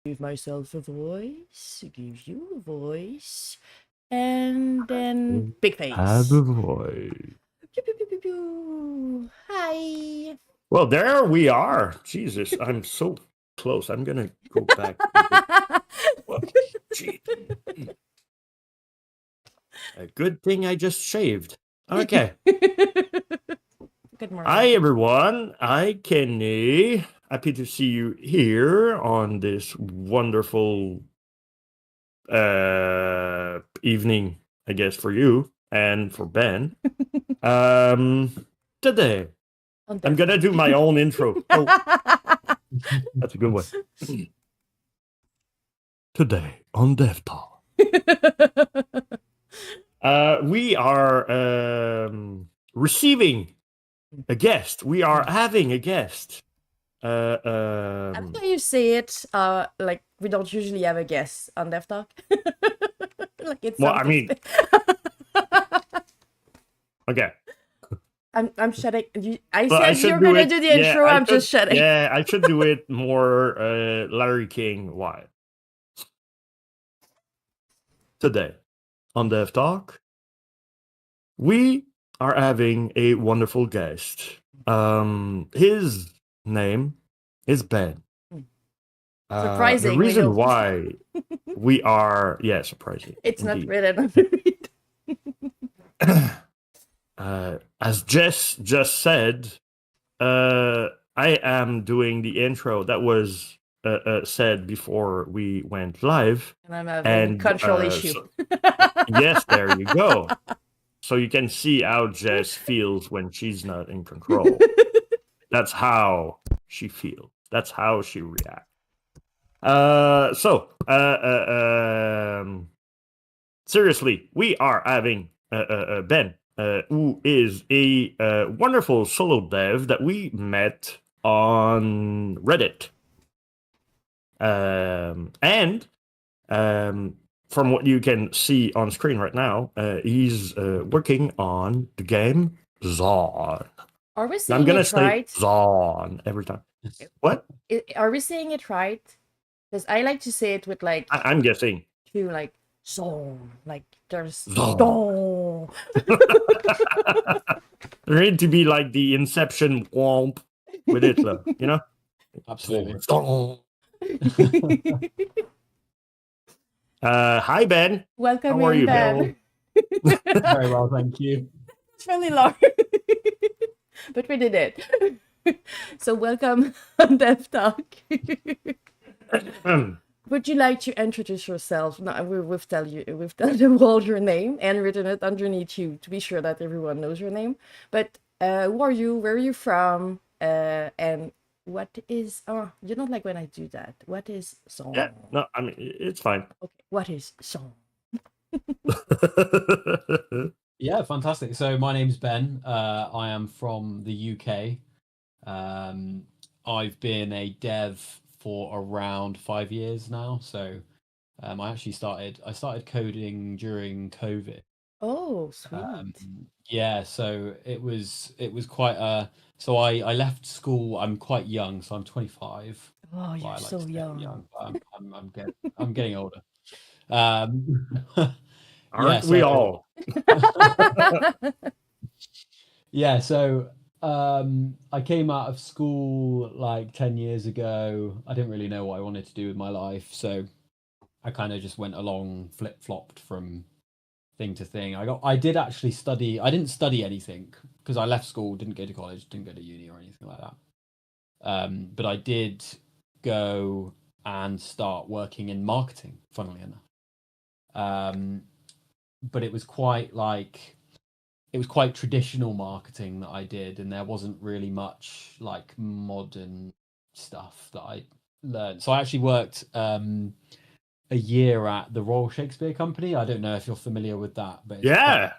give myself a voice, give you a voice, and then big face. Have a voice. Pew, pew, pew, pew, pew. Hi. Well, there we are. Jesus, I'm so close. I'm gonna go back. Well, gee. A good thing I just shaved. Okay. Good morning. Hi, everyone. Hi, Kenny. Happy to see you here on this wonderful evening, I guess, for you and for Ben. Today, I'm gonna do my own intro. Oh, that's a good one. Today on DevTalk, we are receiving a guest. We are having a guest. After you say it, like we don't usually have a guest on DevTalk. Like it's well, I mean, okay. I'm shutting. I Well, said you're gonna do the intro. I'm just shutting. Yeah, I should do it more Larry King wise. Today on DevTalk, we are having a wonderful guest. His name is Ben. Surprising. The reason why we are, surprising. It's indeed. not written on the As Jess just said, I am doing the intro that was said before we went live. And I'm having a control issue. Yes, there you go. So you can see how Jess feels when she's not in control. That's how she feels. That's how she reacts. Seriously, we are having Ben, who is a wonderful solo dev that we met on Reddit. And from what you can see on screen right now, he's working on the game Zon. Are we saying I'm gonna it say right? Zon every time. What? Are we saying it right? Because I like to say it with like I'm guessing. two like Zon, like there's Zon. There need to be like the Inception womp with it, you know? Absolutely. Hi, Ben. Welcome How are in, you, Ben. Very well, thank you. It's really long, but we did it. So welcome on DevTalk. Would you like to introduce yourself? No, we've told the world your name and written it underneath you to be sure that everyone knows your name. But who are you? Where are you from? And what is? Oh, you don't like when I do that. What is song? Yeah, no, I mean it's fine. Okay, what is song? Yeah, fantastic. So my name's Ben. I am from the UK. I've been a dev for around 5 years now. So I started coding during COVID. Oh, sweet. Yeah, so it was quite a. So I left school. I'm quite young, so I'm 25. Oh, you're so young. I'm getting older. Aren't we all? Yeah, so I came out of school like 10 years ago. I didn't really know what I wanted to do with my life, so I kind of just went along, flip-flopped from thing to thing. I did actually study. I didn't study anything because I left school, didn't go to college, didn't go to uni or anything like that. But I did go and start working in marketing, funnily enough. But it was quite traditional marketing that I did, and there wasn't really much like modern stuff that I learned. So I actually worked a year at the Royal Shakespeare Company. I don't know if you're familiar with that, but yeah,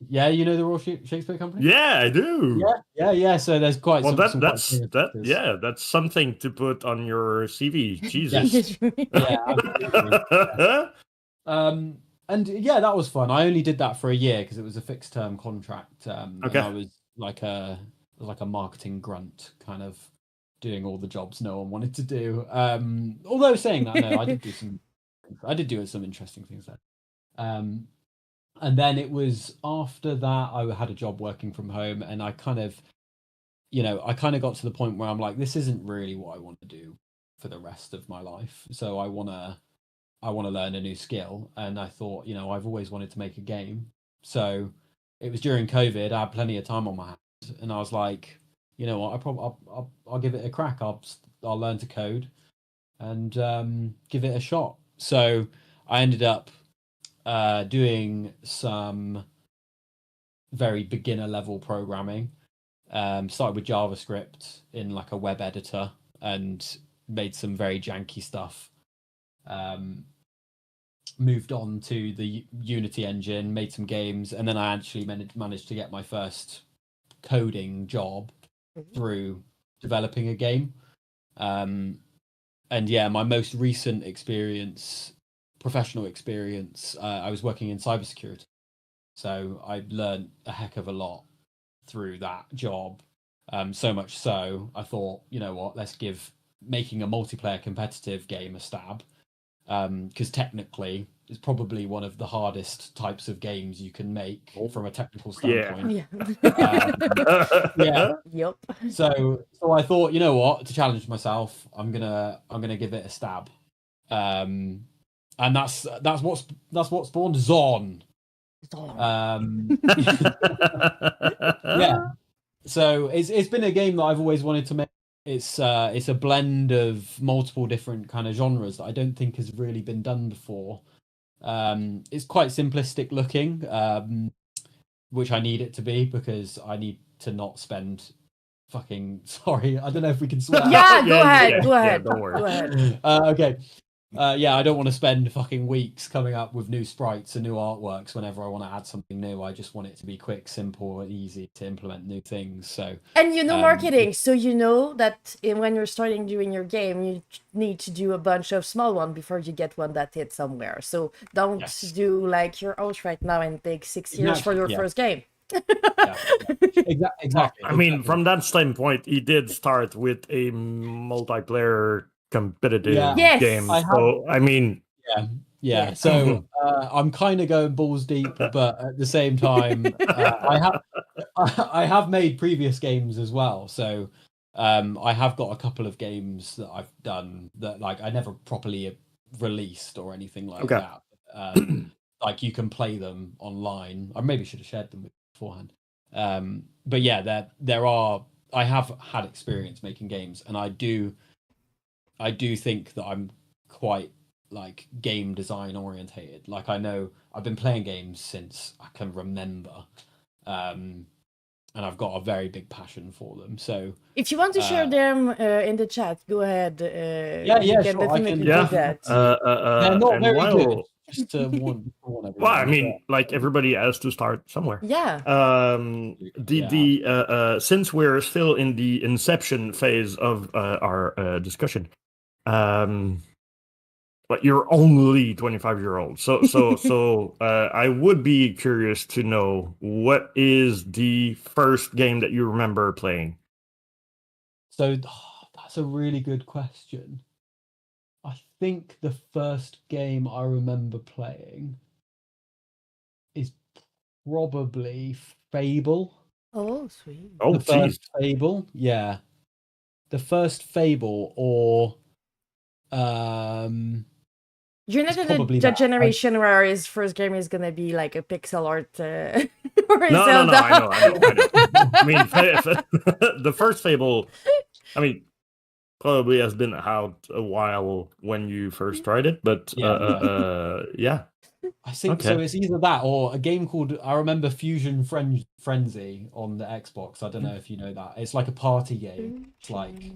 you know the Royal Shakespeare Company. Yeah, I do. Yeah. So there's quite well. That's something to put on your CV. Jesus. Yeah, absolutely. And yeah, that was fun. I only did that for a year because it was a fixed term contract. Okay. And I was like a marketing grunt, kind of doing all the jobs no one wanted to do. Although saying that, no, I did do some interesting things there. And then it was after that I had a job working from home, and I kind of got to the point where I'm like, this isn't really what I want to do for the rest of my life. So I want to learn a new skill. And I thought, I've always wanted to make a game. So it was during COVID. I had plenty of time on my hands, and I was like, you know what, I'll give it a crack. I'll learn to code and give it a shot. So I ended up doing some very beginner level programming. Started with JavaScript in like a web editor and made some very janky stuff. Moved on to the Unity engine, made some games, and then I actually managed to get my first coding job through developing a game. And yeah, my most recent professional experience, I was working in cybersecurity. So I learned a heck of a lot through that job. So much so, I thought, you know what, let's give making a multiplayer competitive game a stab. Because technically, it's probably one of the hardest types of games you can make from a technical standpoint. Yeah. Yeah. Yep. So I thought, you know what, to challenge myself, I'm gonna give it a stab. And that's what spawned Zon. Yeah. So it's been a game that I've always wanted to make. It's a blend of multiple different kind of genres that I don't think has really been done before. It's quite simplistic looking, which I need it to be because I need to not spend fucking sorry, I don't know if we can swear. Yeah, go ahead. Yeah, don't worry. Go ahead. Okay. Yeah, I don't want to spend fucking weeks coming up with new sprites and new artworks whenever I want to add something new. I just want it to be quick, simple, and easy to implement new things. So, and marketing, so that when you're starting doing your game, you need to do a bunch of small ones before you get one that hits somewhere. So don't do like your host right now and take 6 years for your first game. Exactly. I mean, from that standpoint, he did start with a multiplayer competitive game. I mean, yeah. So I'm kind of going balls deep, but at the same time, I have made previous games as well. So I have got a couple of games that I've done that like I never properly released or anything like that. Like you can play them online. I maybe should have shared them with you beforehand. But yeah, there are. I have had experience making games, and I do think that I'm quite like game design orientated. Like I know I've been playing games since I can remember, and I've got a very big passion for them. So if you want to share them in the chat, go ahead. Sure. I can do that. They're not very good. Just to warn everyone. Well, I mean, like everybody has to start somewhere. Yeah. Since we're still in the inception phase of our discussion, but you're only 25-year-old, so I would be curious to know what is the first game that you remember playing. So that's a really good question. I think the first game I remember playing is probably Fable. Oh, sweet. Oh, geez. Fable, yeah. The first Fable, or you're not in the generation where his first game is gonna be like a pixel art or no, Zelda. I know. I mean, the first Fable, I mean, probably has been out a while when you first tried it, but yeah. I think so. It's either that or a game called, I remember, Fusion Frenzy on the Xbox. I don't know if you know that. It's like a party game. It's like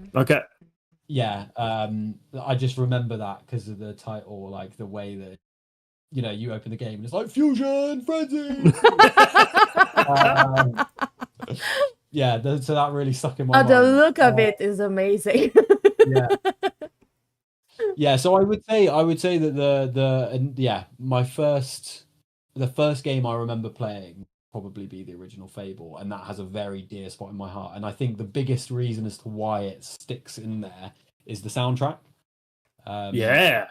yeah. I just remember that because of the title, like the way that you open the game and it's like Fusion Frenzy. Yeah, so that really stuck in my mind. The look of it is amazing. Yeah, so I would say that the first game I remember playing probably be the original Fable, and that has a very dear spot in my heart. And I think the biggest reason as to why it sticks in there is the soundtrack. Yeah.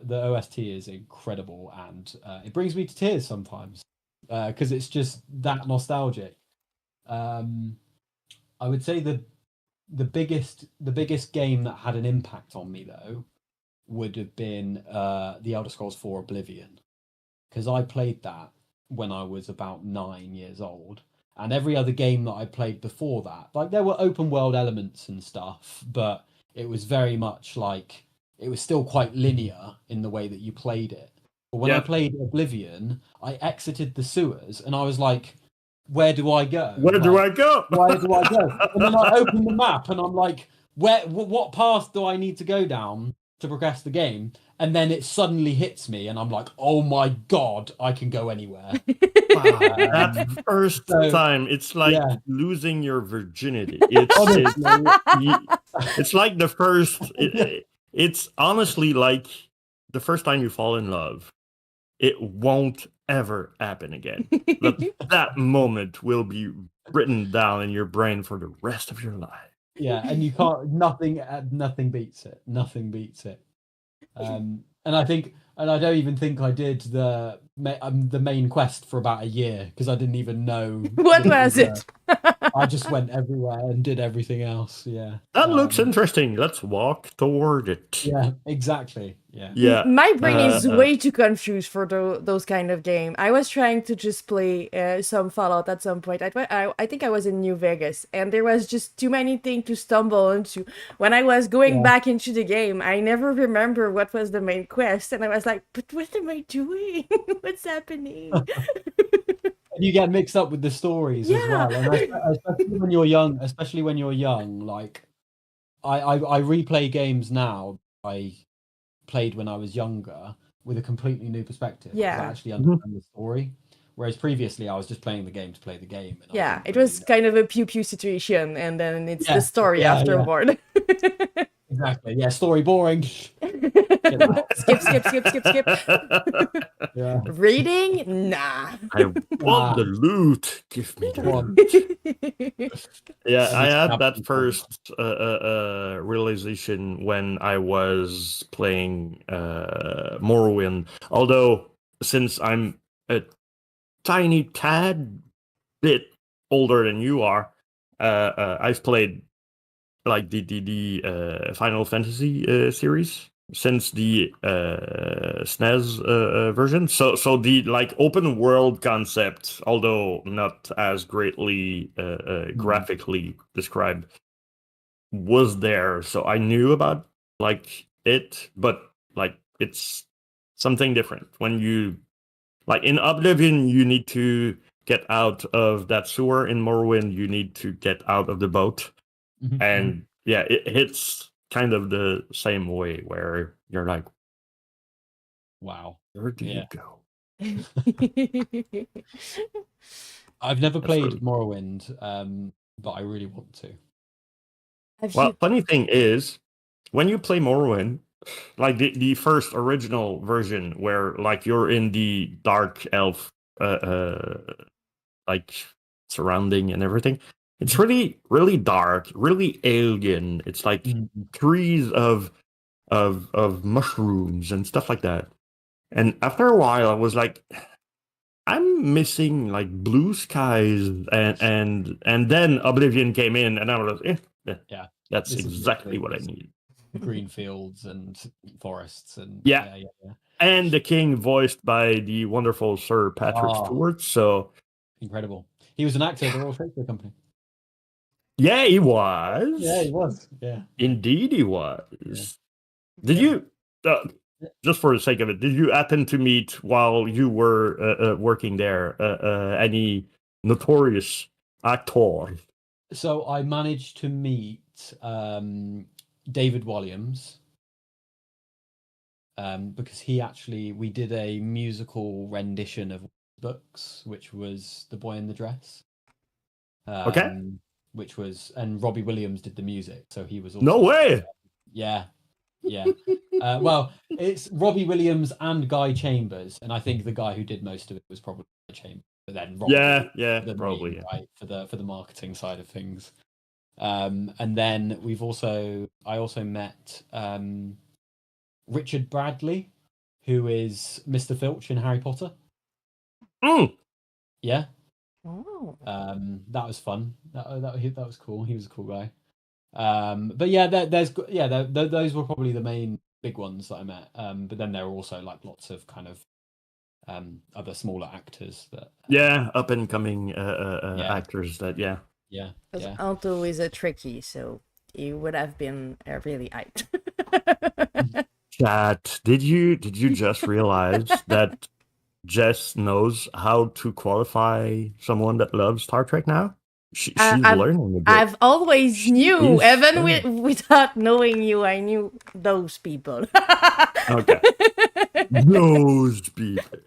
The OST is incredible, and it brings me to tears sometimes because it's just that nostalgic. I would say the biggest game that had an impact on me though would have been the Elder Scrolls 4 Oblivion, because I played that when I was about 9 years old, and every other game that I played before that, like there were open world elements and stuff, but it was very much like it was still quite linear in the way that you played it. But when I Yeah. played Oblivion, I exited the sewers and I was like, where do I go? Where do I go? Where do I go? And then I open the map and I'm like, what path do I need to go down to progress the game? And then it suddenly hits me and I'm like, oh my God, I can go anywhere. That first time, it's like losing your virginity. It's like the first. It's honestly like the first time you fall in love. It won't ever happen again. That moment will be written down in your brain for the rest of your life. Yeah, and you can't. Nothing beats it. Nothing beats it. And I think, and I don't even think I did the main quest for about a year because I didn't even know what was it. I just went everywhere and did everything else. Yeah, that looks interesting. Let's walk toward it. Yeah, exactly. Yeah. My brain is way too confused for those kind of game. I was trying to just play some Fallout at some point. I think I was in New Vegas, and there was just too many things to stumble into. When I was going back into the game, I never remember what was the main quest, and I was like, "But what am I doing? What's happening?" You get mixed up with the stories as well, and especially when you're young. Like, I replay games now. I played when I was younger with a completely new perspective. Yeah, I actually understand the story, whereas previously I was just playing the game to play the game. And it was kind of a pew situation, and then it's the story afterward. Exactly. Yeah, story boring. Skip. Reading? Nah. I want the loot. Give me the loot. Yeah, I had that first realization when I was playing Morrowind. Although, since I'm a tiny tad bit older than you are, I've played like the Final Fantasy series since the SNES version. So the like open world concept, although not as greatly graphically described, was there. So I knew about like it, but like it's something different when you like in Oblivion you need to get out of that sewer. In Morrowind you need to get out of the boat. And yeah, it hits kind of the same way where you're like, wow, where do you go? I've never played Morrowind, but I really want to. Funny thing is, when you play Morrowind, like the first original version where like you're in the dark elf like surrounding and everything, it's really, really dark, really alien. It's like trees of mushrooms and stuff like that. And after a while, I was like, I'm missing like blue skies, and then Oblivion came in, and I was like, yeah, that's exactly what I need. Green fields and forests and yeah. And the king voiced by the wonderful Sir Patrick Stewart. So incredible. He was an actor at the Royal Shakespeare Company. Yeah, he was. Yeah, he was. Yeah. Indeed, he was. Yeah. Did you, just for the sake of it, did you happen to meet while you were working there any notorious actors? So I managed to meet David Walliams because we did a musical rendition of books, which was The Boy in the Dress. Okay. Which was, and Robbie Williams did the music, so he was also. No way. Yeah. Well, it's Robbie Williams and Guy Chambers, and I think the guy who did most of it was probably Guy Chambers. but then Yeah, the probably. name, right, for the marketing side of things. And then I also met Richard Bradley, who is Mr. Filch in Harry Potter. Mm. Yeah. Oh. That was fun. That was cool. He was a cool guy. But yeah, those were probably the main big ones that I met. But then there are also like lots of kind of other smaller actors that Up and coming actors that yeah. Because Alto is a tricky, so you would have been really hyped. Chat, did you just realize that Jess knows how to qualify someone that loves Star Trek now? She's learning a bit. I've always knew, even without knowing you, I knew those people. Okay. Those people.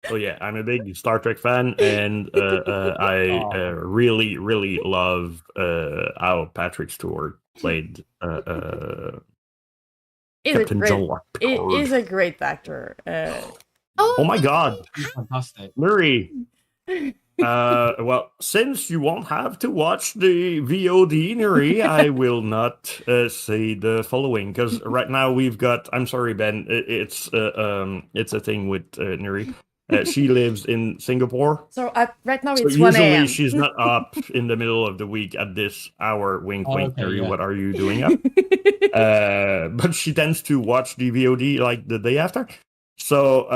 Oh yeah, I'm a big Star Trek fan, and I really, really love how Patrick Stewart played Captain John. It is a great actor. Oh my God, he's fantastic. Murray. Well, since you won't have to watch the VOD, Nuri, I will not say the following, because right now we've got. I'm sorry, Ben. It's a thing with Nuri. She lives in Singapore. So right now it's 1 usually a.m. she's not up in the middle of the week at this hour. Wink, wink, Nuri. Yeah. What are you doing up? But she tends to watch the VOD like the day after. So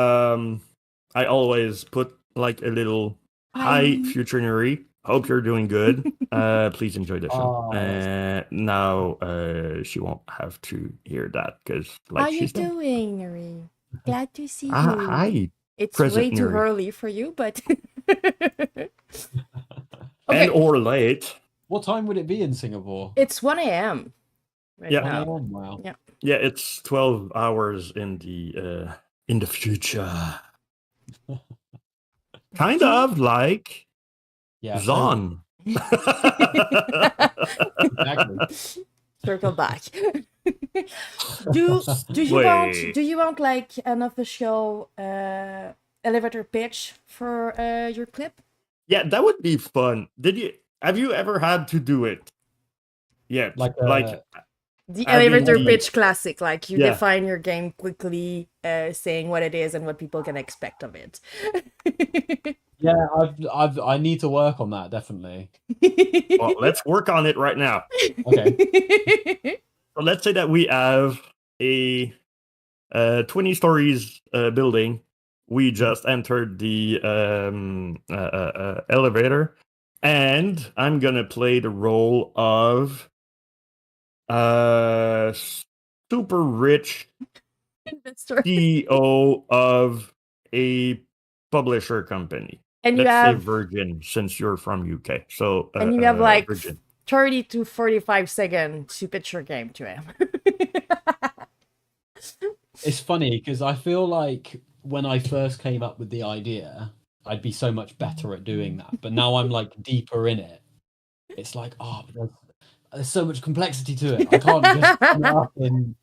I always put like a little. Hi, future Nuri. Hope you're doing good. Please enjoy the show. Now she won't have to hear that because like how she's you doing, Nuri? Glad to see you. Hi. It's way too early for you, but okay. And or late. What time would it be in Singapore? It's 1 a.m. right now. 1 a.m. Wow. Yeah, it's 12 hours in the future. Kind of like Zon. Exactly. Circle back. Do you want like an official elevator pitch for your clip? Yeah, that would be fun. Have you ever had to do it? Yeah, like the elevator pitch classic, like you define your game quickly, saying what it is and what people can expect of it. Yeah, I need to work on that, definitely. Well, let's work on it right now. Okay. So let's say that we have a 20 stories building. We just entered the elevator, and I'm gonna play the role of super rich CEO of a publisher company. And let's say Virgin, since you're from UK. So and you have like Virgin. 30 to 45 seconds to pitch your game to him. It's funny because I feel like when I first came up with the idea, I'd be so much better at doing that. But now I'm like deeper in it. It's like, there's so much complexity to it. I can't just come up in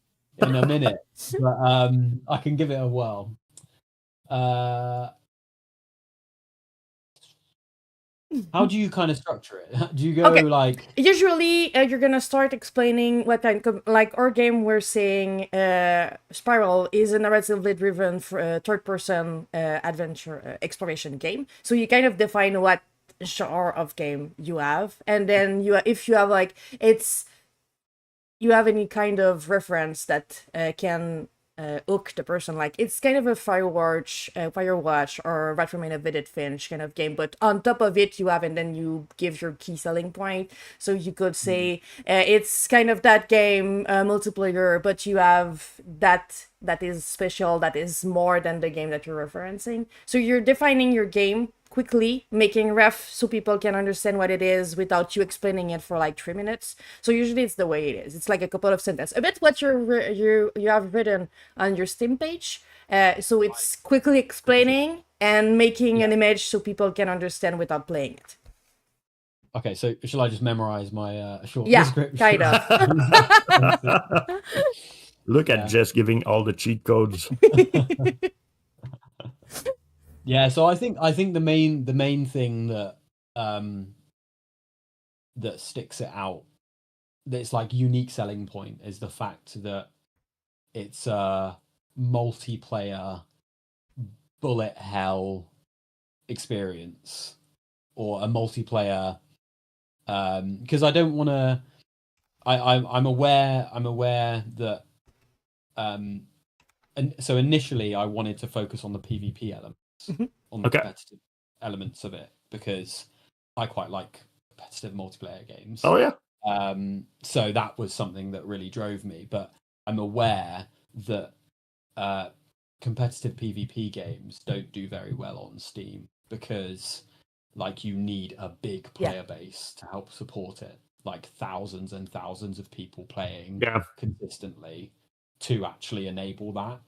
a minute. But I can give it a whirl. How do you kind of structure it? Do you go like... Usually, you're going to start explaining what kind of... Like, our game, we're saying Spiral is a narratively driven third-person adventure exploration game. So you kind of define what genre of game you have. And then if you have, like, you have any kind of reference that can... hook the person, like it's kind of a Firewatch or Right Remain a Vivid Finch kind of game, but on top of it you have, and then you give your key selling point. So you could say it's kind of that game multiplayer, but you have that is special, that is more than the game that you're referencing. So you're defining your game quickly, making ref so people can understand what it is without you explaining it for like 3 minutes. So usually it's the way it is. It's like a couple of sentences, a bit what you have written on your Steam page. So it's quickly explaining and making an image so people can understand without playing it. Okay, so shall I just memorize my short description? Kind of. Look at Jess giving all the cheat codes. Yeah, so I think the main thing that that sticks it out, that's like unique selling point, is the fact that it's a multiplayer bullet hell experience, or a multiplayer, because I don't want to. I'm aware that and so initially I wanted to focus on the PvP elements, Mhm. on the Okay. competitive elements of it, because I quite like competitive multiplayer games. Oh yeah. So that was something that really drove me. But I'm aware that competitive PvP games don't do very well on Steam, because like you need a big Yeah. player base to help support it, like thousands and thousands of people playing Yeah. consistently to actually enable that.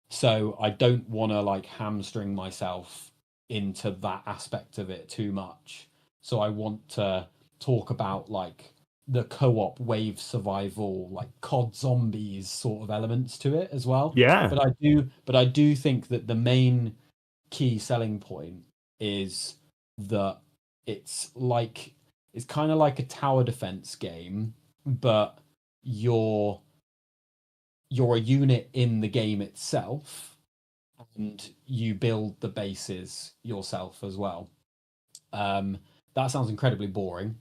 So I don't want to like hamstring myself into that aspect of it too much. So I want to talk about like the co-op wave survival, like COD zombies sort of elements to it as well. Yeah. But I do think that the main key selling point is that it's kind of like a tower defense game, but you're a unit in the game itself, and you build the bases yourself as well. That sounds incredibly boring.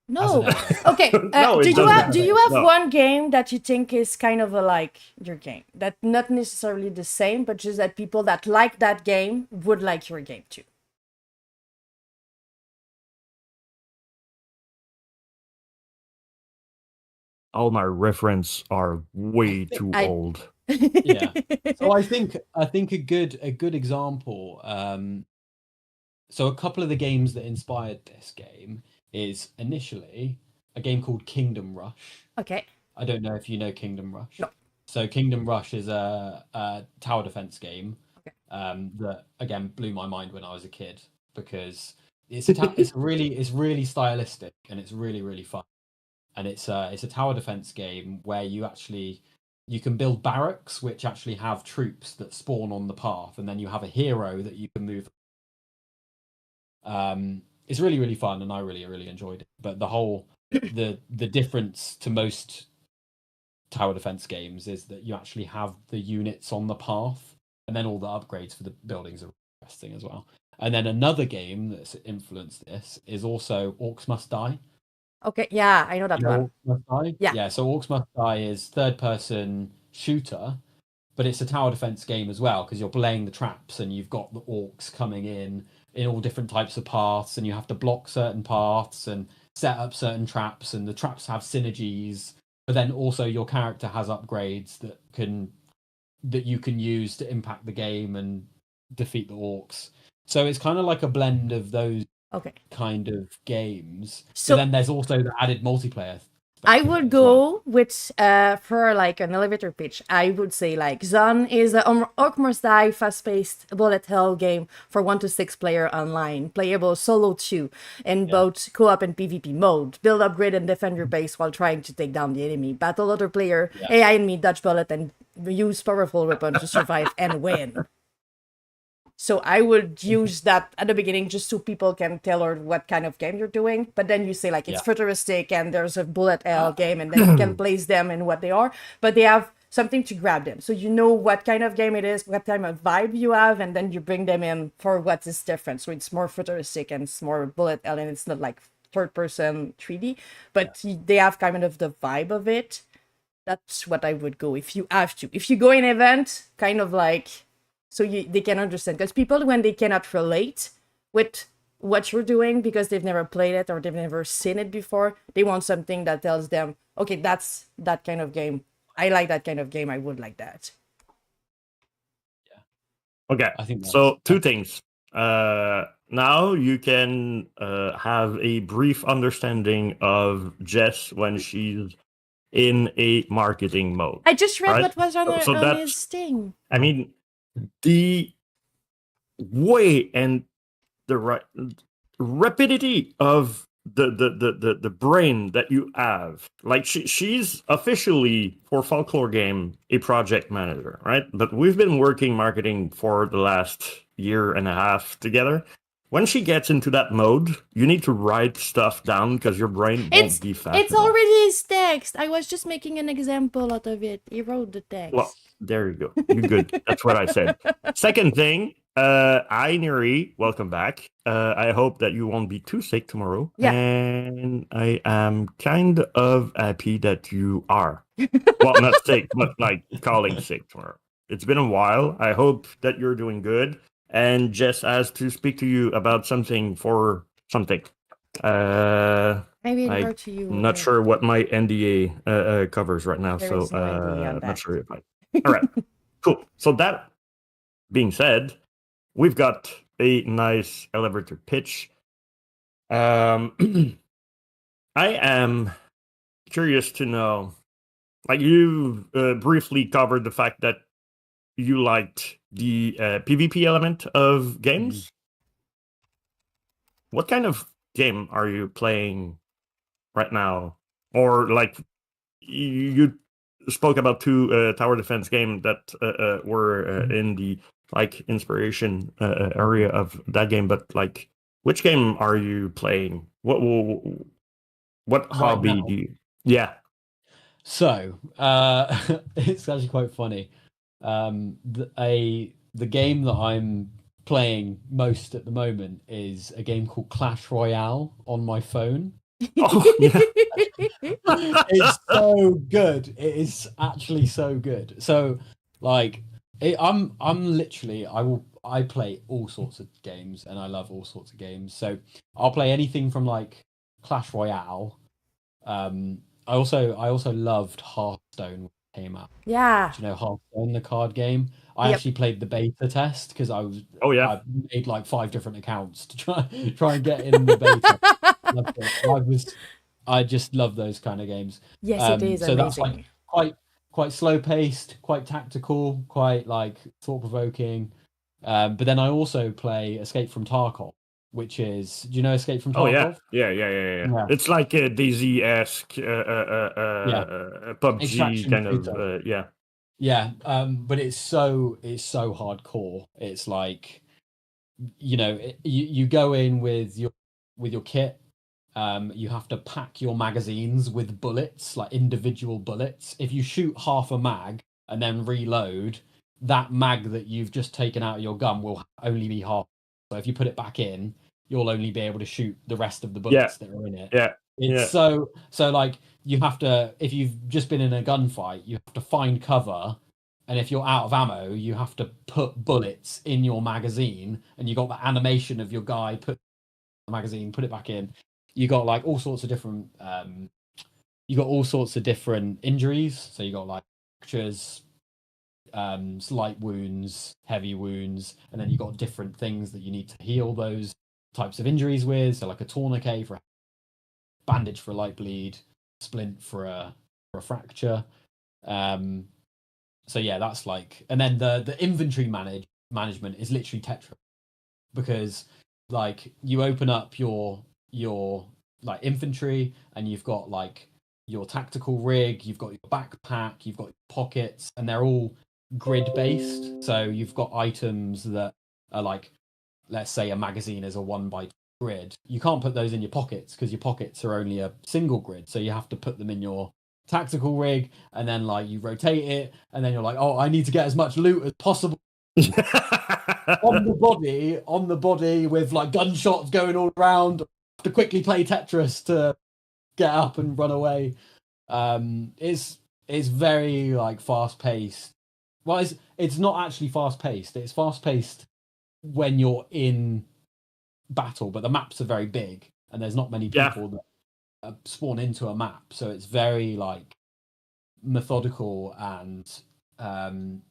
As an No. element. Okay. No, it doesn't. Do you have No. one game that you think is kind of like your game? That not necessarily the same, but just that people that like that game would like your game too. All my reference are way too I- old. Yeah. So I think a good example. So a couple of the games that inspired this game is initially a game called Kingdom Rush. Okay. I don't know if you know Kingdom Rush. No. So Kingdom Rush is a tower defense game, Okay. that again blew my mind when I was a kid, because it's really stylistic, and it's really fun, and it's a tower defense game where you can build barracks which actually have troops that spawn on the path, and then you have a hero that you can move. It's really fun, and I really enjoyed it. But the difference to most tower defense games is that you actually have the units on the path, and then all the upgrades for the buildings are interesting as well. And then another game that's influenced this is also Orcs Must Die. Okay. Yeah, I know that You know one. Orcs Must Die? Yeah. Yeah, so Orcs Must Die is third person shooter, but it's a tower defense game as well, because you're laying the traps, and you've got the orcs coming in all different types of paths, and you have to block certain paths and set up certain traps, and the traps have synergies, but then also your character has upgrades that you can use to impact the game and defeat the orcs. So it's kind of like a blend of those Okay. kind of games. So- But then there's also the added multiplayer. I aspect of would it as well. go with for like an elevator pitch. I would say like Zon is a Orc Must Die fast-paced bullet hell game for 1 to 6 player online, playable solo too, in both co-op and PvP mode. Build, upgrade, and defend your base while trying to take down the enemy. Battle other player, AI and me, dodge bullet, and use powerful weapons to survive and win. So I would use that at the beginning just so people can tailor what kind of game you're doing. But then you say like it's futuristic and there's a bullet hell game, and then you can place them in what they are. But they have something to grab them. So you know what kind of game it is, what kind of vibe you have, and then you bring them in for what is different. So it's more futuristic and it's more bullet hell, and it's not like third person 3D, but they have kind of the vibe of it. That's what I would go if you have to. If you go in event, kind of like so they can understand, because people, when they cannot relate with what you're doing because they've never played it or they've never seen it before, they want something that tells them, okay, that's that kind of game. I like that kind of game. I would like that. Okay, I think so two things. Now you can have a brief understanding of Jess when she's in a marketing mode. I just read right? what was on, So on that's- his thing. I mean, the way and the rapidity of the brain that you have, like she's officially, for Folklore Game, a project manager, right? But we've been working marketing for the last year and a half together. When she gets into that mode, you need to write stuff down because your brain won't be fast It's enough. already his text. I was just making an example out of it. He wrote the text. Well, there you go. You good. That's what I said. Second thing, hi Neri, welcome back. I hope that you won't be too sick tomorrow. Yeah. And I am kind of happy that you are. Well, not sick, but like calling sick tomorrow. It's been a while. I hope that you're doing good. And Jess has to speak to you about something for something. Maybe I'm wrote to you. not sure what my NDA covers right now, There so is no NDA on not that. sure if I. All right, cool. So that being said, we've got a nice elevator pitch. I am curious to know, like you briefly covered the fact that you liked the PvP element of games. What kind of game are you playing right now? Or like you spoke about two tower defense games that were in the like inspiration area of that game, but like which game are you playing? What hobby now? do you? Yeah. So it's actually quite funny. The game that I'm playing most at the moment is a game called Clash Royale on my phone. Oh yeah. It's so good. It is actually so good. So like I'm literally I play all sorts of games and I love all sorts of games. So I'll play anything from like Clash Royale. I also loved Hearthstone when it came out. Yeah. Do you know Hearthstone, the card game? I Yep. actually played the beta test because Oh yeah. I made like 5 different accounts to try and get in the beta. Loved it. I just love those kind of games. Yes, it is So amazing. that's like quite slow paced, quite tactical, quite like thought provoking. But then I also play Escape from Tarkov, which is, do you know Escape from Tarkov? Oh yeah. Yeah. It's like a DZ-esque PUBG Extraction kind shooter. of yeah. Yeah, but it's so hardcore. It's like, you go in with your kit. You have to pack your magazines with bullets, like individual bullets. If you shoot half a mag and then reload, that mag that you've just taken out of your gun will only be half. So if you put it back in, you'll only be able to shoot the rest of the bullets that are in it. Yeah. It's so like you have to, if you've just been in a gunfight, you have to find cover, and if you're out of ammo, you have to put bullets in your magazine, and you got the animation of your guy put the magazine, put it back in. You got like all sorts of different injuries. So you got like fractures, slight wounds, heavy wounds, and then you got different things that you need to heal those types of injuries with. So like a tourniquet for a bandage for a light bleed, splint for a fracture. So yeah, that's like, and then the inventory management is literally Tetris, because like you open up your like infantry and you've got like your tactical rig, you've got your backpack, you've got your pockets, and they're all grid based. So you've got items that are like, let's say a magazine is a 1x2 grid. You can't put those in your pockets because your pockets are only a single grid. So you have to put them in your tactical rig, and then like you rotate it, and then you're like, oh, I need to get as much loot as possible on the body with like gunshots going all around. To quickly play Tetris to get up and run away. It's very like fast paced. Well, it's not actually fast paced. It's fast paced when you're in battle, but the maps are very big and there's not many people that spawn into a map, so it's very like methodical. And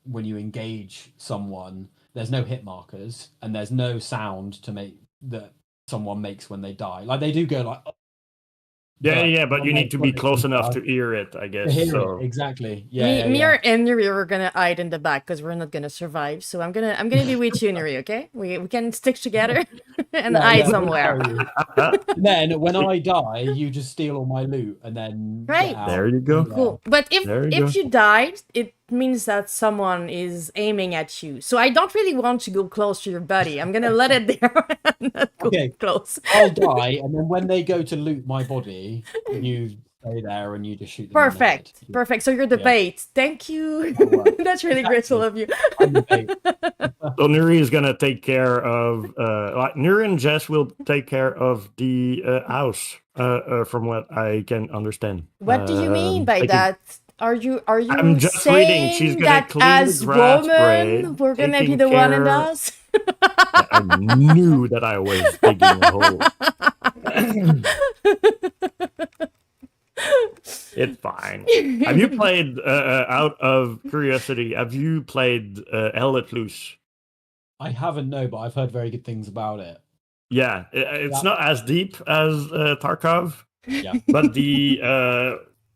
when you engage someone, there's no hit markers and there's no sound to make that someone makes when they die. Like they do go like, oh, but you need to be close enough to hear it, I guess. So exactly. Me or Nuri are gonna hide in the back because we're not gonna survive. So I'm gonna be with you, Nuri. Okay, we can stick together and hide somewhere. Then when I die, you just steal all my loot and then right. get out. There you go. Cool. But if you died, it means that someone is aiming at you. So I don't really want to go close to your body. I'm gonna let it there and not go close. I'll die, and then when they go to loot my body, you stay there and you just shoot them in the head. Perfect. So you're the bait. Thank you. That's really grateful of you. I'm the bait. So Nuri is gonna take care of like Nuri and Jess will take care of the house, from what I can understand. What do you mean by that? Are you I'm just saying reading. She's gonna that clean as the grass woman braid, we're gonna be taking the one in the care- house? I knew that I was digging a hole. It's fine. Have you played, out of curiosity, have you played Hell Let Loose? I haven't, no, but I've heard very good things about it. Yeah, it's Yeah. not as deep as Tarkov, Yeah. but the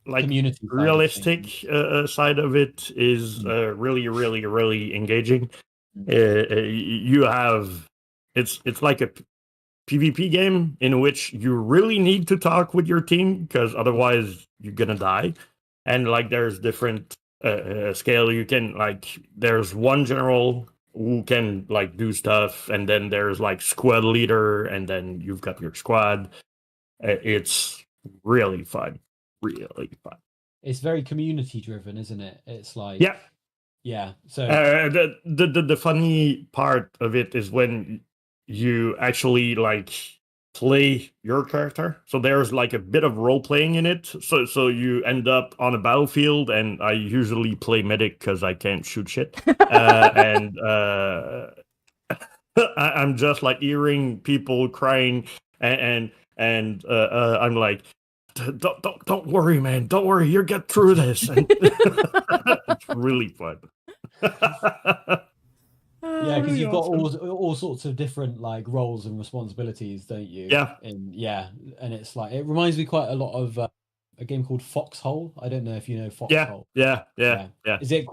like Community side of realistic things. side of it is really, really, really engaging. You have it's like a PvP game in which you really need to talk with your team because otherwise you're gonna die. And like there's different scale. You can like there's one general who can like do stuff, and then there's like squad leader, and then you've got your squad. It's really fun, really fun. It's very community driven, isn't it? It's like Yeah. So the funny part of it is when you actually like play your character. So there's like a bit of role playing in it. So you end up on a battlefield, and I usually play medic because I can't shoot shit. I'm just like hearing people crying, and I'm like, don't worry, man. Don't worry. You'll get through this. And it's really fun. Yeah, because you've got all sorts of different like roles and responsibilities, don't you? Yeah. And it's like it reminds me quite a lot of a game called Foxhole. I don't know if you know Foxhole. Yeah. Is it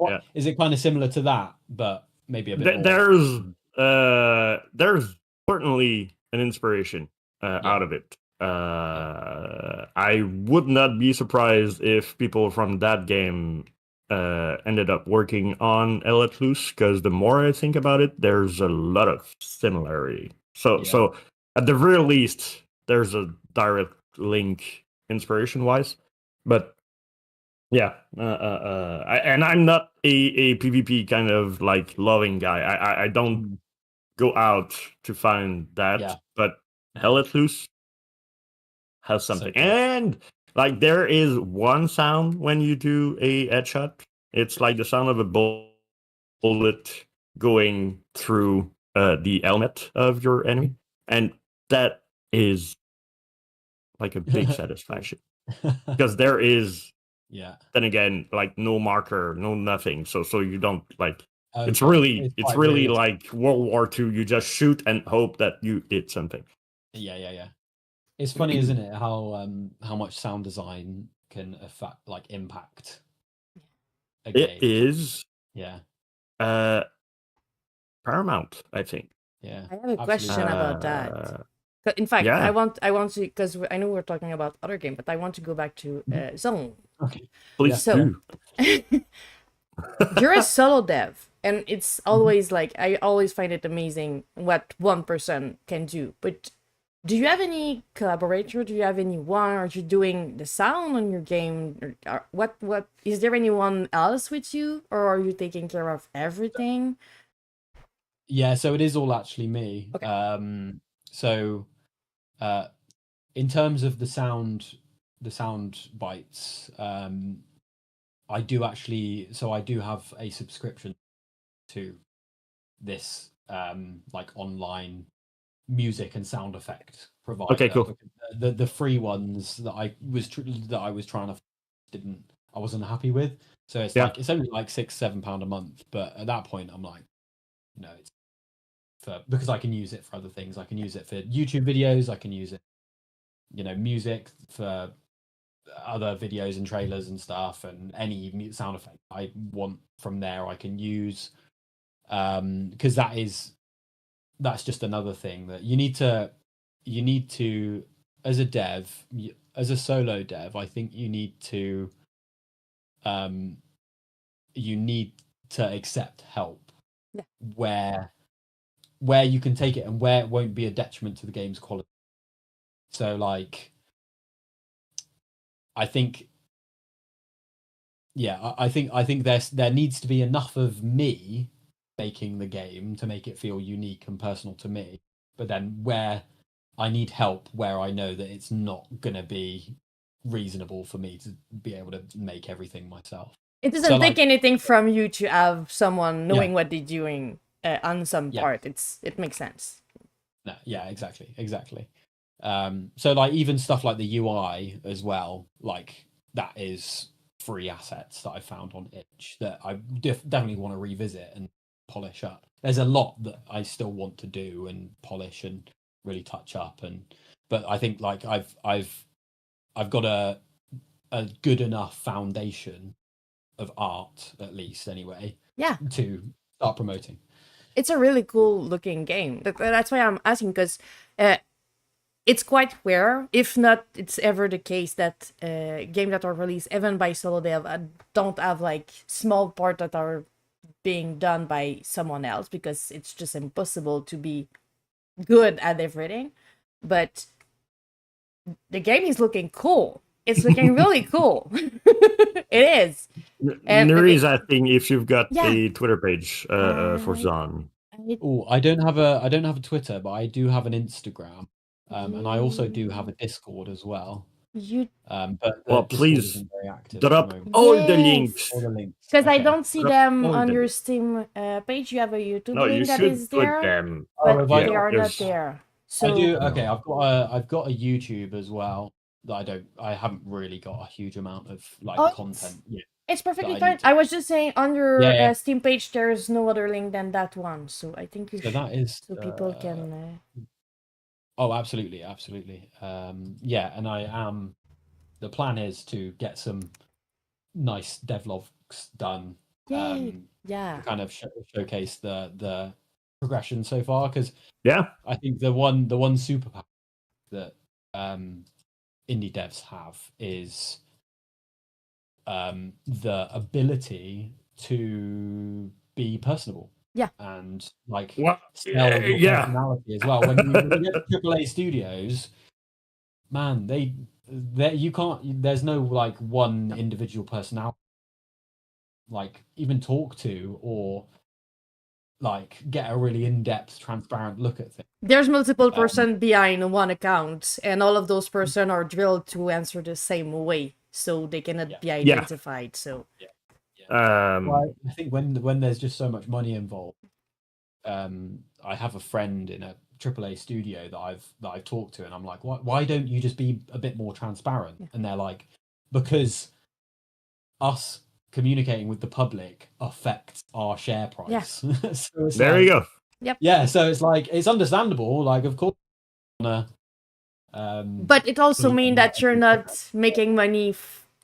kind of similar to that, but maybe a bit more? There's certainly an inspiration out of it. I would not be surprised if people from that game ended up working on Hell Let Loose, because the more I think about it, there's a lot of similarity. So at the very least, there's a direct link inspiration wise. But yeah, and I'm not a PvP kind of like loving guy. I don't go out to find that, but Hell Let Loose has something. And like there is one sound when you do a headshot. It's like the sound of a bullet going through the helmet of your enemy, and that is like a big satisfaction because there is then again like no marker, no nothing, so you don't like it's really like World War II. You just shoot and hope that you hit something. Yeah. It's funny, isn't it, how much sound design can affect like impact a game. It is paramount, I think. Yeah, I have a question about that. In fact, I want to, because I know we're talking about other game, but I want to go back to Zone. Okay. Please do. You're a solo dev, and it's always like I always find it amazing what one person can do. But do you have any collaborator? Do you have anyone? Are you doing the sound on your game? Or what is there anyone else with you, or are you taking care of everything? Yeah, so it is all actually me. Okay. So in terms of the sound bites, I do have a subscription to this like online music and sound effect provider. Okay, cool. The free ones that I was trying to I wasn't happy with. So it's like it's only like £6-7 a month, but at that point I'm like, no, it's because I can use it for other things. I can use it for YouTube videos. I can use it, music for other videos and trailers and stuff, and any sound effect I want from there I can use. Because that's just another thing that you need to as a dev, as a solo dev, I think you need to you need to accept help Yeah. where you can take it and where it won't be a detriment to the game's quality. So like I think I think there needs to be enough of me making the game to make it feel unique and personal to me, but then where I need help, where I know that it's not going to be reasonable for me to be able to make everything myself. It doesn't take anything from you to have someone knowing what they're doing on some part. It makes sense. No, yeah, exactly. So like even stuff like the UI as well, like that is free assets that I found on itch that I definitely want to revisit and polish up. There's a lot that I still want to do and polish and really touch up, but I think like I've got a good enough foundation of art, at least anyway, to start promoting. It's a really cool looking game. That's why I'm asking, because it's quite rare, if not it's ever the case, that games that are released even by solo dev don't have like small parts that are being done by someone else, because it's just impossible to be good at everything. But the game is looking cool. It's looking really cool. It is. And there is, I think, if you've got a Twitter page for Zon. Oh, I don't have a Twitter, but I do have an Instagram, and I also do have a Discord as well. But please isn't very active drop all the links. Because I don't see them on your Steam page. You have a YouTube link that is there, them. But they are not there. So I do. Okay, I've got a YouTube as well that I haven't really got a huge amount of content yet. It's perfectly fine. I was just saying on your Steam page there's no other link than that one, so I think you should. That is so people can. Oh, absolutely. And I am. The plan is to get some nice devlogs done. To kind of showcase the progression so far, because I think the one superpower that indie devs have is the ability to be personable. And sell your personality as well. When you get to AAA studios, man, you can't. There's no like one individual personality, like even talk to or like get a really in-depth, transparent look at things. There's multiple person behind one account, and all of those person are drilled to answer the same way, so they cannot be identified. So well, I think when there's just so much money involved, I have a friend in a AAA studio that I've talked to, and I'm like, why don't you just be a bit more transparent? And they're like, because us communicating with the public affects our share price. So there you go. Yep. Yeah, so it's like it's understandable. Like, of course, but it also means that you're not making money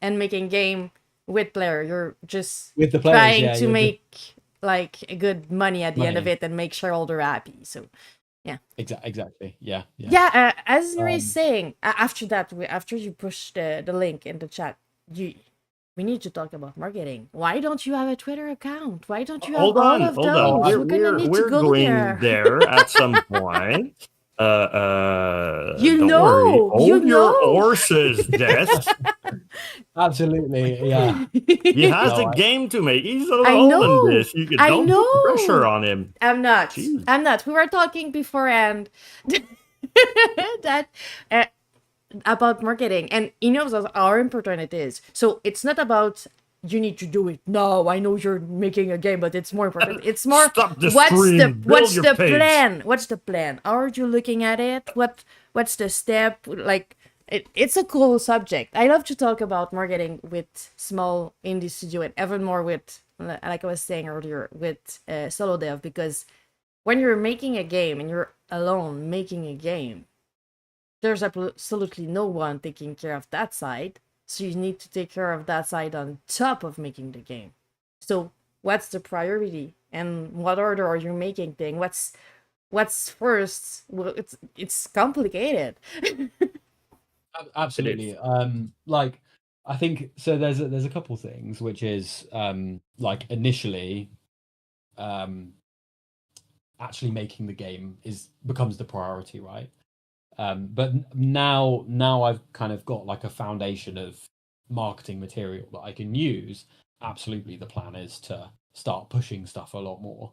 and making game with player. You're just with the players, trying to make like a good money at the end of it and make shareholder happy. So exactly. Yeah. As Nuri is saying, after you push the link in the chat, we need to talk about marketing. Why don't you have a Twitter account? Why don't you have hold all on. of those? We're gonna need to go there at some point. Don't worry. Hold your horses, Des. Absolutely, yeah. He has a game to make. He's alone in this. Don't put pressure on him. I'm not. Jeez. I'm not. We were talking beforehand that about marketing, and he knows how important it is. So it's not about you need to do it now. I know you're making a game, but it's more important. It's more what's the plan? What's the plan? How are you looking at it? What's the step? Like it's a cool subject. I love to talk about marketing with small indie studio, and even more with, like I was saying earlier, with solo dev, because when you're making a game and you're alone making a game, there's absolutely no one taking care of that side. So you need to take care of that side on top of making the game. So what's the priority, and what order are you making things? What's first? Well, it's complicated. Absolutely. Like I think so. There's a couple things, which is like initially, actually making the game becomes the priority, right? But now I've kind of got like a foundation of marketing material that I can use. Absolutely, the plan is to start pushing stuff a lot more.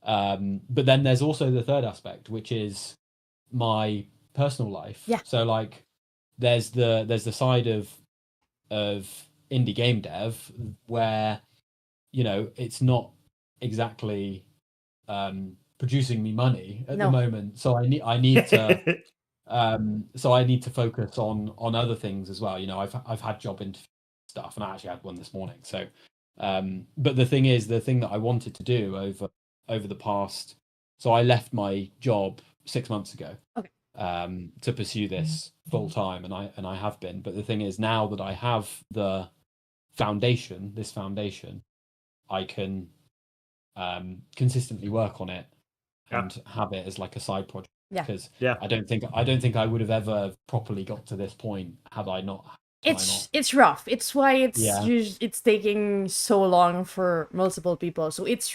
But then there's also the third aspect, which is my personal life. Yeah. So like there's the side of indie game dev where, you know, it's not exactly producing me money at the moment. So I need to so I need to focus on other things as well. You know, I've had job interview stuff, and I actually had one this morning. So but the thing is, the thing that I wanted to do over the past, so I left my job 6 months ago. Okay. To pursue this full time, and I have been. But the thing is, now that I have the foundation, I can consistently work on it and have it as like a side project. Because I don't think I would have ever properly got to this point had I not. It's rough. It's why it's taking so long for multiple people. So it's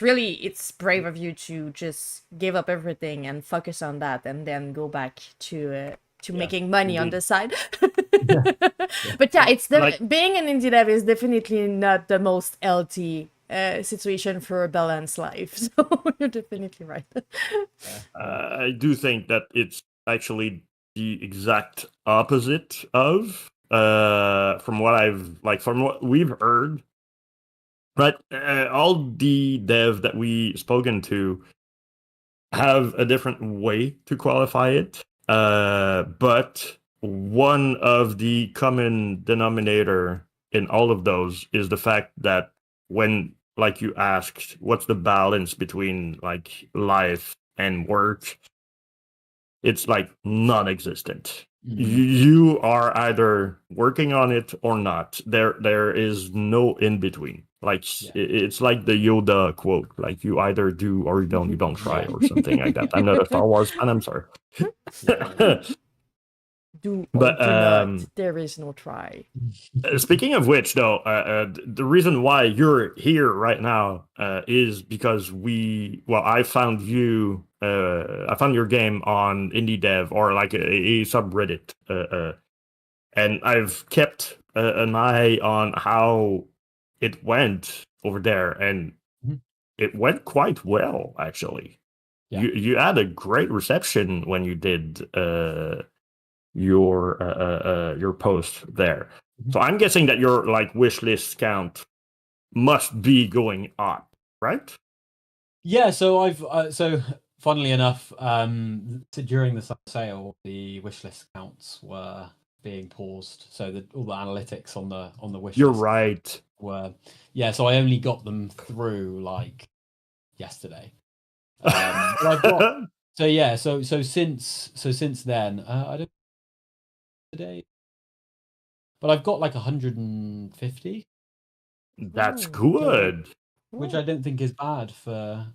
brave of you to just give up everything and focus on that, and then go back to making money on the side. But it's being an indie dev is definitely not the most healthy situation for a balanced life. So you're definitely right. I do think that it's actually the exact opposite of from what we've heard. But all the dev that we spoken to have a different way to qualify it. But one of the common denominator in all of those is the fact that when, like you asked, what's the balance between like life and work? It's like non-existent. You are either working on it or not. There is no in between. Like it's like the Yoda quote, like you either do or you don't try, or something like that. I'm not a Star Wars fan, I'm sorry. Do or do not. There is no try. Speaking of which, though, the reason why you're here right now is because I found I found your game on Indie Dev, or like a subreddit, and I've kept an eye on how it went over there, and it went quite well, actually. You had a great reception when you did your post there. So I'm guessing that your like wish list count must be going up, right? Yeah. So I've so funnily enough, during the sale, the wish list counts were being paused. So all the analytics on the wish You're list right. were so I only got them through like yesterday. But I've got so since then I don't today, but I've got like 150. That's good. Which I don't think is bad for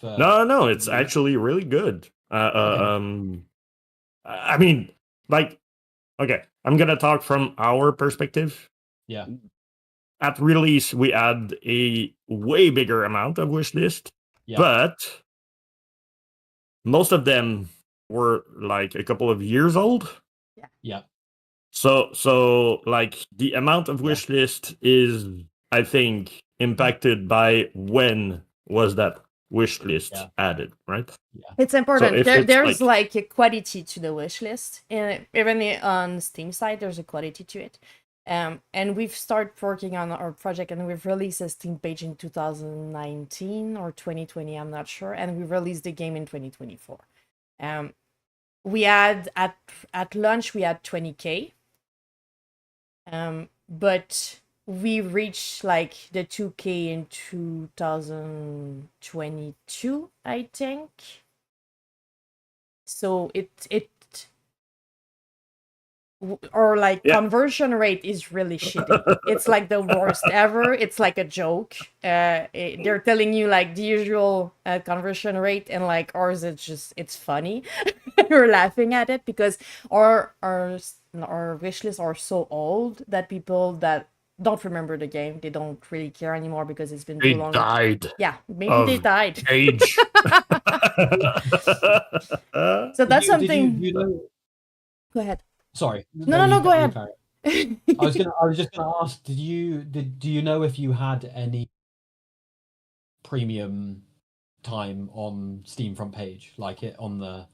No, it's actually really good. I mean, like, okay, I'm gonna talk from our perspective. Yeah. At release, we had a way bigger amount of wish list, but most of them were like a couple of years old. Yeah. So like the amount of wish list is, I think, impacted by when was that wish list added, right? Yeah. It's important. So there's like a quality to the wish list, and even on Steam side, there's a quality to it. And we've started working on our project, and we've released a Steam page in 2019 or 2020, I'm not sure, and we released the game in 2024. We had at launch we had 20K, but we reached like the 2K in 2022, I think. So or like conversion rate is really shitty. It's like the worst ever. It's like a joke. They're telling you like the usual conversion rate, and like ours, it's funny. we're laughing at it because our wish lists are so old that people that don't remember the game, they don't really care anymore because it's been They too long. died Yeah, maybe they of died. age. So that's Did something. you know? Go ahead. Sorry. No, go ahead. carry on. I was just gonna ask. Do you know if you had any premium time on Steam front page, like it on the?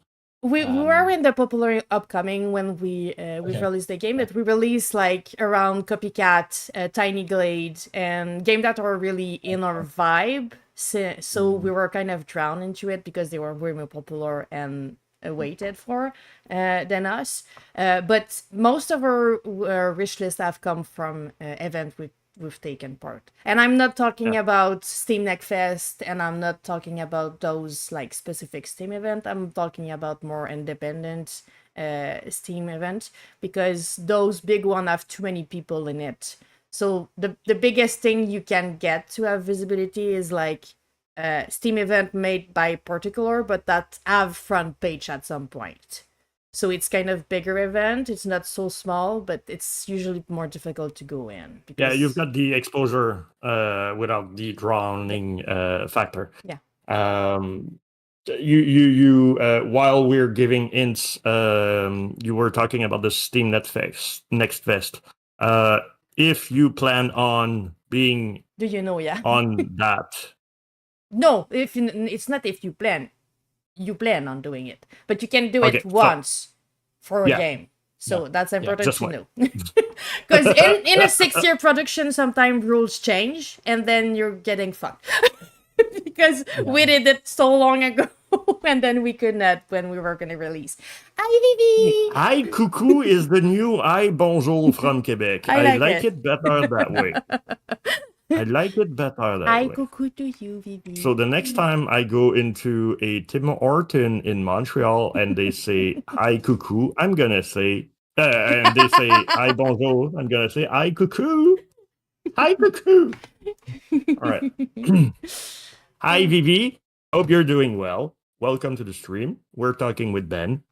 We were in the popular upcoming when we've Okay. released the game, but we released like around Copycat, Tiny Glade, and game that are really in our vibe. So we were kind of drowned into it because they were way more popular and waited for than us. But most of our wish lists have come from event we've taken part. And I'm not talking about Steam Next Fest, and I'm not talking about those like specific Steam event. I'm talking about more independent Steam event, because those big one have too many people in it. So the biggest thing you can get to have visibility is like Steam event made by particular, but that have front page at some point. So it's kind of bigger event. It's not so small, but it's usually more difficult to go in. Because... Yeah, you've got the exposure without the drowning factor. Yeah. You while we're giving hints, you were talking about the Steam Next Fest. If you plan on being Do you know? Yeah. on that. No, it's not if you plan. You plan on doing it, but you can do it once for a game. So that's important to know. Because in a 6-year production, sometimes rules change, and then you're getting fucked. Because we did it so long ago, and then we could not when we were going to release. liiiivee! Hi, coucou is the new hi, bonjour from Quebec. I like it better that way. I like it better that Hi, way. coucou to you, Vivi. So the next time I go into a Tim Horton in Montreal and they say hi, coucou, I'm gonna say, and they say hi, bonjour, I'm gonna say hi, coucou, hi, coucou. All right. Hi, Vivi. Hope you're doing well. Welcome to the stream. We're talking with Ben.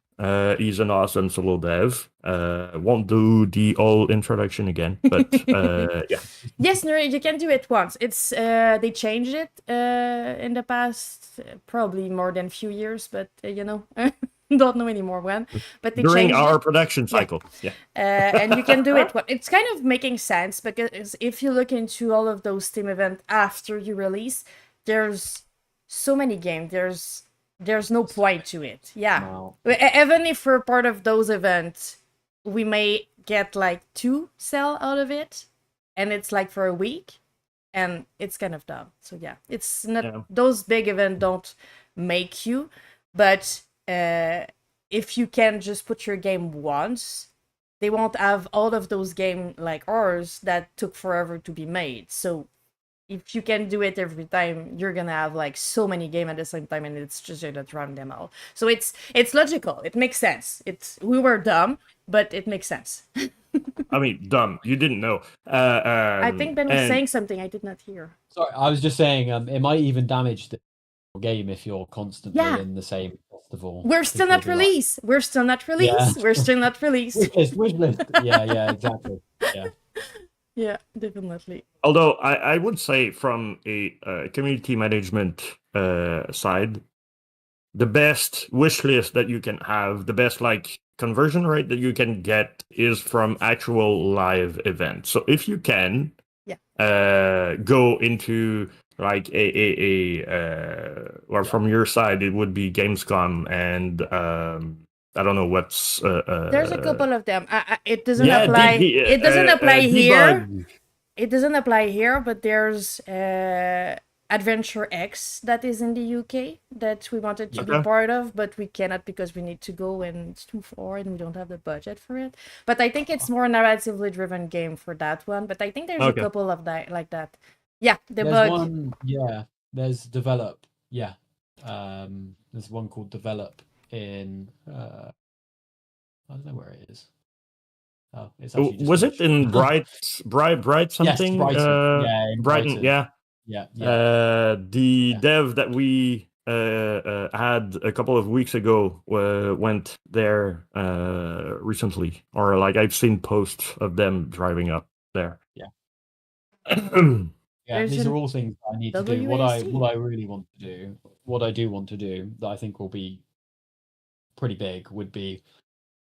He's an awesome solo dev. Won't do the whole introduction again, but yeah. Yes, Nuri, you can do it once. It's they changed it in the past probably more than a few years, but don't know anymore when. But they during changed our it. production cycle, yeah. And you can do it. It's kind of making sense, because if you look into all of those Steam events after you release, there's so many games. There's no point to it. Yeah. Wow. Even if we're part of those events, we may get like 2 sell out of it, and it's like for a week, and it's kind of dumb. So yeah, it's not those big events don't make you, but if you can just put your game once, they won't have all of those games like ours that took forever to be made. So if you can do it every time, you're gonna have like so many games at the same time, and it's just gonna drown them out. So it's logical. It makes sense. We were dumb, but it makes sense. I mean, dumb. You didn't know. I think Ben was saying something I did not hear. Sorry, I was just saying it might even damage the game if you're constantly in the same festival. We're still not released. We're still not released. We're still not released. Wish list. Yeah, exactly. Yeah. Yeah, definitely. Although I would say from a community management side, the best wish list that you can have, the best like conversion rate that you can get is from actual live events. So if you can go into like or from your side, it would be Gamescom and I don't know what's. There's a couple of them. It doesn't apply. It doesn't apply here. It doesn't apply here, but there's Adventure X that is in the UK that we wanted to be part of, but we cannot because we need to go and it's too far and we don't have the budget for it. But I think it's more narratively driven game for that one. But I think there's a couple of that like that. Yeah, there's one. Yeah, there's Develop. Yeah, there's one called Develop in I don't know where it is. Oh, it's actually was it in Bright something? Yes, Brighton. Brighton. Yeah. Yeah. The dev that we had a couple of weeks ago went there recently, or like I've seen posts of them driving up there. Yeah. There's These an are all things I need to do. WASD. What I really want to do, what I do want to do, that I think will be pretty big, would be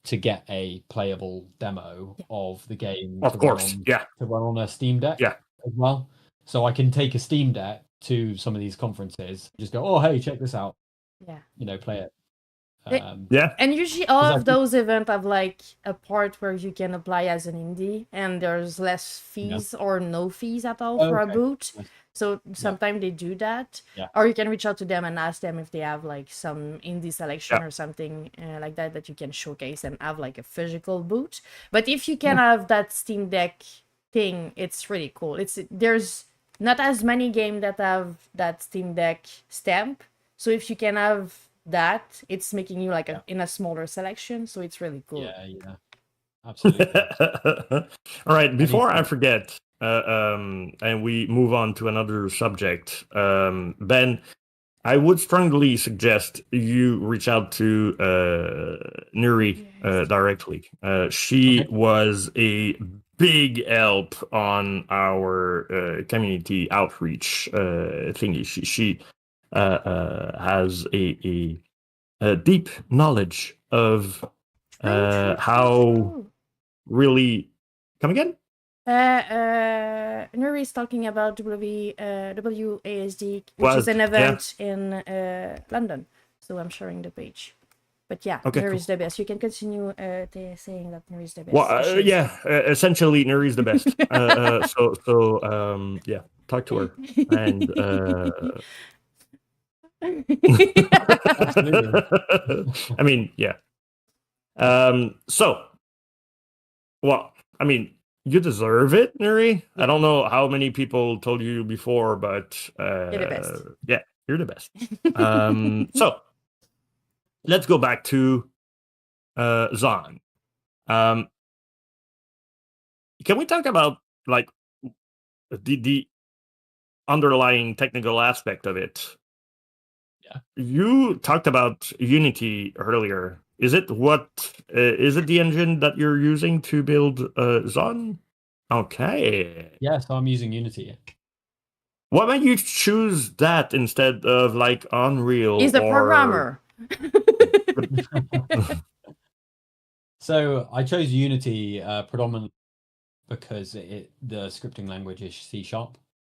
to get a playable demo of the game Of course, to run on a Steam Deck as well. So I can take a Steam Deck to some of these conferences, just go, oh hey, check this out. Yeah. Play it. And usually all of those events have like a part where you can apply as an indie and there's less fees or no fees at all for a boot. So sometimes they do that. Or you can reach out to them and ask them if they have like some indie selection or something like that you can showcase and have like a physical boot. But if you can have that Steam Deck thing, it's really cool. There's not as many games that have that Steam Deck stamp. So if you can have that, it's making you like in a smaller selection, so it's really cool. Yeah, absolutely. All right, before I forget, and we move on to another subject, Ben, I would strongly suggest you reach out to Nuri directly. She was a big help on our community outreach thingy. She has a deep knowledge of how really. Come again? Nuri is talking about WASD, which is an event in London. So I'm sharing the page. But yeah, Nuri is the best. You can continue saying that Nuri is the best. Well, essentially Nuri is the best. So talk to her and. I mean, yeah. So, well, I mean, you deserve it, Nuri. I don't know how many people told you before, but you're the best. Yeah, you're the best. So, let's go back to Zon. Can we talk about like the underlying technical aspect of it? You talked about Unity earlier. Is it the engine that you're using to build Zon? Okay. Yes, I'm using Unity. Why don't you choose that instead of like Unreal? He's the programmer. So I chose Unity predominantly because the scripting language is C#,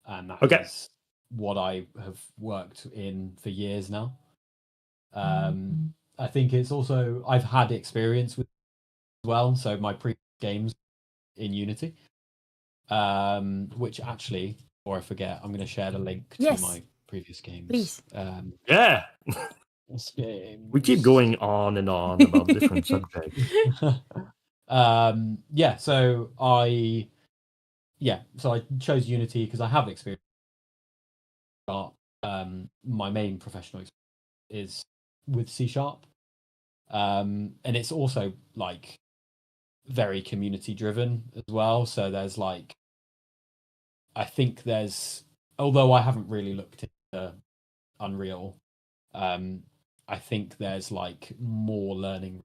and that is what I have worked in for years now. I think it's also I've had experience with as well. So my previous games in Unity, which actually, before I forget, I'm going to share the link to my previous games. Please. Yeah. We keep going on and on about different subjects. So I chose Unity because I have experience. My main professional experience is with C#, and it's also like very community driven as well. So there's like, I think although I haven't really looked into Unreal, I think there's like more learning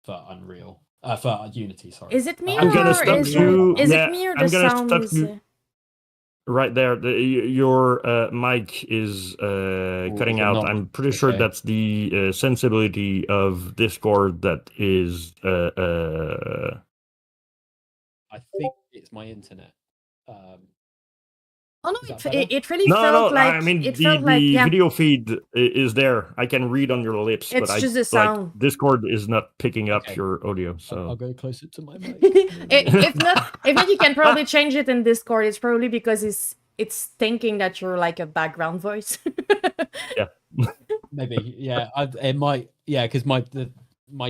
for Unreal, for Unity. Sorry. Is it me I'm gonna stop you. Is it me or the sound is? Right there, your mic is cutting out. I'm pretty sure that's the sensibility of Discord that is. I think it's my internet. Oh no! It really felt like I mean, it the felt like video feed is there. I can read on your lips, it's but just the sound. Like, Discord is not picking up your audio. So I'll go closer to my mic. if not, you can probably change it in Discord. It's probably because it's thinking that you're like a background voice. Yeah. Maybe. Yeah. It might. Yeah, because my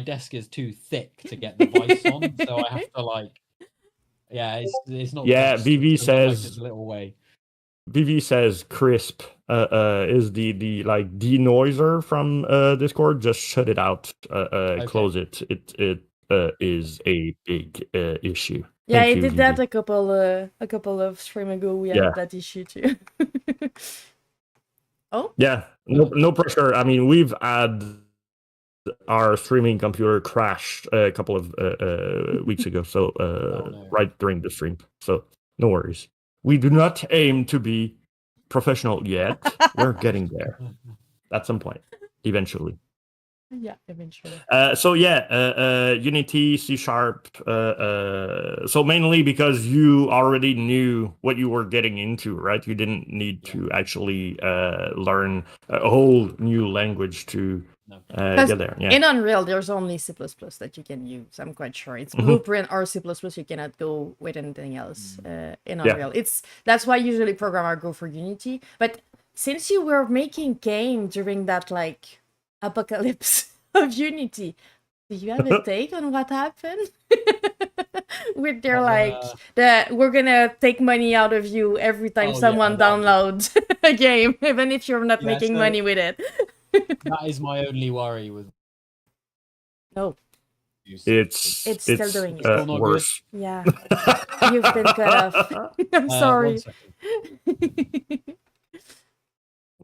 desk is too thick to get the voice on, so I have to like. Yeah, it's not. Yeah, VV says it's a little way. VV says crisp is the like denoiser from Discord. Just shut it out. Close it. It is a big issue. Yeah, I did that a couple of stream ago. We had that issue too. Oh, Yeah, no pressure. I mean, we've had our streaming computer crashed a couple of weeks ago, so no. right during the stream. So no worries. We do not aim to be professional yet. We're getting there at some point, eventually. yeah, eventually. So yeah, Unity, C#. So mainly because you already knew what you were getting into, right? You didn't need to actually learn a whole new language to No. get there. Yeah. In Unreal, there's only C++ that you can use. I'm quite sure it's Blueprint or C++. You cannot go with anything else in Unreal. That's why usually programmers go for Unity. But since you were making game during that like apocalypse of Unity, do you have a take on what happened? With their we're gonna take money out of you every time someone downloads a game, even if you're not making money with it. That is my only worry with. No, It's still doing it. Still not worse. Yeah, you've been cut off. I'm sorry.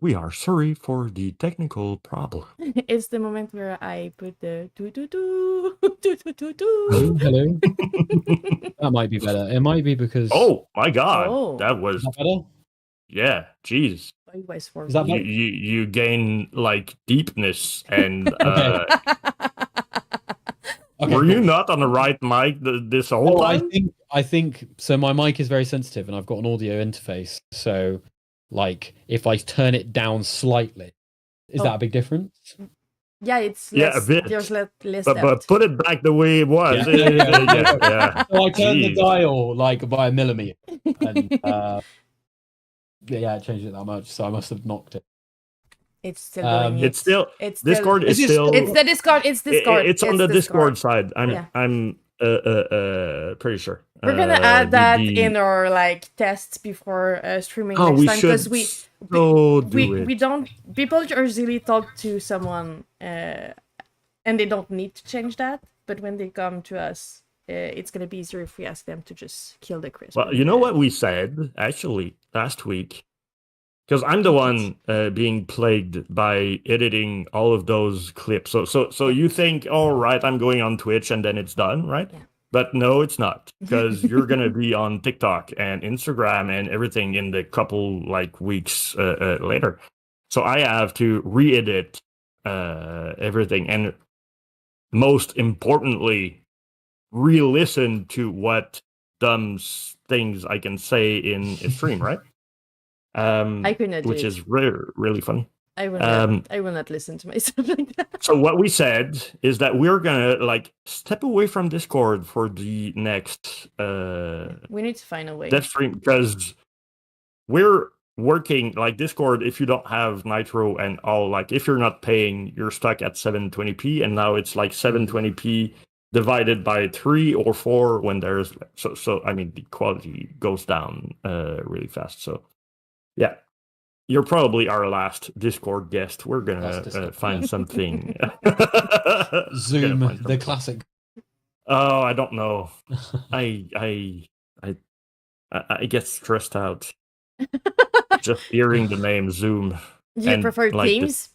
We are sorry for the technical problem. It's the moment where I put the do do do do do do do. Hello. That might be better. It might be because. Oh my god, Oh. that was Is that better? yeah. Jeez, Is that you, you gain like deepness and. Okay, Were you cool. not on the right mic this whole time? I think so. My mic is very sensitive, and I've got an audio interface. So, like, if I turn it down slightly, is that a big difference? Yeah, it's less, a bit. There's less But put it back the way it was. Yeah. So I turned the dial like by a millimeter, and yeah, it changed it that much. So I must have knocked it. It's still doing it. It's still. It's Discord still, is still. It's the Discord. It's Discord. It's on the Discord side. Yeah. I'm pretty sure. We're gonna add that in our like tests before streaming next we time should. we don't. People usually talk to someone and they don't need to change that. But when they come to us, it's gonna be easier if we ask them to just kill the crisp. Well, you know what we said actually last week. Because I'm the one being plagued by editing all of those clips. So you think, all right, I'm going on Twitch and then it's done, right? Yeah. But no, it's not. Because you're going to be on TikTok and Instagram and everything in the couple like weeks later. So I have to re-edit everything. And most importantly, re-listen to what dumb things I can say in a stream, right? I couldn't which is really funny. I will not listen to myself like that. So what we said is that we're gonna like step away from Discord for the next we need to find a way. Death stream because we're working like Discord. If you don't have Nitro and all, like if you're not paying, you're stuck at 720p, and now it's like 720p divided by 3 or 4 when there's so I mean the quality goes down really fast. So yeah, you're probably our last Discord guest. We're gonna find something. Zoom, the classic. Oh, I don't know. I get stressed out just hearing the name Zoom. Do you prefer Teams?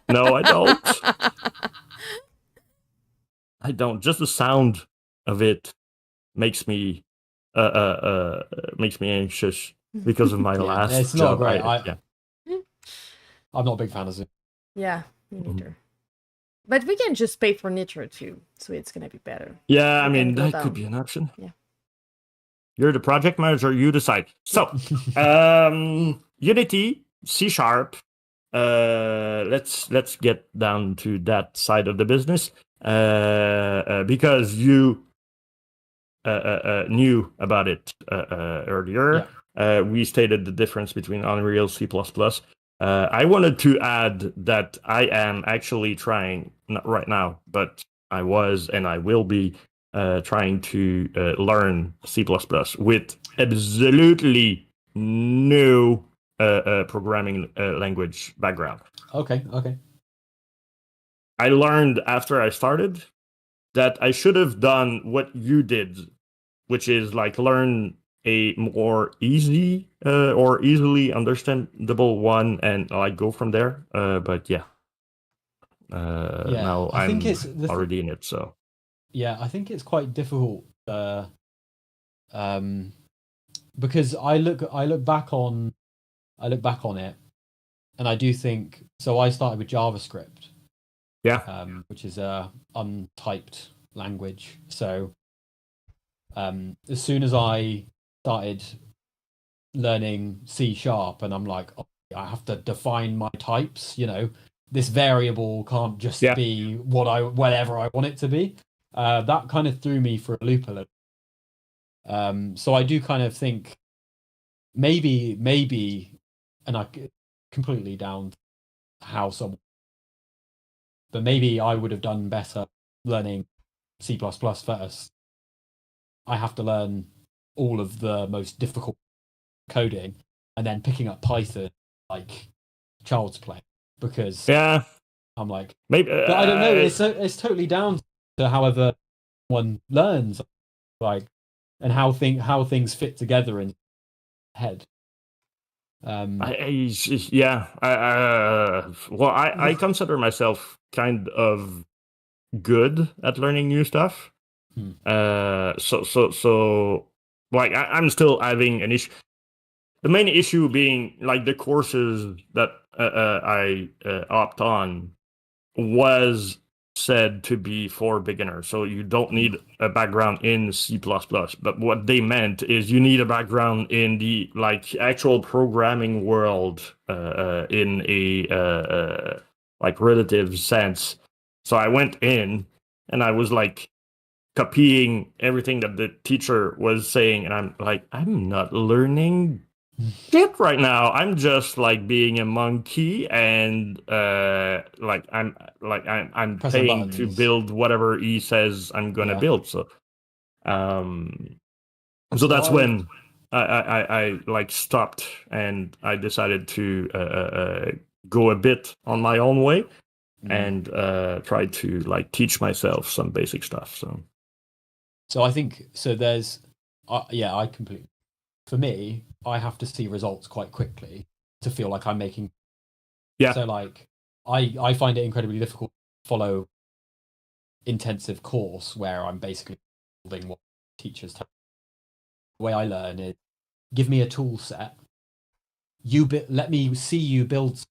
No, I don't. I don't. Just the sound of it makes me anxious. Because of my last it's job, not great. I'm not a big fan of Zoom. Yeah, me neither. But we can just pay for Nitro too, so it's gonna be better. Yeah, I mean that could be an option. Yeah. You're the project manager, you decide. So Unity, C#, let's get down to that side of the business. Because you knew about it earlier. Yeah. We stated the difference between Unreal, C++. I wanted to add that I am actually trying, not right now, but I was and I will be trying to learn C++ with absolutely no programming language background. Okay. I learned after I started that I should have done what you did, which is like learn a more easy or easily understandable one and like go from there. But yeah. Now I think I'm it's already in it, so yeah, I think it's quite difficult because I look back on it, and I do think so. I started with JavaScript, yeah, which is a untyped language. So as soon as I started learning C#, and I'm like, oh, I have to define my types. This variable can't just yeah, be whatever I want it to be. That kind of threw me for a loop a little. So I do kind of think maybe, and I completely down how someone, but maybe I would have done better learning C++ first. I have to learn all of the most difficult coding, and then picking up Python like child's play, because yeah. I'm like, Maybe but I don't know. It's totally down to however one learns, like, and how things fit together in head. Yeah. Well, I consider myself kind of good at learning new stuff. So like I'm still having an issue. The main issue being like the courses that I opt on was said to be for beginners. So you don't need a background in C++. But what they meant is you need a background in the like actual programming world in a like relative sense. So I went in and I was like copying everything that the teacher was saying, and I'm like, I'm not learning shit right now. I'm just like being a monkey, and I'm Pressing paying to buttons. build whatever he says I'm gonna build. So um so that's when I like stopped, and I decided to go a bit on my own way and try to like teach myself some basic stuff. So I think there's I completely, for me, I have to see results quite quickly to feel like I'm making. Yeah. So like I find it incredibly difficult to follow intensive course where I'm basically building what teachers tell me. The way I learn is give me a tool set, let me see you build,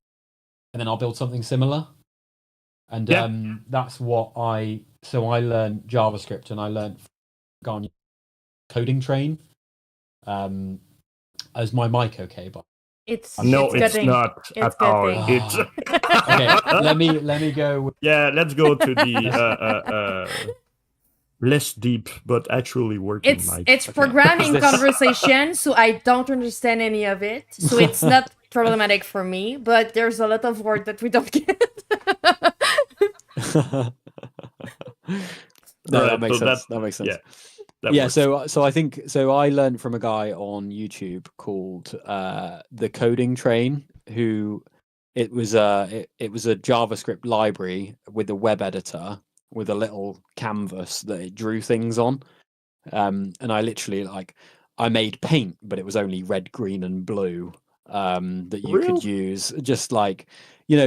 and then I'll build something similar. And that's what I learned JavaScript, and I learned Garn coding train as my mic okay, but It's not it's at all. getting. It's okay. Let me go. Yeah, let's go to the less deep but actually working mic. It's programming conversation, so I don't understand any of it. So it's not problematic for me, but there's a lot of word that we don't get. No, that makes sense. That makes sense. Yeah. So I think I learned from a guy on YouTube called the Coding Train, who it was a JavaScript library with a web editor with a little canvas that it drew things on. And I literally I made paint, but it was only red, green, and blue that you could use. Just but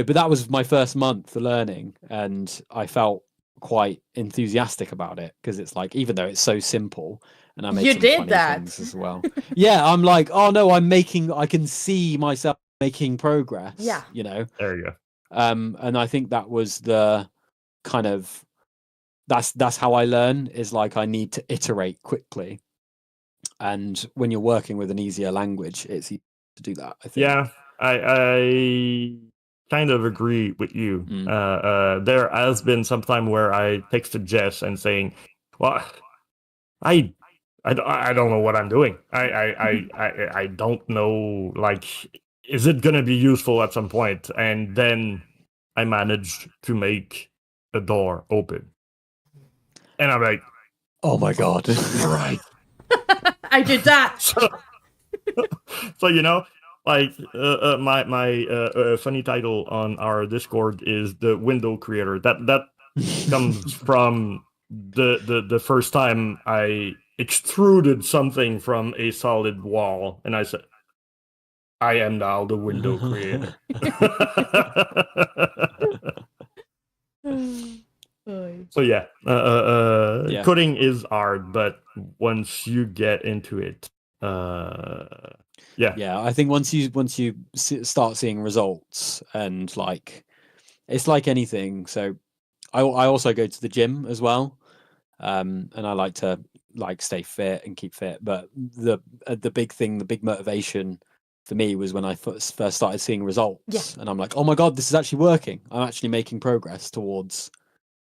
that was my first month learning, and I felt quite enthusiastic about it because it's like, even though it's so simple, and I made some funny things as well. Yeah, I'm like, oh no, I can see myself making progress. Yeah. There you go. And I think that was the kind of that's how I learn, is like I need to iterate quickly. And when you're working with an easier language, it's easy to do that, I think. Yeah, I kind of agree with you. There has been some time where I texted Jess and saying, well, I don't know what I'm doing. I don't know, like, is it gonna be useful at some point? And then I managed to make a door open. And I'm like, oh my god. You're right. I did that. So like my funny title on our Discord is the window creator. That comes from the first time I extruded something from a solid wall, and I said, I am now the window creator. So yeah, coding is hard, but once you get into it, yeah, I think once you start seeing results, and like it's like anything. So I also go to the gym as well, and I like to stay fit and keep fit. But the big thing, the big motivation for me was when I first started seeing results, and I'm like, oh my god, this is actually working. I'm actually making progress towards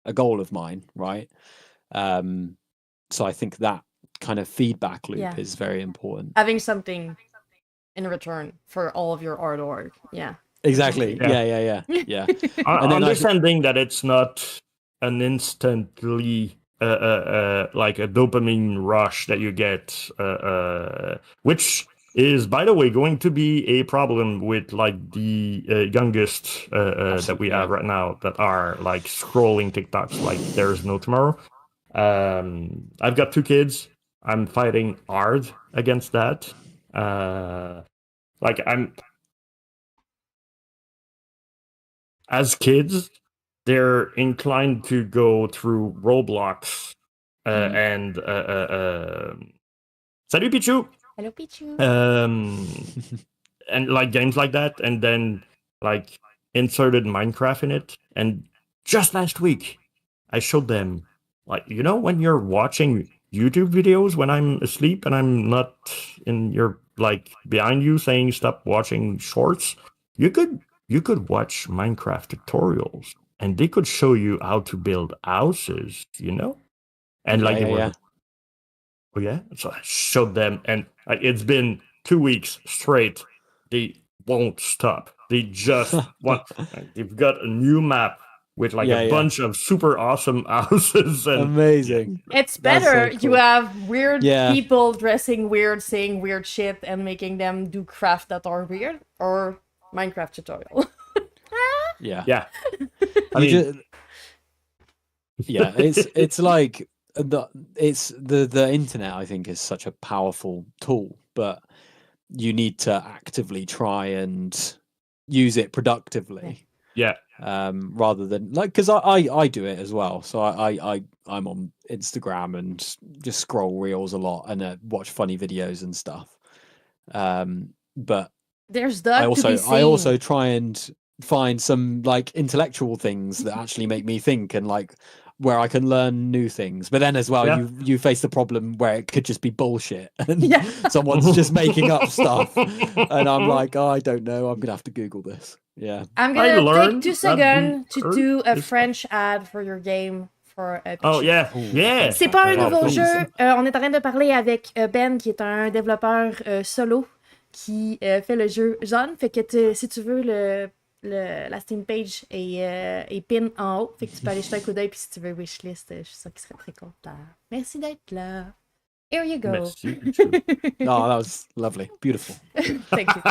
a goal of mine, right? So I think that kind of feedback loop is very important. Having something in return for all of your hard work. Yeah. Exactly. Yeah. And understanding that it's not an instantly like a dopamine rush that you get, which is, by the way, going to be a problem with like the youngest that we have right now that are like scrolling TikToks like there's no tomorrow. I've got 2 kids. I'm fighting hard against that. As kids, they're inclined to go through Roblox and Salut Pichu! Hello, Pichu. And like games like that, and then like inserted Minecraft in it. And just last week, I showed them, like, you know, when you're watching YouTube videos when I'm asleep and I'm not in your like behind you saying stop watching shorts, you could watch Minecraft tutorials and they could show you how to build houses, you know? And like oh yeah, so I showed them, and like, it's been 2 weeks straight. They won't stop. They just want. They've got a new map with like a bunch of super awesome houses. And amazing. It's better. So cool. You have weird people dressing weird, saying weird shit, and making them do craft that are weird, or Minecraft tutorial. Yeah. I mean, it's like the internet, I think, is such a powerful tool, but you need to actively try and use it productively. Rather than like, because I do it as well. So I'm on Instagram and just scroll reels a lot and watch funny videos and stuff. But there's that. I also try and find some like intellectual things that actually make me think, and like where I can learn new things. But then as well, you face the problem where it could just be bullshit and someone's just making up stuff, and I'm like, oh, I don't know, I'm gonna have to Google this. I'm gonna take 2 seconds to do a French ad for your game. C'est pas un nouveau jeu. On est en train de parler avec Ben, qui est un développeur solo qui fait le jeu Jeanne. Fait que si tu veux, la Steam page est pin en haut. Fait que tu peux aller jeter un coup d'œil. Puis si tu veux wishlist, je suis sûre qu'il serait très content. Merci d'être là. Here you go. Merci. No, that was lovely. Beautiful. Thank you.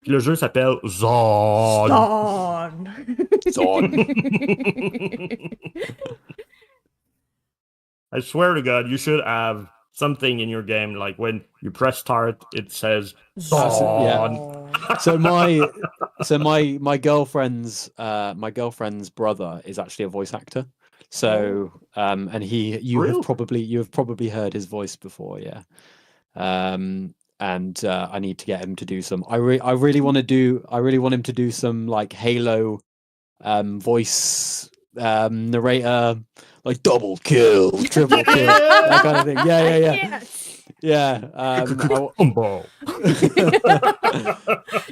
Le jeu s'appelle Zone. I swear to God, you should have something in your game like when you press start, it says Zone. So my girlfriend's brother is actually a voice actor. So and you have probably heard his voice before, and I need to get him to do some. I really want him to do some like Halo voice narrator, like double kill, triple kill, that kind of thing.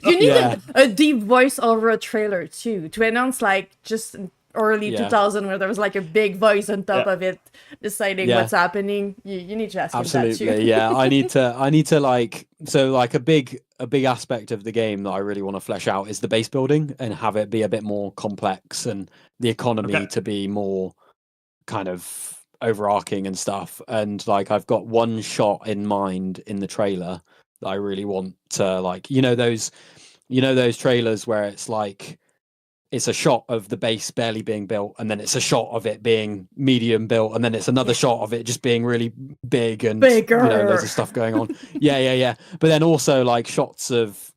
You need a deep voice over a trailer too to announce like just early 2000 where there was like a big voice on top of it deciding what's happening. You need to ask him that too. I need to like, so like a big aspect of the game that I really want to flesh out is the base building and have it be a bit more complex and the economy to be more kind of overarching and stuff. And like I've got one shot in mind in the trailer that I really want to, like, you know those trailers where it's like it's a shot of the base barely being built, and then it's a shot of it being medium built, and then it's another shot of it just being really big and loads of stuff going on. yeah. But then also like shots of,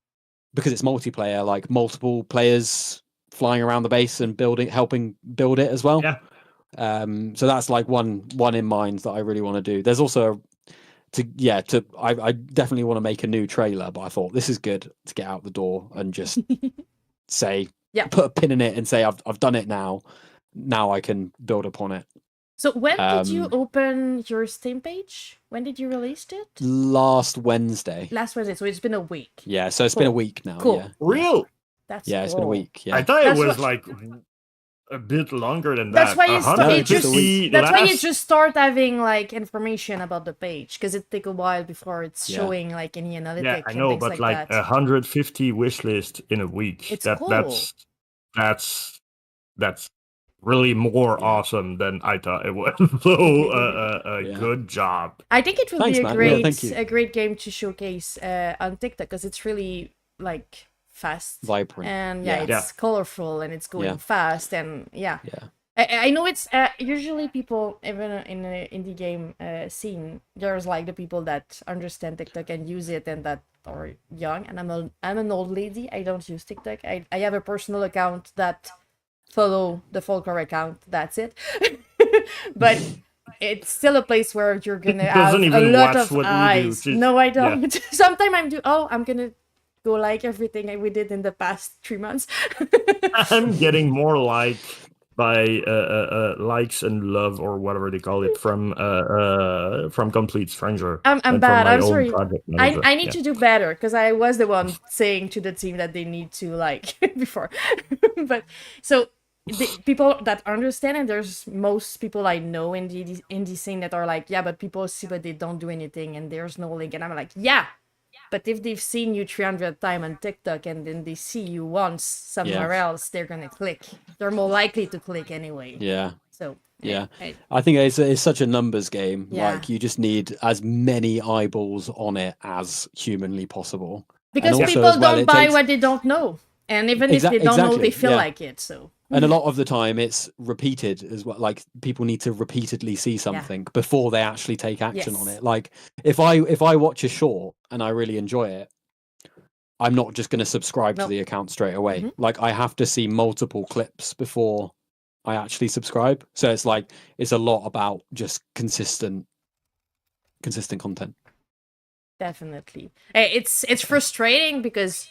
because it's multiplayer, like multiple players flying around the base and helping build it as well. Yeah. So that's like one in mind that I really want to do. There's also I definitely want to make a new trailer, but I thought this is good to get out the door and just say, put a pin in it and say I've done it now. Now I can build upon it. So when did you open your Steam page? When did you release it? Last Wednesday. So it's been a week. Yeah, so it's been a week now. Cool. Yeah. Real? That's it's been a week. Yeah. I thought it was like a bit longer than that. That's why you just start having like information about the page, because it take a while before it's showing like any analytics. Yeah, I know, but like 150 wish list in a week. It's cool. That's really more awesome than I thought it was. So good job. I think it will be a great game to showcase on TikTok, because it's really like fast, vibrant, and it's colorful, and it's going fast, and I know it's usually people, even in the indie game scene, there's like the people that understand TikTok and use it, and that are young, and I'm an old lady. I don't use TikTok. I have a personal account that follow the Folklore account, that's it. But it's still a place where you're gonna have a lot of eyes. No, I don't. Sometimes I'm gonna go like everything we did in the past 3 months. I'm getting more by likes and love, or whatever they call it, from complete stranger. I'm bad. I'm sorry. I need to do better, because I was the one saying to the team that they need to like before. But so the people that understand, and there's most people I know in the indie scene that are like, but people see, but they don't do anything, and there's no link, and I'm like, but if they've seen you 300 times on TikTok and then they see you once somewhere else, they're gonna click. They're more likely to click anyway. Yeah. So I think it's such a numbers game. Like you just need as many eyeballs on it as humanly possible. Because people don't buy what they don't know, and even if they don't know, they feel like it. So. And a lot of the time it's repeated as well. Like people need to repeatedly see something before they actually take action on it. Like if I watch a short and I really enjoy it, I'm not just going to subscribe to the account straight away. Mm-hmm. Like I have to see multiple clips before I actually subscribe. So it's like, it's a lot about just consistent content. Definitely. It's frustrating because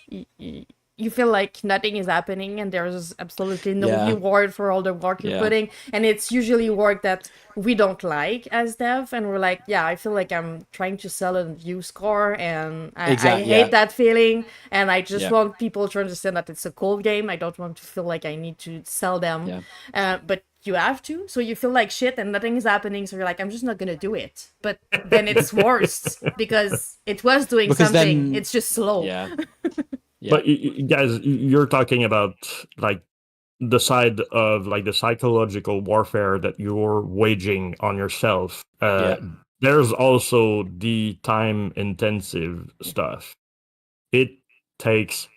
you feel like nothing is happening, and there's absolutely no reward for all the work you're putting, and it's usually work that we don't like as dev, and we're like, I feel like I'm trying to sell a used car, and I hate that feeling, and I just want people to understand that it's a cool game. I don't want to feel like I need to sell them, but you have to, so you feel like shit and nothing is happening, so you're like, I'm just not gonna do it. But then it's worse because it was doing something, it's just slow. But guys, you're talking about like the side of like the psychological warfare that you're waging on yourself. There's also the time intensive stuff. It takes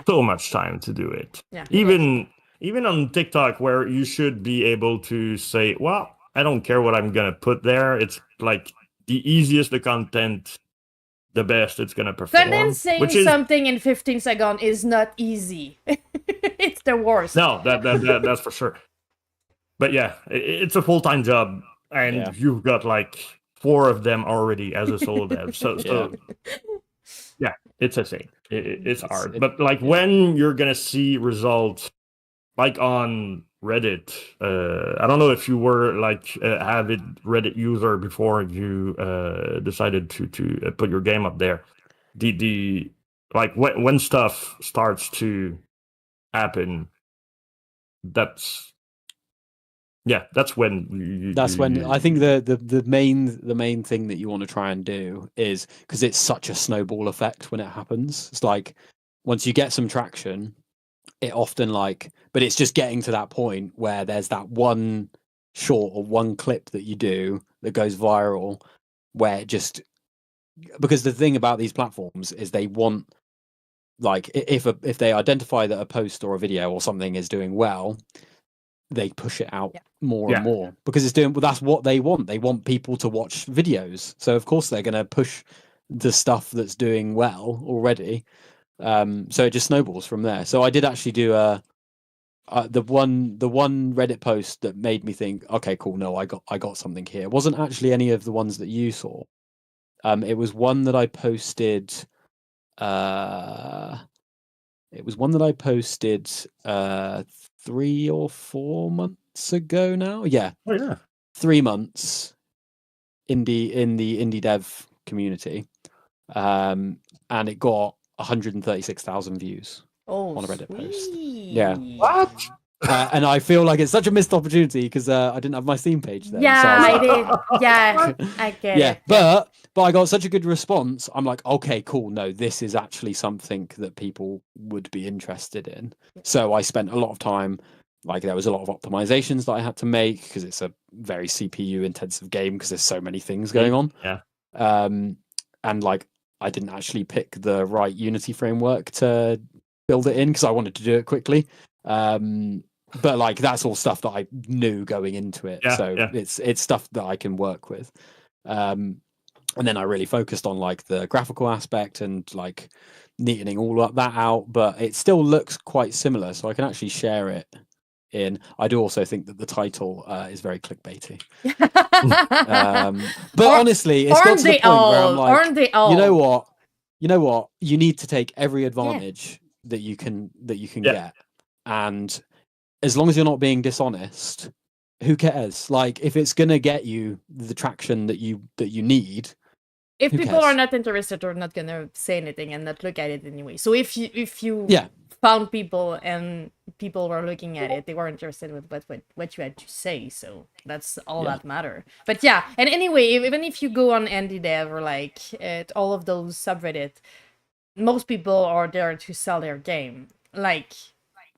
so much time to do it. Even on TikTok, where you should be able to say, well, I don't care what I'm gonna put there. It's like the easiest the content, the best it's gonna perform. Condensing something in 15 seconds is not easy. It's the worst. No, that's for sure. But it's a full-time job, and you've got like 4 of them already as a solo dev. So it's insane. It's hard. But like when you're gonna see results, like on Reddit, I don't know if you were like avid Reddit user before you decided to put your game up there. The like when stuff starts to happen, that's when I think the main thing that you want to try and do is, because it's such a snowball effect when it happens. It's like once you get some traction, it often but it's just getting to that point where there's that one short or one clip that you do that goes viral, where it just, because the thing about these platforms is they want like if they identify that a post or a video or something is doing well, they push it out more and more because it's doing. Well, that's what they want. They want people to watch videos. So of course they're going to push the stuff that's doing well already. So it just snowballs from there. So I did actually do the one Reddit post that made me think, okay, cool. No, I got something here. It wasn't actually any of the ones that you saw. It was one that I posted. It was one that I posted 3 or 4 months ago now. Yeah. Oh yeah. 3 months in the indie dev community. And it got 136,000 views on a Reddit post. Yeah. What? And I feel like it's such a missed opportunity because I didn't have my Steam page then. Yeah, so I did. Yeah, I get it. But I got such a good response. I'm like, okay, cool. No, this is actually something that people would be interested in. So I spent a lot of time. Like there was a lot of optimizations that I had to make because it's a very CPU intensive game because there's so many things going on. Yeah. And like I didn't actually pick the right Unity framework to build it in because I wanted to do it quickly. But like that's all stuff that I knew going into it. It's stuff that I can work with. And then I really focused on like the graphical aspect and like neatening all of that out, but it still looks quite similar. So I can actually share it in. I do also think that the title is very clickbaity. But honestly, it's got to the point where I'm like, aren't they all? You know what? You need to take every advantage that you can get. And as long as you're not being dishonest, who cares? Like if it's gonna get you the traction that you need. If people are not interested or not gonna say anything and not look at it anyway. So if you found people and people were looking at it, they were interested with what you had to say. So that's all that matter. But yeah, and anyway, even if you go on indie dev or like at all of those subreddit, most people are there to sell their game. Like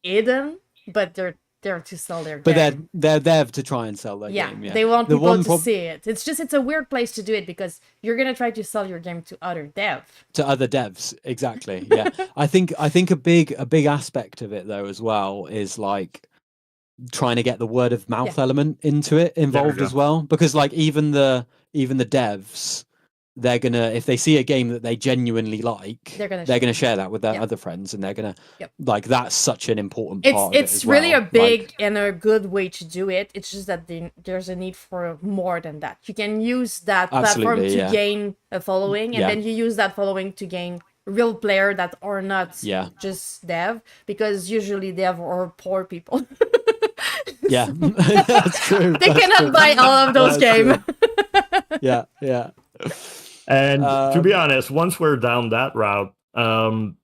hidden, but they're there to sell their game. But they're there to try and sell their game. Yeah, they want people to see it. It's a weird place to do it because you're gonna try to sell your game to other devs. Exactly. Yeah, I think a big aspect of it though as well is like trying to get the word of mouth element involved as well, because like even the devs, they're gonna, if they see a game that they genuinely like, they're gonna share that with their other friends, and they're gonna like that's such an important part. It's really a big and a good way to do it. It's just that there's a need for more than that. You can use that platform to gain a following, and then you use that following to gain real players that are not just dev, because usually dev are poor people. Yeah, that's true. They cannot buy all of those games. Yeah. And to be honest, once we're down that route, indie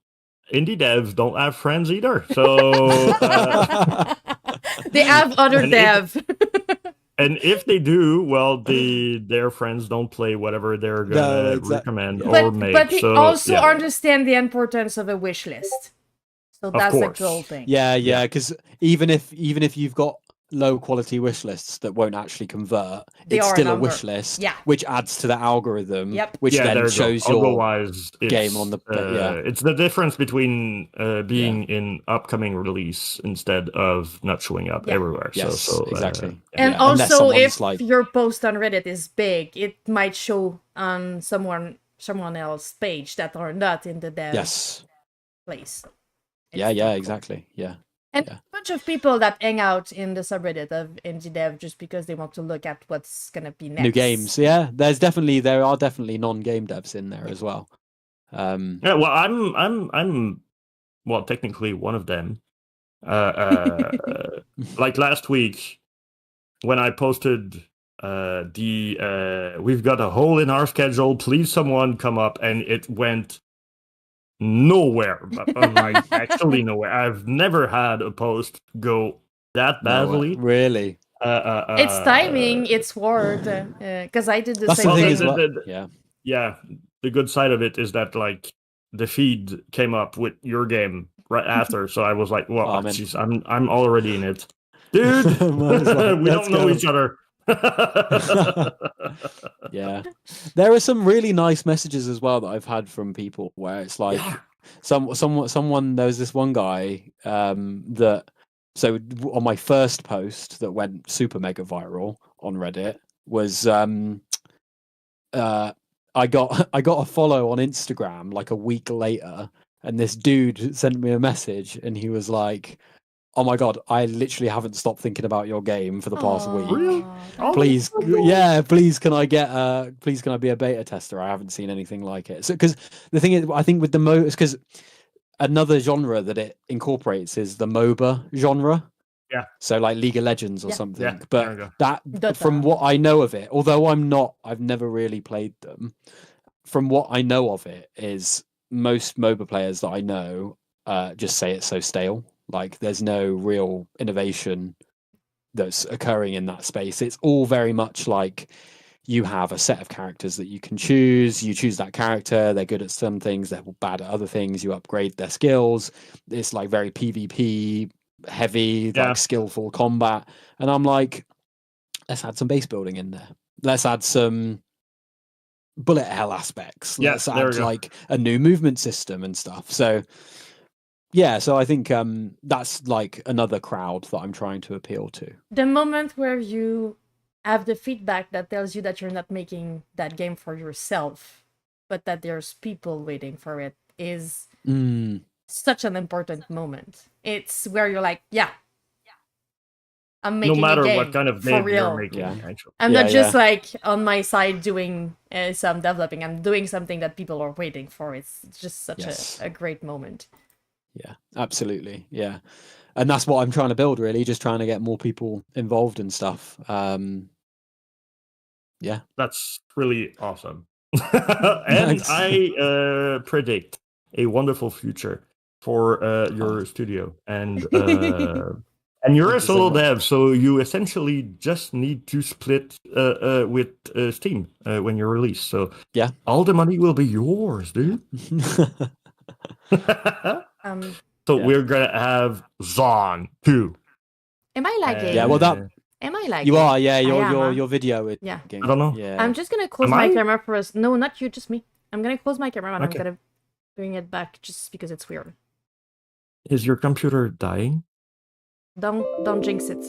devs don't have friends either. So they have other devs. And if they do, well, their friends don't play whatever they're gonna recommend or make. But they also understand the importance of a wish list. So that's a cool thing. Yeah, because even if you've got low quality wish lists that won't actually convert, it's still a wish list, which adds to the algorithm, which then shows your game on the it's the difference between being in upcoming release instead of not showing up everywhere. So exactly. And also if your post on Reddit is big, it might show on someone else's page that are not in the dev place. Exactly. And a bunch of people that hang out in the subreddit of indie dev just because they want to look at what's gonna be next. New games, there are definitely non-game devs in there as well. Well, I'm technically one of them. Like last week when I posted we've got a hole in our schedule, please someone come up, and it went nowhere. Like actually nowhere. I've never had a post go that badly. Really? It's timing. It's word. Because I did the same thing. As well. Yeah. The good side of it is that like the feed came up with your game right after, so I was like, "Well, I'm already in it, dude." We don't know each other. Yeah, there are some really nice messages as well that I've had from people where it's like someone. There was this one guy that. So on my first post that went super mega viral on Reddit was I got a follow on Instagram like a week later, and this dude sent me a message, and he was like, "Oh my god, I literally haven't stopped thinking about your game for the past week. Really? Oh, Please, that's so cool. yeah, please can I please can I be a beta tester? I haven't seen anything like it." So because the thing is, I think with the because another genre that it incorporates is the MOBA genre. Yeah. So like League of Legends or Yeah. something. Yeah, But there that Dota. from what I know of it, although I've never really played them. From what I know of it, is most MOBA players that I know just say it's so stale. Like there's no real innovation that's occurring in that space. It's all very much like you have a set of characters that you can choose. You choose that character. They're good at some things. They're bad at other things. You upgrade their skills. It's like very PvP heavy, Yeah. like skillful combat. And I'm like, let's add some base building in there. Let's add some bullet hell aspects. Yeah, Let's there we add go. like a new movement system and stuff. So yeah, so I think that's like another crowd that I'm trying to appeal to. The moment where you have the feedback that tells you that you're not making that game for yourself, but that there's people waiting for it is such an important moment. It's where you're like, yeah, I'm No making matter a game what kind of for game real. you're making, Yeah. actually. I'm Yeah, not just yeah. like on my side doing some developing. I'm doing something that people are waiting for. It's just such Yes. a great moment. Yeah, absolutely. Yeah. And that's what I'm trying to build, really, just trying to get more people involved and stuff. Yeah. That's really awesome. And Thanks. I predict a wonderful future for your studio. And you're a Thank you so solo much. dev, so you essentially just need to split with Steam when you release. So Yeah. all the money will be yours, dude. So Yeah. we're gonna have Zon too. Am I lagging? Yeah, well, that Am I lagging? you are, yeah. I am, huh? Your video is Yeah. lagging. I don't know. Yeah. I'm just gonna close Am my I? camera for us. No, not you, just me. I'm gonna close my camera and Okay. I'm gonna bring it back just because it's weird. Is your computer dying? Don't jinx it.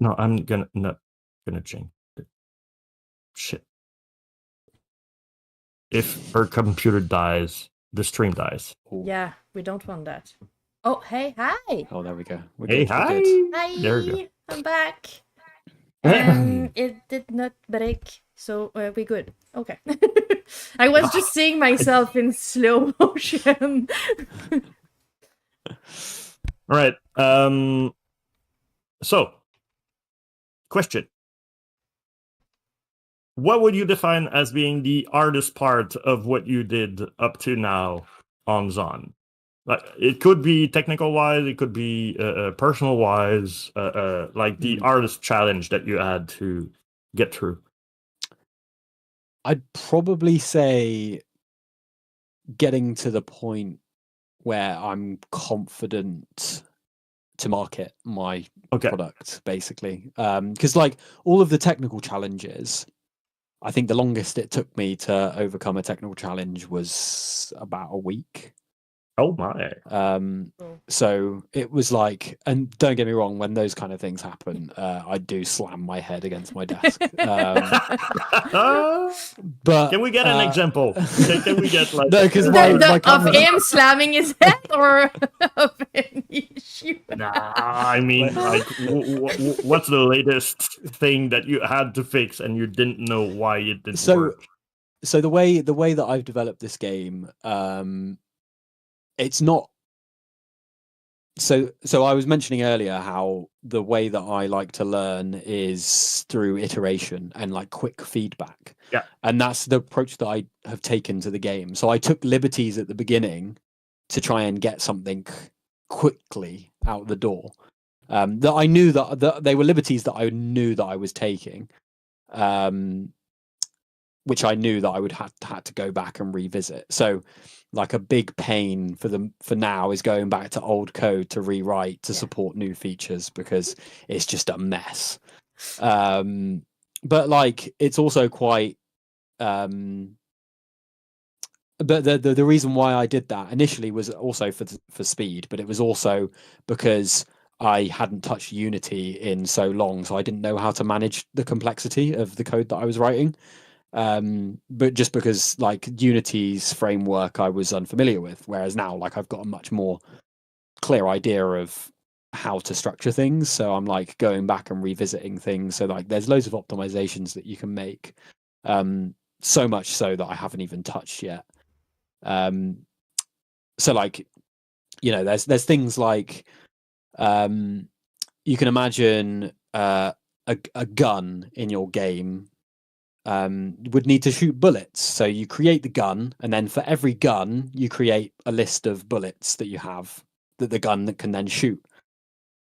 No, I'm not gonna change it. Shit. If her computer dies, the stream dies. Ooh. Yeah, we don't want that. Oh, hey, hi. Oh, there we go. We're Hey, good. We're hi. good. Hi. There we go. I'm back. And it did not break, so we good. Okay. I was just seeing myself in slow motion. All right. So, question. What would you define as being the hardest part of what you did up to now on Zon? Like, it could be technical wise, it could be personal wise, like the hardest challenge that you had to get through. I'd probably say getting to the point where I'm confident to market my product, basically. Because like all of the technical challenges, I think the longest it took me to overcome a technical challenge was about a week. Oh my. So it was like, and don't get me wrong, when those kind of things happen, I do slam my head against my desk. But can we get an example? Can we get like no, because of him slamming his head or of any issue? Nah, I mean, like, what's the latest thing that you had to fix and you didn't know why it didn't work? So the way that I've developed this game, it's not. So I was mentioning earlier how the way that I like to learn is through iteration and like quick feedback. Yeah. And that's the approach that I have taken to the game. So I took liberties at the beginning to try and get something quickly out the door. That I knew that they were liberties that I knew that I was taking. Which I knew that I would had to go back and revisit. So like a big pain for now is going back to old code to rewrite to support new features because it's just a mess. But like it's also quite but the reason why I did that initially was also for speed, but it was also because I hadn't touched Unity in so long, so I didn't know how to manage the complexity of the code that I was writing. But just because like Unity's framework I was unfamiliar with, whereas now like I've got a much more clear idea of how to structure things. So I'm like going back and revisiting things. So like there's loads of optimizations that you can make. So much so that I haven't even touched yet. So like, you know, there's things like you can imagine a gun in your game would need to shoot bullets. So you create the gun, and then for every gun, you create a list of bullets that you have that the gun can then shoot.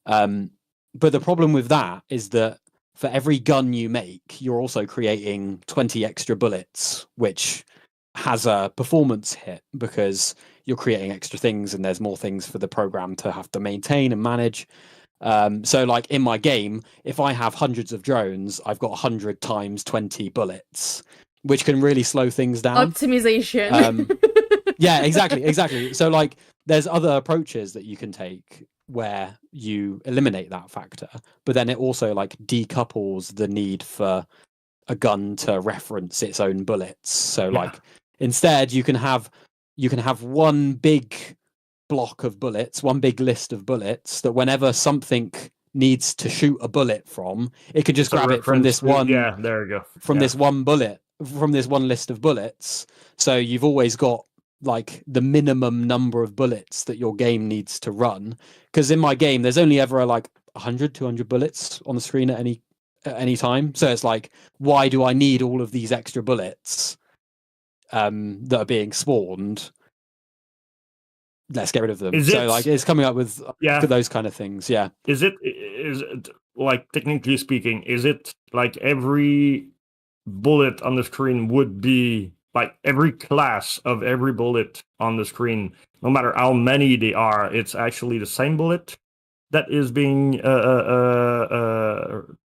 But the problem with that is that for every gun you make, you're also creating 20 extra bullets, which has a performance hit because you're creating extra things and there's more things for the program to have to maintain and manage. So like in my game, if I have hundreds of drones, I've got 100 times 20 bullets, which can really slow things down. Optimization. Yeah, exactly. So like there's other approaches that you can take where you eliminate that factor, but then it also like decouples the need for a gun to reference its own bullets. So like instead you can have one big block of bullets, one big list of bullets that whenever something needs to shoot a bullet from, it can just grab it from this one. Yeah, there you go. From this one bullet, from this one list of bullets. So you've always got like the minimum number of bullets that your game needs to run. Because in my game, there's only ever like 100, 200 bullets on the screen at any time. So it's like, why do I need all of these extra bullets that are being spawned? Let's get rid of them. Like it's coming up with those kind of things. Yeah. Is it like, technically speaking, is it like every bullet on the screen would be like every class of every bullet on the screen, no matter how many they are, it's actually the same bullet that is being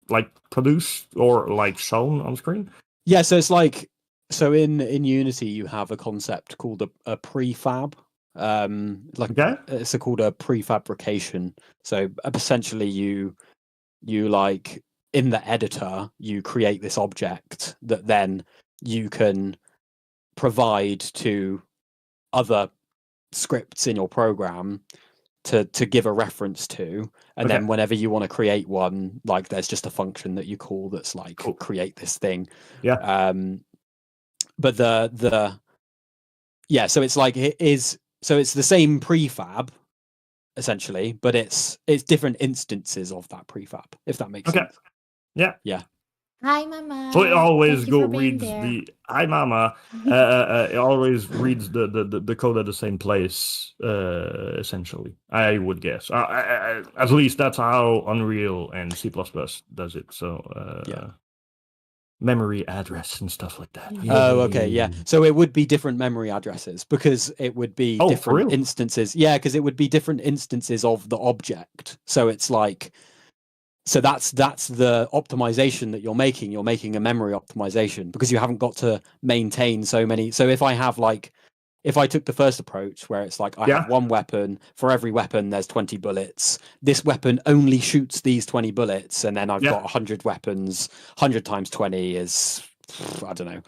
like produced or like shown on screen? Yeah, so it's like, so in Unity you have a concept called a prefab. It's called a prefabrication. So essentially you like in the editor you create this object that then you can provide to other scripts in your program to give a reference to, and then whenever you want to create one, like there's just a function that you call that's like create this thing. But so it's like so it's the same prefab essentially, but it's different instances of that prefab, if that makes sense. Yeah. Hi, Mama. So it always reads the hi, Mama. It always reads the code at the same place, essentially. I would guess. At least that's how Unreal and C++ does it. So memory address and stuff like that. Oh, okay, yeah. So it would be different memory addresses because it would be different instances. Yeah, because it would be different instances of the object. So it's like. So that's the optimization that you're making. You're making a memory optimization because you haven't got to maintain so many. So if I took the first approach where it's like I have one weapon, for every weapon there's 20 bullets. This weapon only shoots these 20 bullets, and then I've got 100 weapons. 100 times 20 is, I don't know.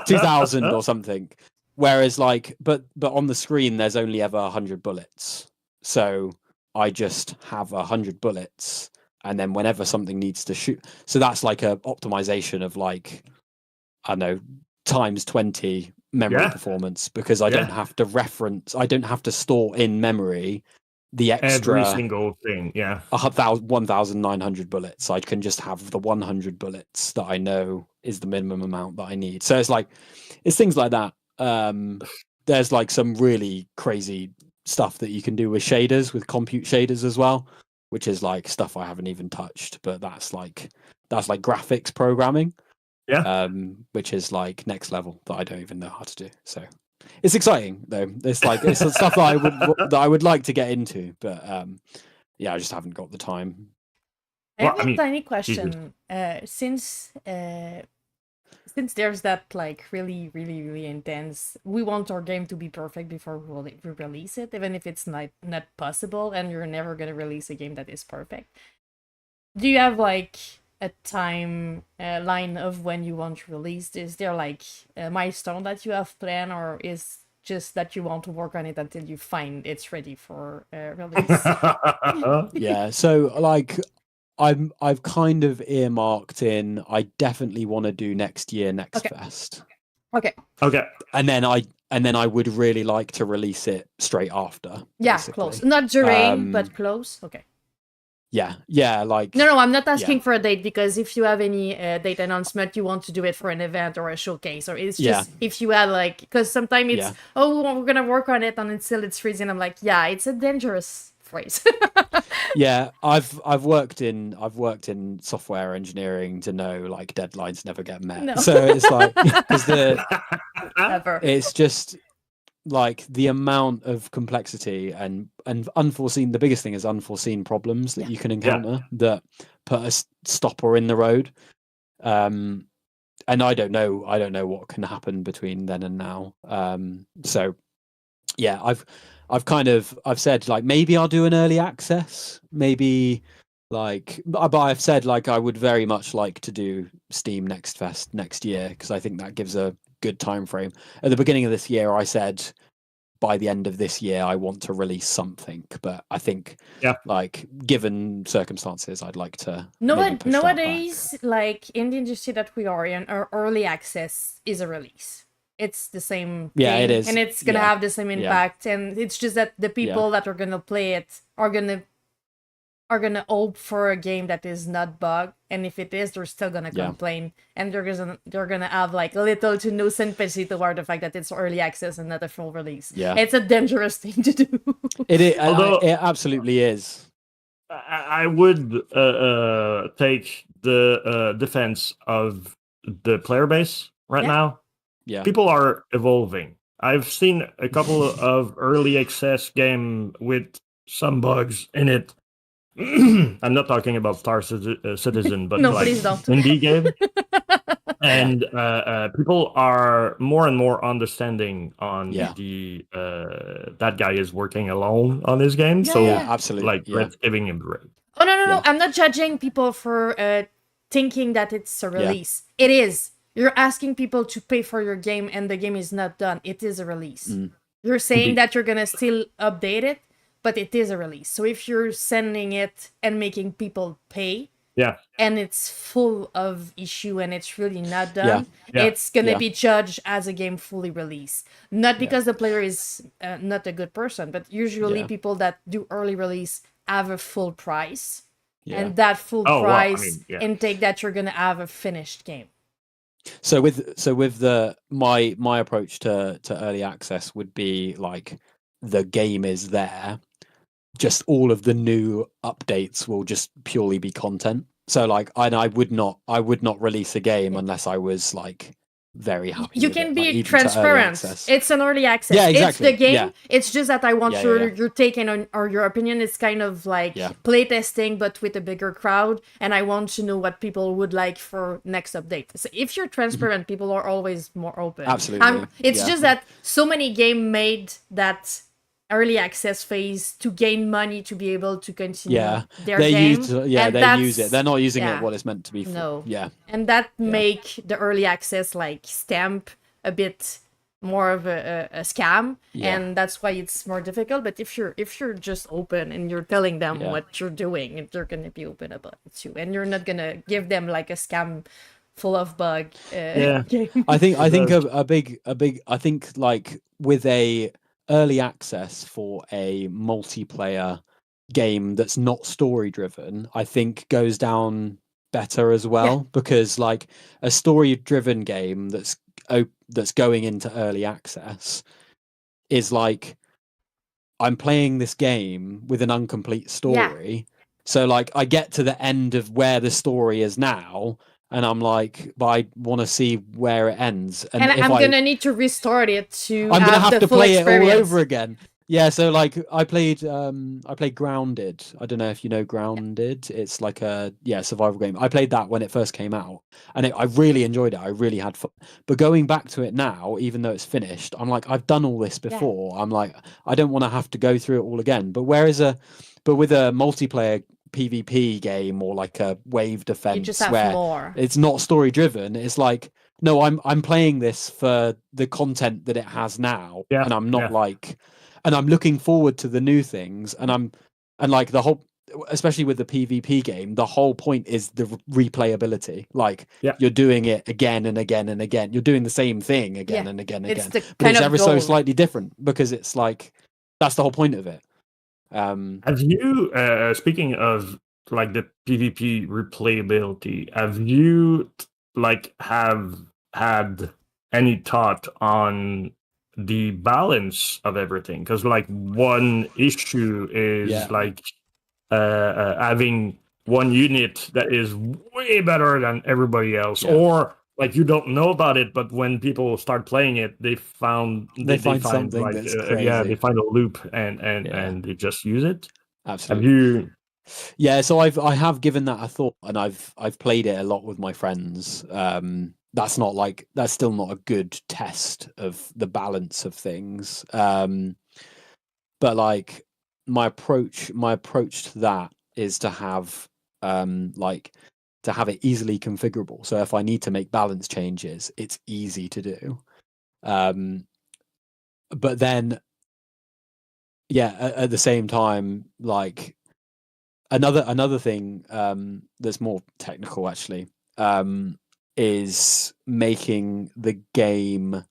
2000 or something. Whereas like, but on the screen there's only ever 100 bullets. So I just have 100 bullets, and then whenever something needs to shoot, so that's like a optimization of like, I don't know, times 20 memory performance, because I don't have to store in memory the extra every single thing. 1,900 bullets. I can just have the 100 bullets that I know is the minimum amount that I need. So it's things like that. There's like some really crazy stuff that you can do with shaders, with compute shaders as well, which is like stuff I haven't even touched, but that's like graphics programming, which is like next level that I don't even know how to do. So it's exciting though. It's stuff that I would like to get into, but I just haven't got the time. I have a tiny question. Since Since there's that like really, really, really intense, we want our game to be perfect before we release it, even if it's not possible, and you're never gonna release a game that is perfect. Do you have like a time line of when you want to release? Is there like a milestone that you have planned, or is just that you want to work on it until you find it's ready for release? Yeah, so like I've kind of earmarked in. I definitely want to do next year, next Okay. fest. Okay. Okay. And then I would really like to release it straight after. Yeah, basically. close. Not during, but close. Okay. Yeah, like No, I'm not asking for a date, because if you have any date announcement, you want to do it for an event or a showcase, or it's just if you had like, because sometimes it's we're gonna work on it and until it's freezing. I'm like, yeah, it's a dangerous phrase. Yeah, I've worked in software engineering to know like deadlines never get met. No. So it's like Ever. it's just like the amount of complexity and unforeseen. The biggest thing is unforeseen problems that you can encounter that put a stopper in the road. And I don't know what can happen between then and now. So yeah, I've said like maybe I'll do an early access, maybe like, but I've said like I would very much like to do Steam Next Fest next year, because I think that gives a good time frame. At the beginning of this year, I said by the end of this year I want to release something, but I think like given circumstances, I'd like to nowadays, like in the industry that we are in, our early access is a release. It's the same thing, it is, and it's gonna have the same impact, and it's just that the people that are gonna play it are gonna hope for a game that is not bugged, and if it is, they're still gonna complain, and they're gonna have like little to no sympathy toward the fact that it's early access and not a full release. It's a dangerous thing to do. It is. Although it absolutely is. I would take the defense of the player base right now. Yeah, people are evolving. I've seen a couple of early access game with some bugs in it. I'm not talking about Star Citizen, but no, like please don't. indie game. And people are more and more understanding on the that guy is working alone on his game. absolutely. Like let's giving him a break. Oh no! I'm not judging people for thinking that it's a release. It is. You're asking people to pay for your game, and the game is not done. It is a release. You're saying that you're gonna still update it, but it is a release. So if you're sending it and making people pay, and it's full of issue and it's really not done, it's gonna be judged as a game fully released. Not because the player is not a good person, but usually people that do early release have a full price, and that full price intake that you're gonna have a finished game. So with my approach to early access would be like the game is there, just all of the new updates will just purely be content. So like I would not release a game unless I was like very happy. You can be transparent. It's an early access. Yeah, exactly. It's the game. It's just that I want your take on, or your opinion. It's kind of like playtesting, but with a bigger crowd. And I want to know what people would like for next update. So if you're transparent, people are always more open. Absolutely. It's just that so many games made that early access phase to gain money to be able to continue their game. They use it. They're not using it what it's meant to be for. No. Yeah. And that make the early access like stamp a bit more of a scam, and that's why it's more difficult. But if you're just open and you're telling them what you're doing, they're gonna be open about it too, and you're not gonna give them like a scam full of bug game. I think a big I think like with a early access for a multiplayer game that's not story driven, I think goes down better as well, because like a story driven game that's going into early access is like I'm playing this game with an incomplete story. So like I get to the end of where the story is now, and I'm like, but I want to see where it ends. And I'm gonna need to restart it to. I'm gonna have the to full play experience. it all over again. Yeah, so like I played Grounded. I don't know if you know Grounded. It's like a survival game. I played that when it first came out, and I really enjoyed it. I really had fun. But going back to it now, even though it's finished, I'm like, I've done all this before. I'm like, I don't want to have to go through it all again. But with a multiplayer PvP game or like a wave defense, You just have where more. it's not story driven, it's like, no, I'm playing this for the content that it has now, and I'm not like. And I'm looking forward to the new things, and like the whole, especially with the PvP game, the whole point is the replayability. Like you're doing it again and again and again. You're doing the same thing again and again and again. But it's ever so slightly different because it's like that's the whole point of it. Have you, speaking of like the PvP replayability, have you have had any thought on the balance of everything? Because like one issue is having one unit that is way better than everybody else, or like you don't know about it, but when people start playing it, they find something like that's crazy. they find a loop and they just use it. Absolutely. Have you? Yeah, so I have given that a thought, and I've played it a lot with my friends. That's still not a good test of the balance of things. But like my approach to that is to have it easily configurable. So if I need to make balance changes, it's easy to do. But then, at the same time, like another thing that's more technical actually. Is making the game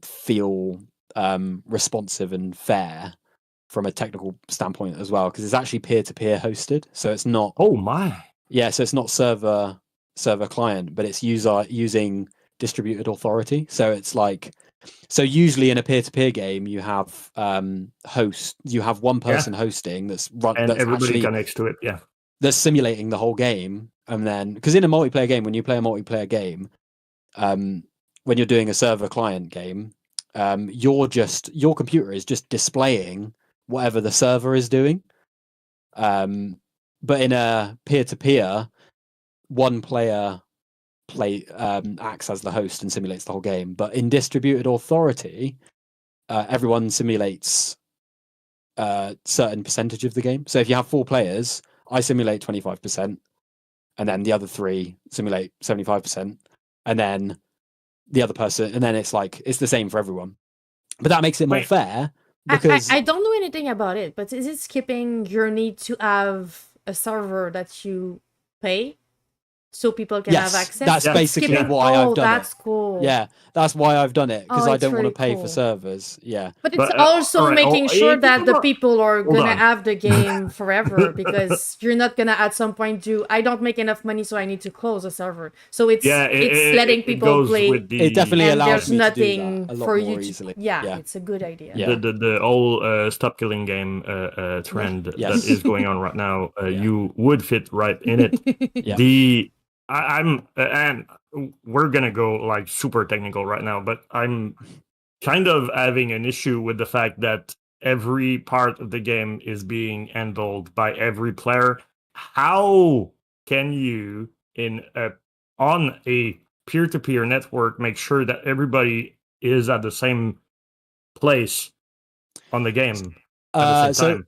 feel responsive and fair from a technical standpoint as well, because it's actually peer-to-peer hosted, so it's not. Oh my! Yeah, so it's not server client, but it's using distributed authority. So it's like, so usually in a peer-to-peer game, you have you have one person hosting that's and that's everybody actually connects to it. Yeah. They're simulating the whole game, and then because in a multiplayer game, when you play a multiplayer game, when you're doing a server client game, your computer is just displaying whatever the server is doing. But in a peer-to-peer, one player acts as the host and simulates the whole game. But in distributed authority, everyone simulates a certain percentage of the game. So if you have 4 players, I simulate 25%, and then the other 3 simulate 75%, and then the other person, and then it's the same for everyone. But that makes it more fair because I don't know anything about it, but is it skipping your need to have a server that you pay so people can have access? That's basically why I've done it. That's cool. Yeah, that's why I've done it, because I don't want to pay for servers. Yeah, but it's also making sure that the people are gonna have the game forever, because you're not gonna at some point do, I don't make enough money, so I need to close a server. So it's letting people play. It definitely allows me to do that a lot more easily. Yeah, it's a good idea. Yeah. The whole stop killing game trend that is going on right now, you would fit right in it. And we're gonna go like super technical right now, but I'm kind of having an issue with the fact that every part of the game is being handled by every player. How can you, on a peer-to-peer network, make sure that everybody is at the same place on the game at the same time?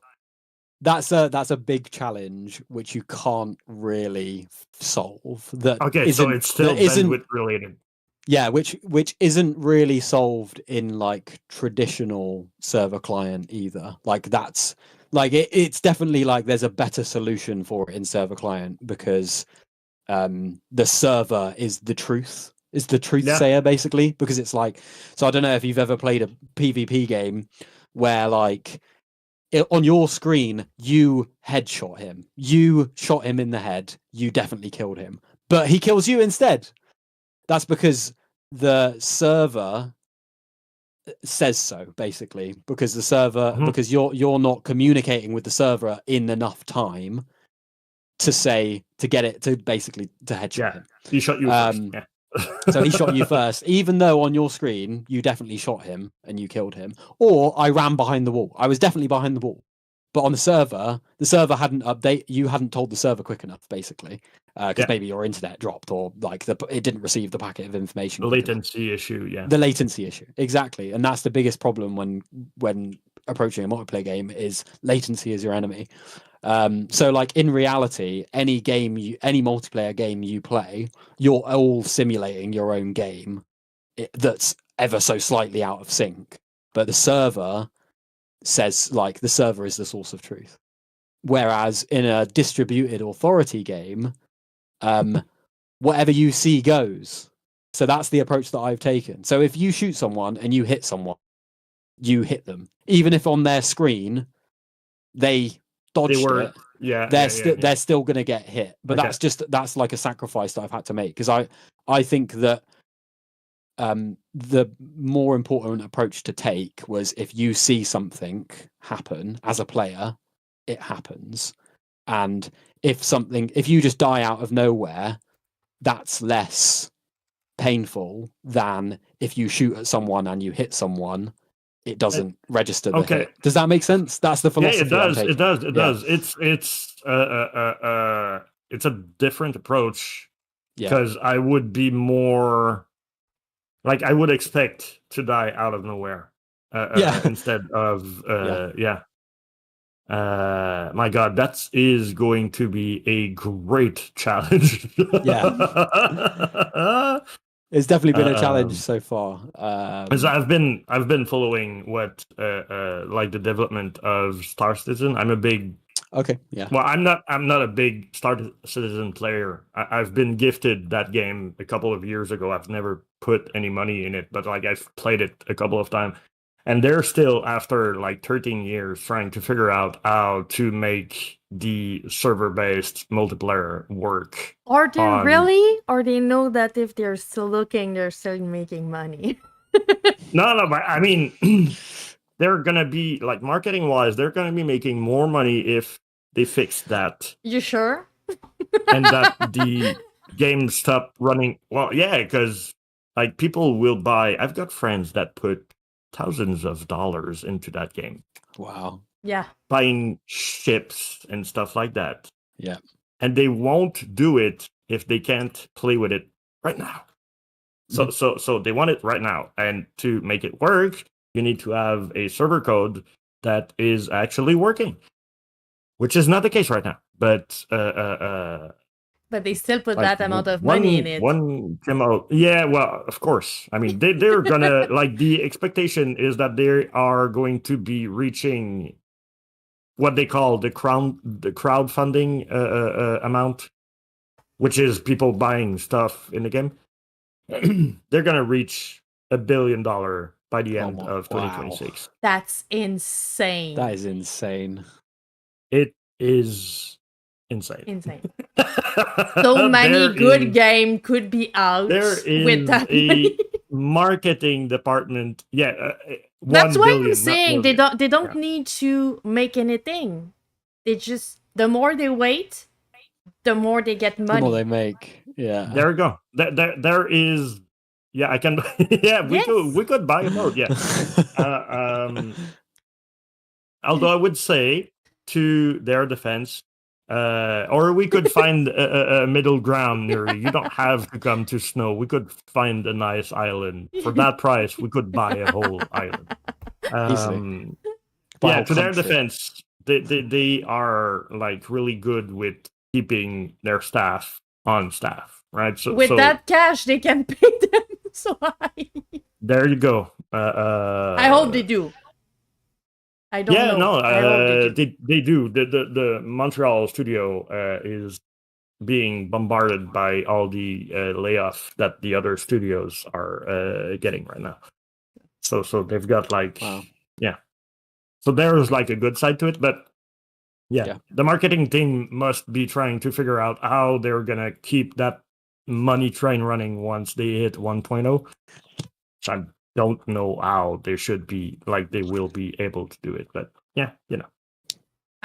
That's a big challenge which you can't really solve. So it's still bandwidth related. Yeah, which isn't really solved in like traditional server client either. Like that's like it's definitely like there's a better solution for it in server client, because the server is the truth. Is the truth sayer basically, because it's like, so I don't know if you've ever played a PvP game where like on your screen, you headshot him. You shot him in the head. You definitely killed him. But he kills you instead. That's because the server says so, basically. Because the server, because you're not communicating with the server in enough time to get it to basically to headshot him. He shot you first. So he shot you first, even though on your screen you definitely shot him and you killed him. Or I ran behind the wall. I was definitely behind the wall. But on the server hadn't you hadn't told the server quick enough, basically, because maybe your internet dropped or like it didn't receive the packet of information. The latency issue, the latency issue, exactly, and that's the biggest problem when approaching a multiplayer game is latency is your enemy. So like in reality, any multiplayer game you play, you're all simulating your own game that's ever so slightly out of sync, but the server says like the server is the source of truth. Whereas in a distributed authority game, whatever you see goes. So that's the approach that I've taken. So if you shoot someone and you hit someone, you hit them. Even if on their screen they dodged it, they're still going to get hit. But that's like a sacrifice that I've had to make, because I think that the more important approach to take was if you see something happen as a player, it happens. And if you just die out of nowhere, that's less painful than if you shoot at someone and you hit someone, it doesn't register the hit. Does that make sense? That's the philosophy. It does. It's a different approach, because I would be more like, I would expect to die out of nowhere instead of my God, that is going to be a great challenge. It's definitely been a challenge so far. So I've been following what like the development of Star Citizen. I'm a big Well, I'm not a big Star Citizen player. I've been gifted that game a couple of years ago. I've never put any money in it, but like I've played it a couple of times. And they're still, after like 13 years, trying to figure out how to make the server-based multiplayer work. Are they really? Or they know that if they're still looking, they're still making money? No, but I mean, they're going to be, like, marketing-wise, they're going to be making more money if they fix that. You sure? And that the game stop running. Well, yeah, because, like, people will buy. I've got friends that put thousands of dollars into that game. Wow. Yeah. Buying ships and stuff like that. Yeah. And they won't do it if they can't play with it right now. So they want it right now. And to make it work, you need to have a server code that is actually working, which is not the case right now. But they still put like that amount of money in it. One came out. Yeah, well, of course. I mean, they're gonna like, the expectation is that they are going to be reaching what they call the crowdfunding amount, which is people buying stuff in the game. They're gonna reach $1 billion by the end of 2026. That's insane. That is insane. It is insane. So many good game could be out with that money. Marketing department. That's why I'm saying they don't need to make anything. They just, the more they wait, the more they get money. The more they make. Yeah. There we go. There is. Yeah, I can. Yeah, we could buy a mode. Yeah. Although I would say, to their defense, or we could find a middle ground, Nuri. You don't have to come to Snow. We could find a nice island. For that price, we could buy a whole island. Yeah, to their defense, they are like really good with keeping their staff on staff, right? So with that cash, they can pay them so high. There you go. I hope they do. I don't know. No, they do. The Montreal studio is being bombarded by all the layoff that the other studios are getting right now. So they've got like, yeah. So there's like a good side to it, but yeah, the marketing team must be trying to figure out how they're gonna keep that money train running once they hit 1.0. So I don't know how they should be, like, they will be able to do it, but yeah, you know.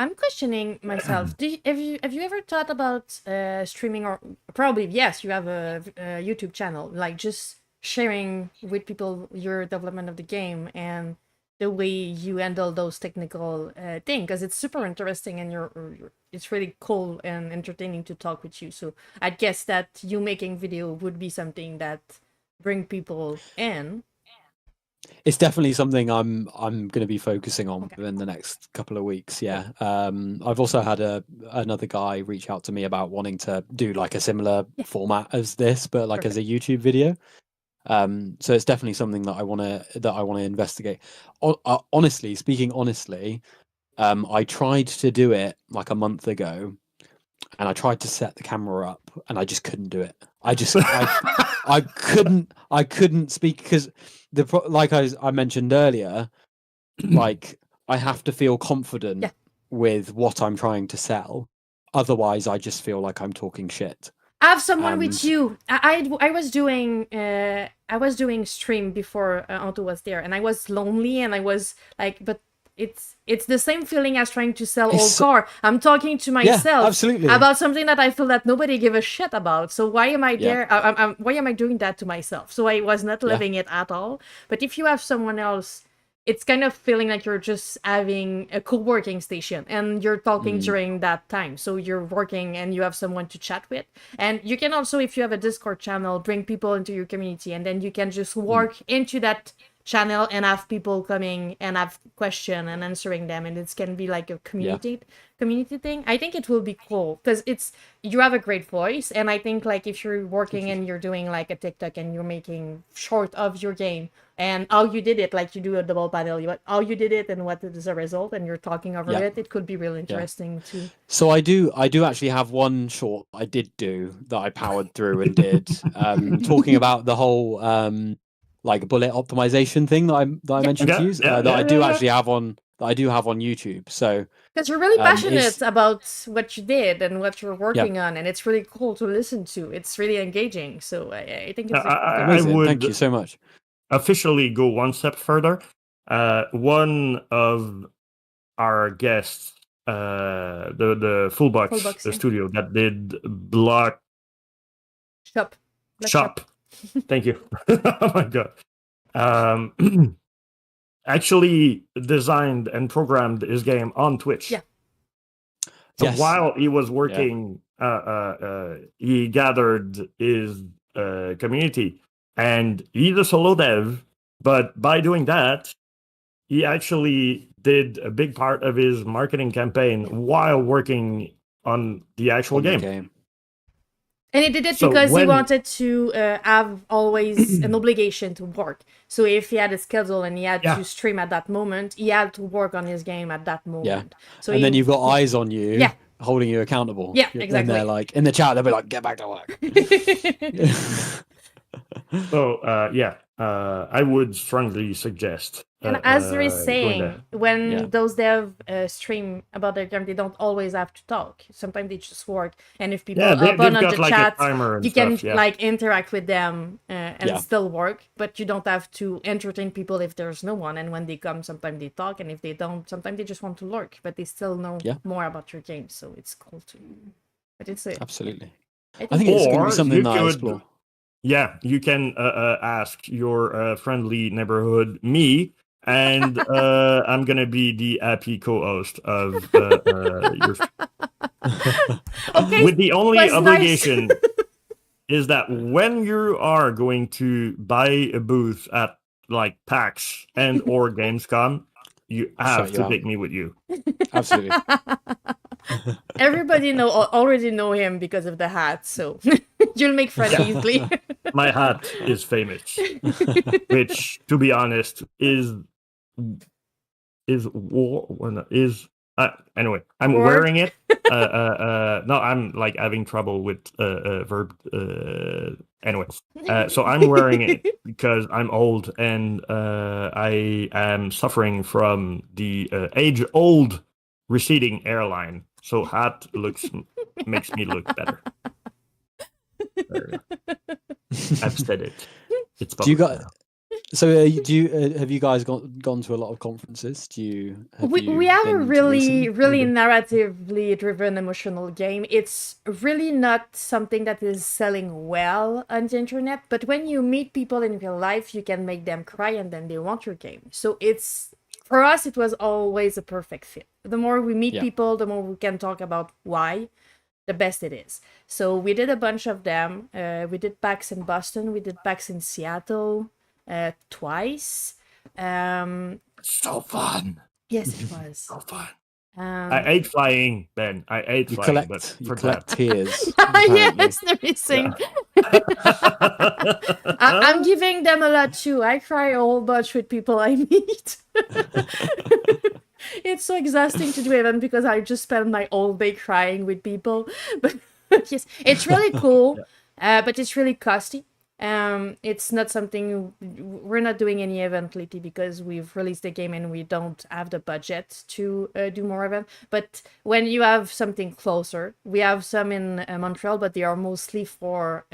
I'm questioning myself. Have you ever thought about streaming, or probably yes, you have a YouTube channel, like just sharing with people your development of the game and the way you handle those technical things, because it's super interesting and it's really cool and entertaining to talk with you. So I guess that you making video would be something that bring people in. It's definitely something I'm going to be focusing on Okay. within the next couple of weeks. Yeah. I've also had another guy reach out to me about wanting to do like a similar format as this, but like as a YouTube video. So it's definitely something that I want to investigate. Honestly, speaking honestly, I tried to do it like a month ago, and I tried to set the camera up, and I just couldn't do it. I couldn't speak because like I mentioned earlier, like I have to feel confident with what I'm trying to sell. Otherwise, I just feel like I'm talking shit. I have someone with you. I was doing stream before Anto was there, and I was lonely, and I was like, but it's the same feeling as trying to sell old car. I'm talking to myself absolutely. about something that I feel that nobody give a shit about. So why am I there? Why am I doing that to myself? So I was not living it at all. But if you have someone else, it's kind of feeling like you're just having a co-working station and you're talking during that time. So you're working and you have someone to chat with. And you can also, if you have a Discord channel, bring people into your community, and then you can just work into that channel and have people coming and have question and answering them, and it can be like a community thing. I think it will be cool because you have a great voice, and I think like if you're working and you're doing like a TikTok and you're making short of your game and how you did it, like you do a double paddle, how you did it and what is the result, and you're talking over it could be really interesting too. So I do actually have one short I did do that I powered through and did talking about the whole like bullet optimization thing that I mentioned to you that I do actually have on YouTube. So because you're really passionate about what you did and what you're working on, and it's really cool to listen to. It's really engaging. So I think it's I would thank you so much. Officially go one step further. One of our guests, the Fullbox studio that did Block Shop. Thank you. Oh my god. Actually designed and programmed his game on Twitch. Yeah. So while he was working, he gathered his community, and he's a solo dev. But by doing that, he actually did a big part of his marketing campaign while working on the actual game. And he did it because he wanted to have always an obligation to work. So if he had a schedule and he had to stream at that moment, he had to work on his game at that moment. Yeah. So and then you've got eyes on you, holding you accountable. Yeah, exactly. And they're like in the chat, they'll be like, "Get back to work." So I would strongly suggest. And as there is saying, when those dev stream about their game, they don't always have to talk. Sometimes they just work. And if people open on the chat, you can like interact with them and still work. But you don't have to entertain people if there's no one. And when they come, sometimes they talk. And if they don't, sometimes they just want to lurk. But they still know more about your game. So it's cool too. But it's absolutely. I think it's going to be something that I explore. Yeah, you can ask your friendly neighborhood me, and I'm gonna be the happy co-host of your. Okay, with the only obligation is that when you are going to buy a booth at like PAX and or Gamescom, you have to take me with you. Absolutely. Everybody already know him because of the hat, so you'll make friends easily. My hat is famous, which, to be honest, is anyway. I'm wearing it. No, I'm like having trouble with verb. Anyway, so I'm wearing it because I'm old and I am suffering from the age-old receding hairline. So hat makes me look better. I've said it. It's do you guys So, do you have you guys gone to a lot of conferences? We have a been to really recent? narratively driven emotional game. It's really not something that is selling well on the internet, but when you meet people in real life, you can make them cry and then they want your game. So it's, for us, it was always a perfect fit. The more we meet Yeah. people, the more we can talk about why, the best it is. So we did a bunch of them. We did PAX in Boston. We did PAX in Seattle twice. So fun. Yes, it was. So fun. I ate flying, Ben. I ate You flying, collect but collect tears. Yes, they're missing. I'm giving them a lot too. I cry a whole bunch with people I meet. It's so exhausting to do even because I just spend my whole day crying with people. But yes, it's really cool, but it's really costly. It's not something, we're not doing any event lately because we've released the game and we don't have the budget to do more events. But when you have something closer, we have some in Montreal, but they are mostly for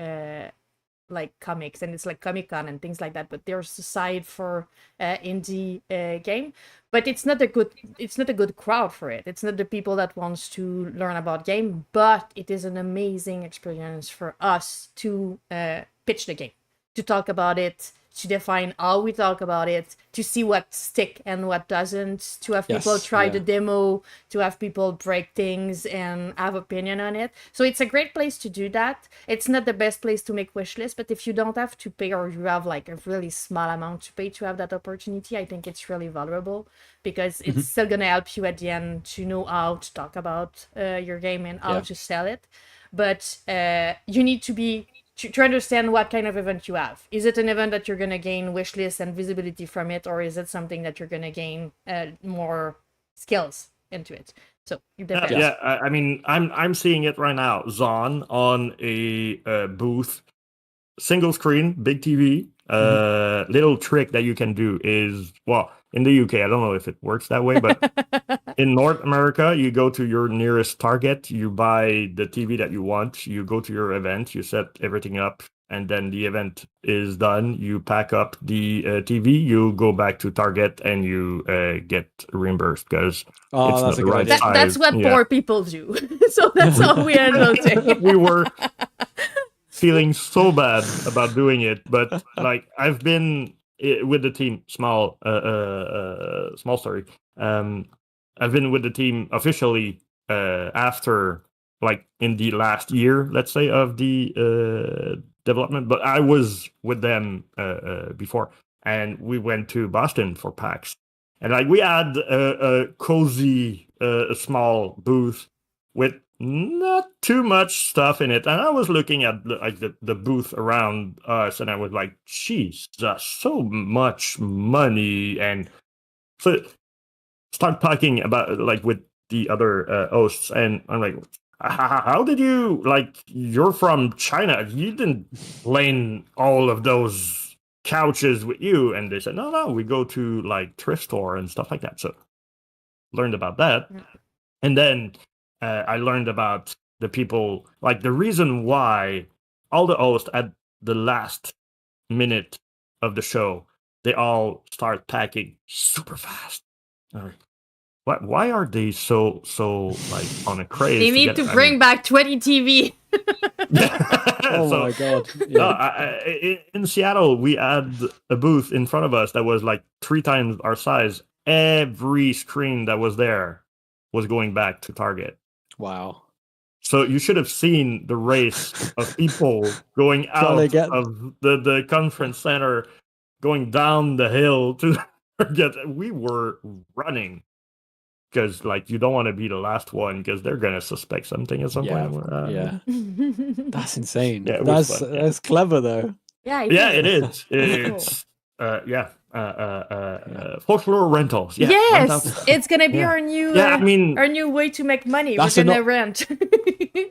like comics, and it's like Comic-Con and things like that, but there's a side for indie game, but it's not a good crowd for it. It's not the people that wants to learn about game, but it is an amazing experience for us to pitch the game, to talk about it, to define how we talk about it, to see what stick and what doesn't, to have people try the demo, to have people break things and have opinion on it. So it's a great place to do that. It's not the best place to make wish list, but if you don't have to pay, or you have like a really small amount to pay to have that opportunity, I think it's really valuable, because it's still gonna help you at the end to know how to talk about your game and how to sell it. But you need to be to understand what kind of event you have. Is it an event that you're going to gain wish list and visibility from it, or is it something that you're going to gain more skills into it? So it depends. I mean, I'm seeing it right now. Zon on a booth, single screen, big TV. Little trick that you can do is, well, in the UK, I don't know if it works that way, but in North America, you go to your nearest Target, you buy the TV that you want, you go to your event, you set everything up, and then the event is done. You pack up the TV, you go back to Target, and you get reimbursed because it's not the right size. That's what poor people do. So that's how we are noting. We were feeling so bad about doing it, but like I've been with the team. Small story. I've been with the team officially after, like, in the last year, let's say, of the development, but I was with them before, and we went to Boston for PAX, and like we had a cozy small booth with not too much stuff in it, and I was looking at the booth around us, and I was like, "Jeez, that's so much money!" And so start talking about, like, with the other hosts, and I'm like, "How did you, like? You're from China. You didn't lane all of those couches with you?" And they said, "No, we go to like thrift store and stuff like that." So learned about that, and then I learned about the people, like the reason why all the hosts at the last minute of the show, they all start packing super fast. Why are they so like on a craze? They need to bring back 20 TV. Oh my god! Yeah. In Seattle, we had a booth in front of us that was like 3 times our size. Every screen that was there was going back to Target. Wow. So you should have seen the race of people going out of the conference center, going down the hill to get. We were running because, like, you don't want to be the last one because they're gonna suspect something at some point. Yeah, that's insane. Yeah, that's clever though. Yeah, it is. It's folklore rentals. Yeah, yes, it's gonna be our new. I mean, our new way to make money. We're gonna rent.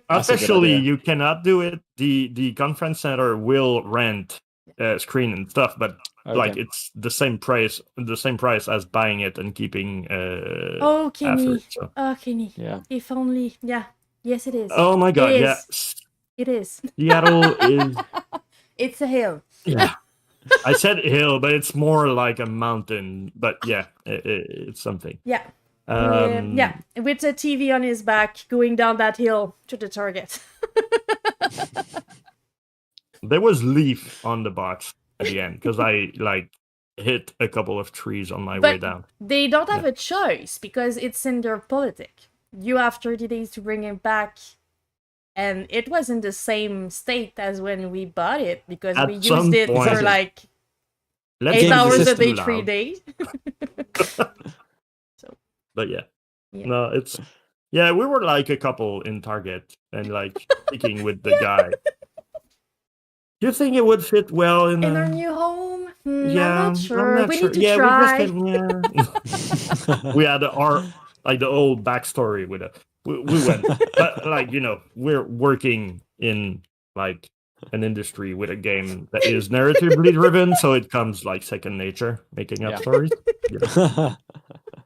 Officially, you cannot do it. The conference center will rent screen and stuff, but like it's the same price as buying it and keeping. Oh, Kenny. After, so. Oh, Kenny. Yeah. If only. Yeah. Yes, it is. Oh my God. Yes. It is. Seattle is. It's a hill. Yeah. I said hill, but it's more like a mountain. But yeah, it's something. Yeah. Yeah, with a TV on his back, going down that hill to the target. There was leaf on the box at the end because I like hit a couple of trees on my way down. They don't have a choice because it's in their politic. You have 30 days to bring it back, and it was in the same state as when we bought it because we used it for like 8 hours a day, 3 days. But yeah, no, it's we were like a couple in Target and like speaking with the guy. Do you think it would fit well in our new home? I'm not sure. I'm not we sure. Need to try. We had the old backstory with it. We went, but like we're working in like an industry with a game that is narratively driven, so it comes like second nature, making up stories.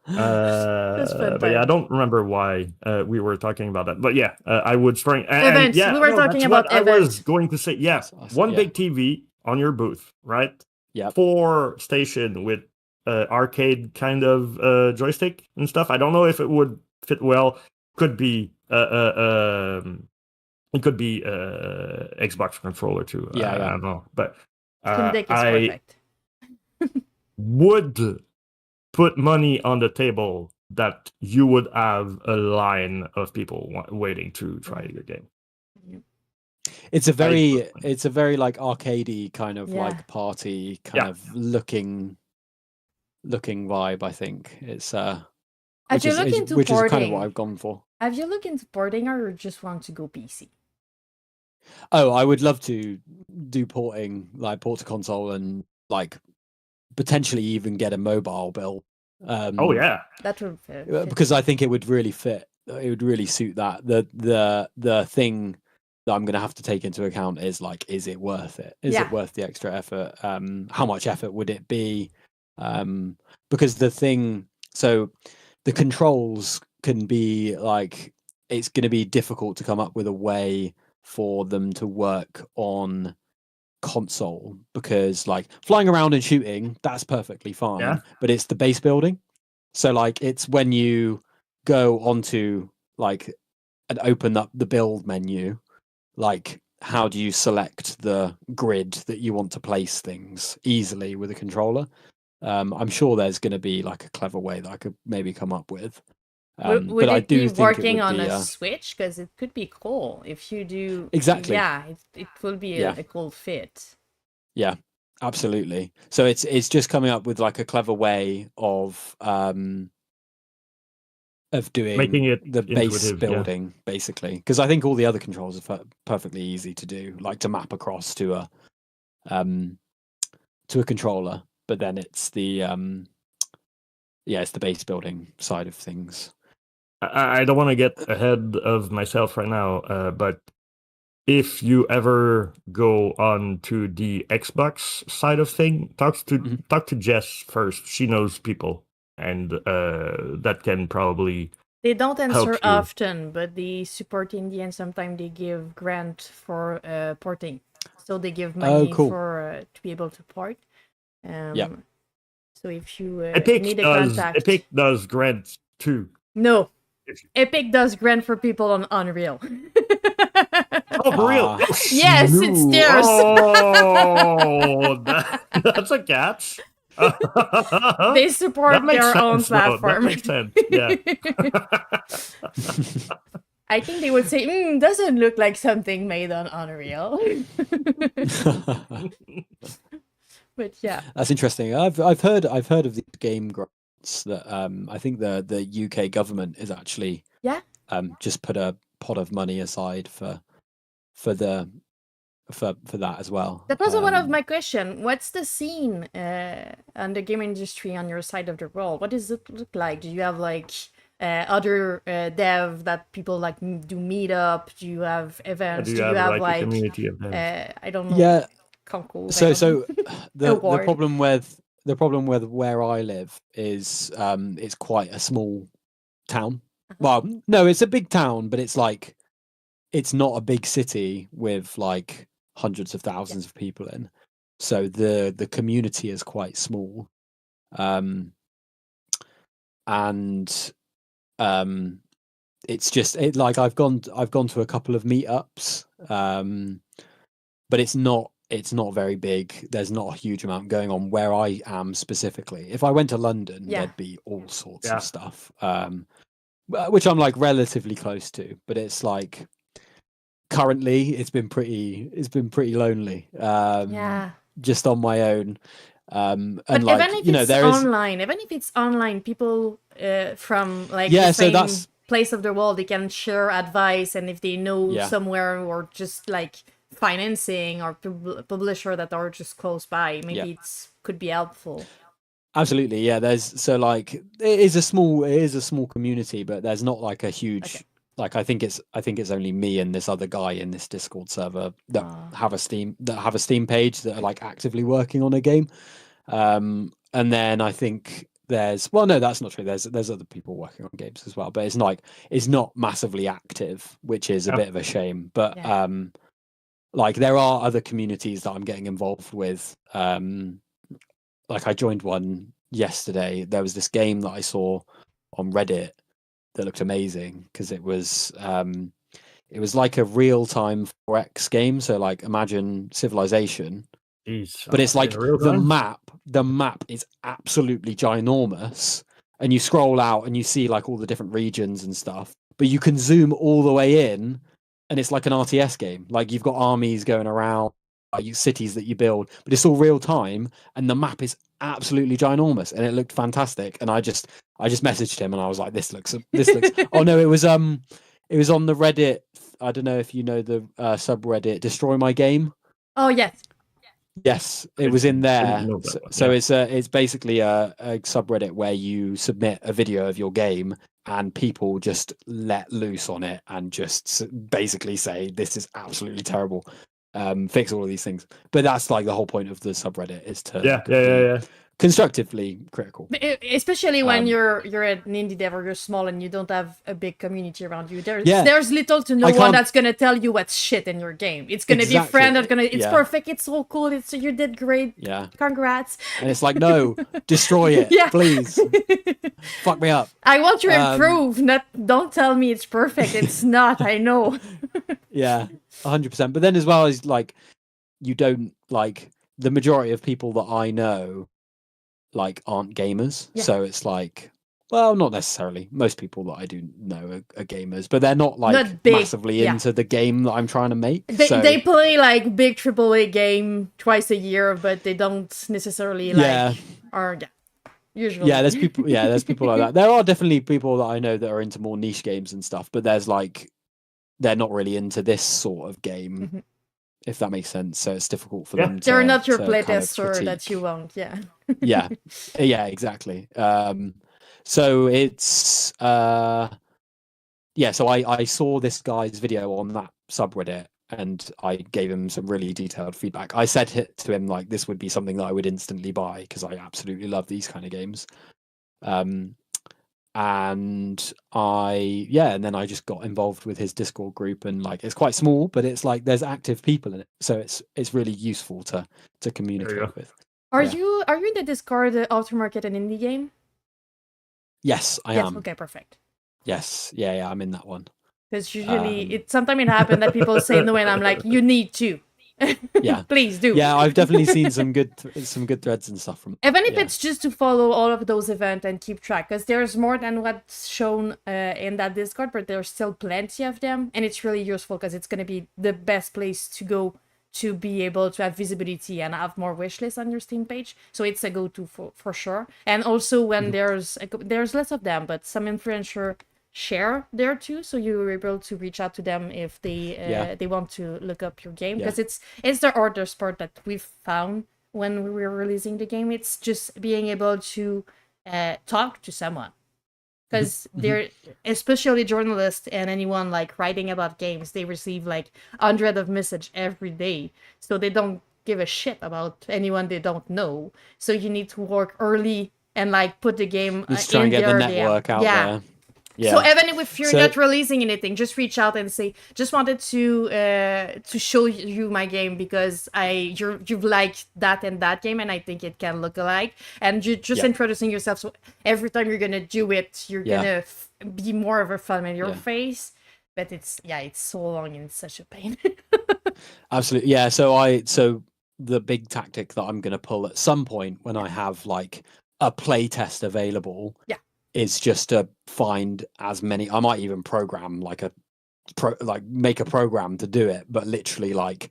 But I don't remember why we were talking about that. But I would spring events. We were talking about events. I was going to say, one big TV on your booth, right? Yeah. 4 station with arcade kind of joystick and stuff. I don't know if it would fit well. Could be it could be Xbox controller too. I don't know, but I would put money on the table that you would have a line of people waiting to try your game. It's a very like arcadey kind of like party kind of looking vibe. I think it's which is kind of what I've gone for. Have you looked into porting, or you just want to go PC? Oh, I would love to do porting, like port to console, and like potentially even get a mobile build. That would fit. Because I think it would really fit. It would really suit that. The thing that I'm going to have to take into account is like, is it worth it? Is it worth the extra effort? How much effort would it be? Because the controls can be like, it's going to be difficult to come up with a way for them to work on console, because like flying around and shooting, that's perfectly fine, but it's the base building. So like, it's when you go onto like and open up the build menu, like how do you select the grid that you want to place things easily with a controller? I'm sure there's going to be like a clever way that I could maybe come up with. Would but it I do be think working it would on be, a Switch? Because it could be cool if you do. Exactly. Yeah, it will be a cool fit. Yeah, absolutely. So it's just coming up with like a clever way of doing making it the base building, basically. Because I think all the other controls are perfectly easy to do, like to map across to a controller. But then it's the it's the base building side of things. I don't want to get ahead of myself right now, but if you ever go on to the Xbox side of thing, talk to Jess first. She knows people, and that can probably. They don't answer often, but they support indie, and sometimes they give grant for porting. So they give money for to be able to port. So if you need a contact, Epic does grants too. No, Epic does grant for people on Unreal. Oh, for real? Yes, it's theirs. Oh, that's a catch. They support their own platform. That makes sense. Yeah. I think they would say, doesn't look like something made on Unreal. But yeah, that's interesting. I've heard of these game grants that I think the UK government is actually just put a pot of money aside for that as well. That was one of my questions. What's the scene on the game industry on your side of the world? What does it look like? Do you have like other dev that people like do meetup? Do you have events? Do you have like a community of devs? I don't know. Yeah. Cool. So the problem with where I live is it's quite a small town. Well, no, it's a big town, but it's like it's not a big city with like hundreds of thousands of people in. so the community is quite small, and it's just like I've gone to a couple of meetups, but it's not very big. There's not a huge amount going on where I am specifically. If I went to London, there'd be all sorts of stuff, which I'm like relatively close to. But it's like currently it's been pretty lonely. Just on my own. And but like, even if it's online, even if it's online, people from like the same place of the world, they can share advice, and if they know somewhere or just like financing or publisher that are just close by, maybe it's could be helpful. Absolutely, yeah. There's so like it is a small community, but there's not like a huge like I think it's only me and this other guy in this Discord server that have a Steam page that are like actively working on a game. And then I think there's no, that's not true. There's other people working on games as well, but it's not massively active, which is a bit of a shame. But like there are other communities that I'm getting involved with. Like I joined one yesterday. There was this game that I saw on Reddit that looked amazing because it was like a real-time 4X game. So like imagine Civilization. Jeez, but it's like the map is absolutely ginormous, and you scroll out and you see like all the different regions and stuff, but you can zoom all the way in and it's like an RTS game. Like you've got armies going around, cities that you build, but it's all real time and the map is absolutely ginormous and it looked fantastic. And I just messaged him and I was like, this looks oh no, it was on the Reddit. I don't know if you know the subreddit Destroy My Game. Oh yes, it was in there. So it's basically a subreddit where you submit a video of your game and people just let loose on it and just basically say this is absolutely terrible. Fix all of these things. But that's like the whole point of the subreddit is to constructively critical. Especially when you're an indie dev or you're small and you don't have a big community around you. There's little to no one that's gonna tell you what's shit in your game. It's gonna be a friend that's gonna perfect, it's so cool, you did great. Yeah. Congrats. And it's like, no, destroy it, please. Fuck me up. I want you to improve, don't tell me it's perfect. It's not, I know. Yeah, 100%. But then as well as like you don't like the majority of people that I know like aren't gamers, so it's like, well, not necessarily. Most people that I do know are gamers, but they're not like massively into the game that I'm trying to make. They play like big AAA game twice a year, but they don't necessarily usually. Yeah, there's people like that. There are definitely people that I know that are into more niche games and stuff, but there's like they're not really into this sort of game. Mm-hmm. If that makes sense. So it's difficult for them to... They're not your playtester that you want, yeah, exactly. So it's... so I saw this guy's video on that subreddit and I gave him some really detailed feedback. I said to him, like, this would be something that I would instantly buy because I absolutely love these kind of games. And then I just got involved with his Discord group, and like it's quite small, but it's like there's active people in it, so it's really useful to communicate with. Are you in the Discord aftermarket and indie game? Yes, I am. Okay, perfect. Yes, yeah, I'm in that one. Because usually sometimes it happens that people say no, and I'm like, you need to. Yeah, please do. Yeah, I've definitely seen some good threads and stuff from. Even if it's just to follow all of those events and keep track, because there's more than what's shown in that Discord, but there's still plenty of them, and it's really useful because it's going to be the best place to go to be able to have visibility and have more wish lists on your Steam page. So it's a go-to for sure. And also when there's less of them, but some influencer share there too, so you're able to reach out to them if they want to look up your game, because it's the harder part that we've found when we were releasing the game. It's just being able to talk to someone, because they're, especially journalists and anyone like writing about games, they receive like hundreds of messages every day, so they don't give a shit about anyone they don't know. So you need to work early and like put the game try and get the network out there. Yeah. So even if you're So- not releasing anything, just reach out and say, just wanted to show you my game because you've liked that and that game, and I think it can look alike. And you just Yeah. introducing yourself. So every time you're gonna do it, you're Yeah. gonna be more of a familiar Yeah. face. But it's so long and it's such a pain. Absolutely. Yeah. So the big tactic that I'm going to pull at some point when I have like a play test available is just to find as many. I might even program like make a program to do it, but literally like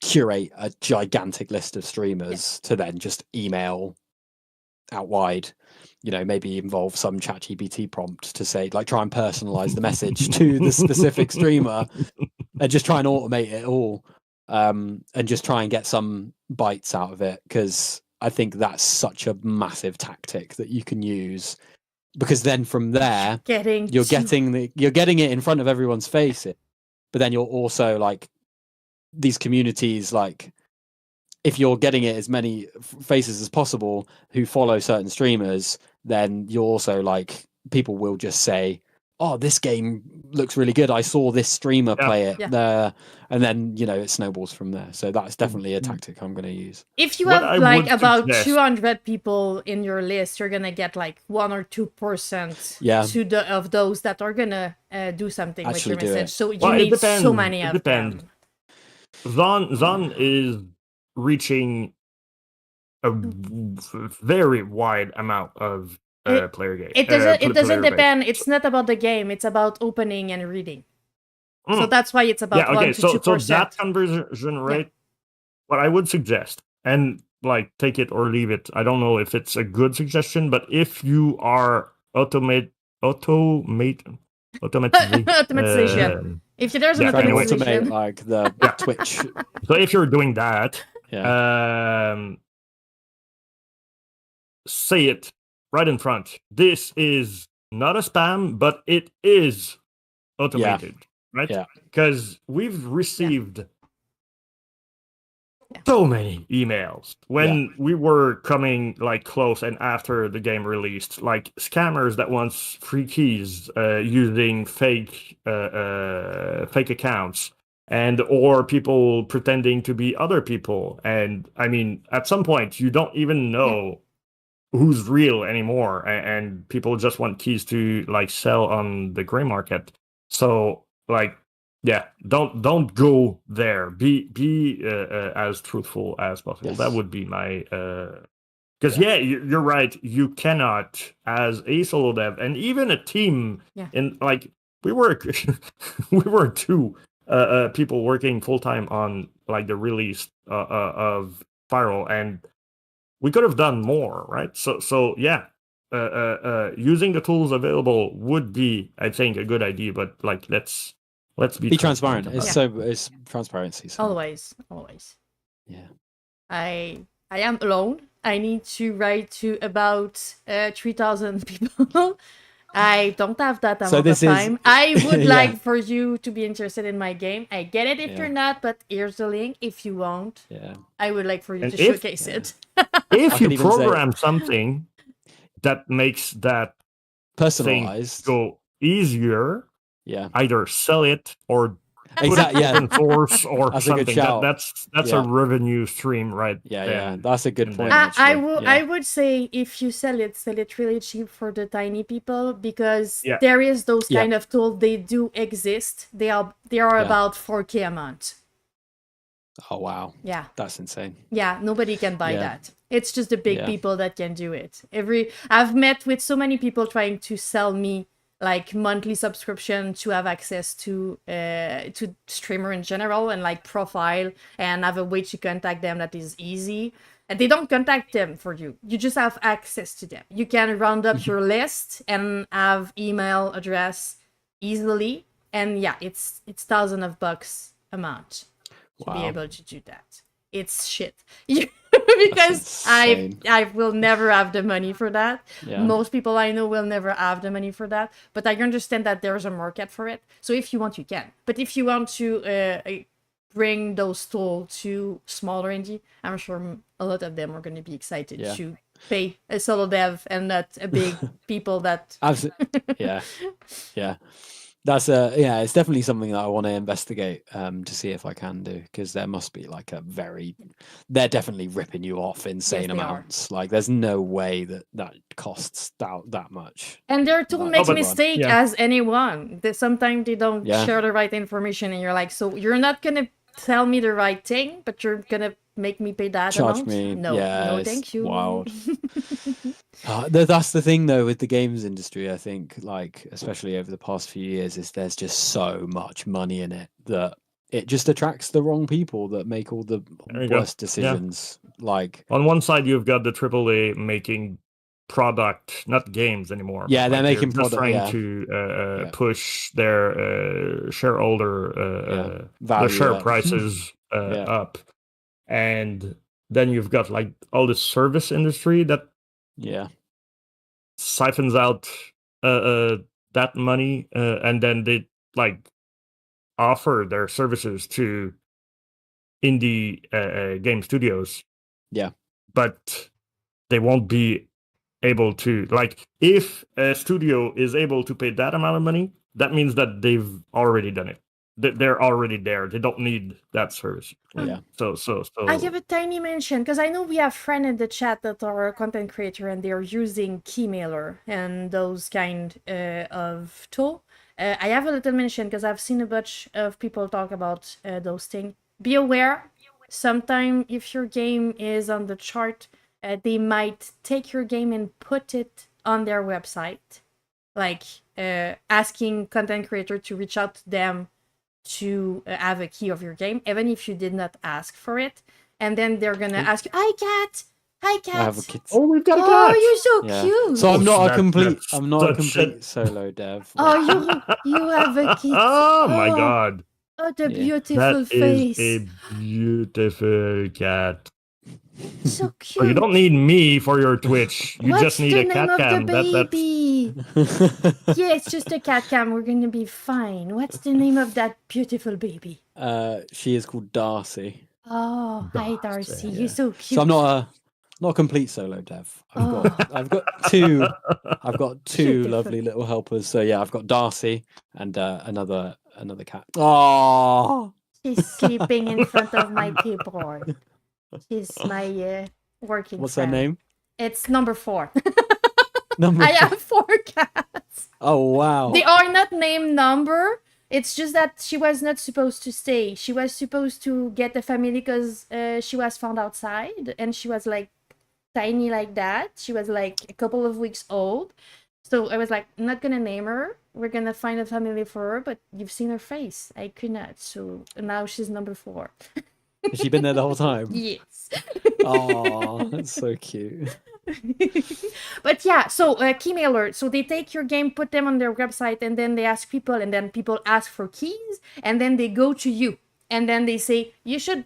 curate a gigantic list of streamers to then just email out wide. You know, maybe involve some ChatGPT prompt to say, like, try and personalize the message to the specific streamer, and just try and automate it all, and just try and get some bites out of it, because I think that's such a massive tactic that you can use, because then from there you're getting it in front of everyone's face, but then you're also like these communities, like if you're getting it as many faces as possible who follow certain streamers, then you're also like, people will just say, oh, this game looks really good, I saw this streamer play it there, and then, you know, it snowballs from there. So that's definitely a tactic I'm going to use. If you have like about 200 people in your list, you're gonna get like 1 or 2% of those that are gonna do something with your message. So you need so many of them. Zon is reaching a very wide amount of player game. It doesn't depend. Base. It's not about the game. It's about opening and reading. So that's why it's about 1 to 2%. So that conversion rate, what I would suggest, and like take it or leave it. I don't know if it's a good suggestion, but if you are automatization. If there's an automate like the Twitch. So if you're doing that, say it right in front. This is not a spam, but it is automated, right? Yeah. Because we've received so many emails when we were coming like close and after the game released, like scammers that wants free keys using fake accounts, and or people pretending to be other people. And I mean, at some point you don't even know who's real anymore, and people just want keys to like sell on the gray market. So like, don't go there. Be as truthful as possible. That would be my because you're right. You cannot, as a solo dev and even a team, and like we were 2 people working full time on like the release of Spiral, and we could have done more, right? So using the tools available would be, I think, a good idea. But like, let's be transparent. It's transparency. So. Always. Yeah. I am alone. I need to write to about 3,000 people. I don't have that amount of time. I would like for you to be interested in my game. I get it if you're not, but here's the link if you want. Yeah. I would like for you to showcase it. If you program something that makes that personalized go easier, either sell it or open source or that's something. That's a revenue stream, right? Yeah, that's a good point. I would say if you sell it really cheap for the tiny people, because there is those kind of tools. They do exist. They are about 4K a month. Oh wow. Yeah. That's insane. Yeah, nobody can buy that. It's just the big people that can do it. I've met with so many people trying to sell me like monthly subscription to have access to streamer in general and like profile and have a way to contact them that is easy. And they don't contact them for you. You just have access to them. You can round up your list and have email address easily. And it's thousands of bucks a month to be able to do that. It's shit. Because I will never have the money for that. Most people I know will never have the money for that. But I understand that there's a market for it. So if you want, you can. But if you want to bring those tools to smaller indie, I'm sure a lot of them are going to be excited to pay a solo dev and not a big people that. Absolutely. Yeah. That's it's definitely something that I want to investigate to see if I can do, because there must be like they're definitely ripping you off insane they are. amounts. Like there's no way that costs that much. And their tool Like, makes but- mistake yeah. as anyone. Sometimes they don't Yeah. share the right information, and you're like, so you're not gonna tell me the right thing, but you're gonna make me pay that Charge amount? me. No, Yeah, no, it's thank you. wild. That's the thing though with the games industry, I think, like especially over the past few years, is there's just so much money in it that it just attracts the wrong people that make all the There you go. worst decisions. Like On one side, you've got the AAA making product, not games anymore. Yeah, but, they're like, making just product, trying yeah. to Yeah. push their shareholder their value share up. prices Yeah. up, and then you've got like all the service industry that Yeah. siphons out that money, and then they like offer their services to indie game studios. Yeah. But they won't be able to, like, if a studio is able to pay that amount of money, that means that they've already done it. They're already there. They don't need that service. Yeah. So I give a tiny mention because I know we have friends in the chat that are a content creator and they're using Keymailer and those kind of tool. I have a little mention because I've seen a bunch of people talk about those things. Be aware, sometime if your game is on the chart, they might take your game and put it on their website, like asking content creator to reach out to them to have a key of your game, even if you did not ask for it. And then they're gonna ask you, "Hi cat, hi cat." I have a kid. oh, we've got a Oh, cat. you're so Yeah. cute. So I'm not a That- complete. that's I'm not a such complete a- solo dev. Oh, you have a kid. Oh my god, Oh, the Yeah. beautiful that face. is a beautiful cat. So Oh, cute. you don't need me for your Twitch. You What's just need the a name cat of cam. the That's baby? Yeah, it's just a cat cam. We're gonna be fine. What's the name of that beautiful baby? She is called Darcy. Oh, hi Darcy, Darcy. yeah. You're so cute. So I'm not a complete solo dev. Oh. I've got two Beautiful. lovely little helpers. So yeah, I've got Darcy and another cat. Oh, She's sleeping in front of my keyboard. She's my working what's her friend. name? It's number 4. Number. I have 4 cats. Oh wow. They are not named number. It's just that she was not supposed to stay. She was supposed to get a family because she was found outside and she was like tiny like that. She was like a couple of weeks old. So I was like, I'm not gonna name her. We're gonna find a family for her, but you've seen her face. I could not. So now she's number 4. Has she been there the whole time? Yes. Oh, that's so cute. But yeah, so Keymailer, so they take your game, put them on their website, and then they ask people, and then people ask for keys, and then they go to you, and then they say you should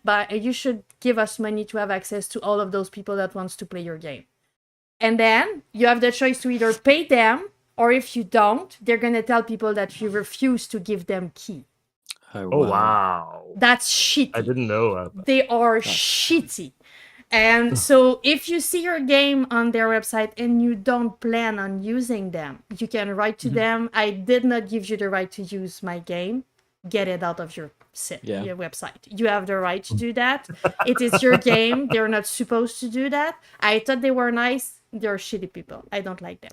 give us money to have access to all of those people that wants to play your game. And then you have the choice to either pay them, or if you don't, they're gonna tell people that you refuse to give them key. Oh Oh wow. wow, That's shitty. I didn't know that. They are shitty. And so if you see your game on their website and you don't plan on using them, you can write to them, I did not give you the right to use my game. Get it out of your your website. You have the right to do that. It is your game. They're not supposed to do that. I thought they were nice. They're shitty people. I don't like them.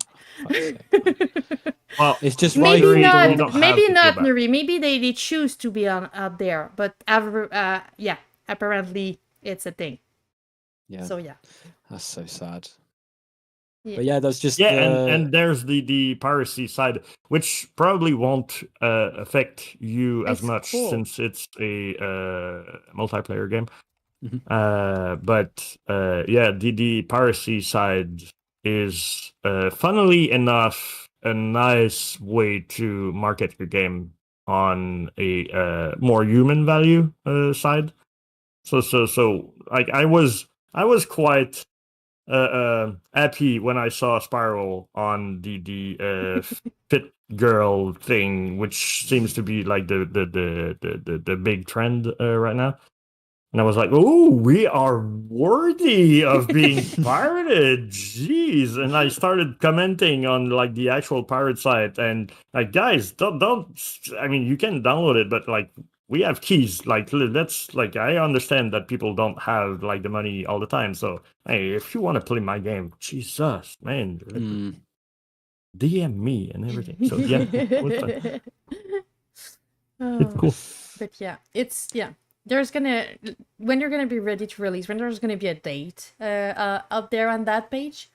Well, It's just Maybe Nuri, not, you don't have maybe to not go back. Nuri. Maybe they choose to be out there. But yeah, apparently it's a thing. Yeah, So yeah. that's so sad. Yeah. But yeah, that's just Yeah, and there's the piracy side, which probably won't affect you as It's much cool. since it's a multiplayer game. Mhm. But yeah, the piracy side is funnily enough a nice way to market your game on a more human value side. So like I was quite happy when I saw Spiral on the Fit Girl thing, which seems to be like the big trend right now. And I was like, oh, we are worthy of being pirated. Jeez. And I started commenting on like the actual pirate site and like, guys, don't, I mean, you can download it, but like, we have keys. Like, let's like, I understand that people don't have like the money all the time. So, hey, if you want to play my game, Jesus, man, DM me and everything. So, yeah, it's cool. But yeah, there's when you're gonna be ready to release, when there's gonna be a date up there on that page,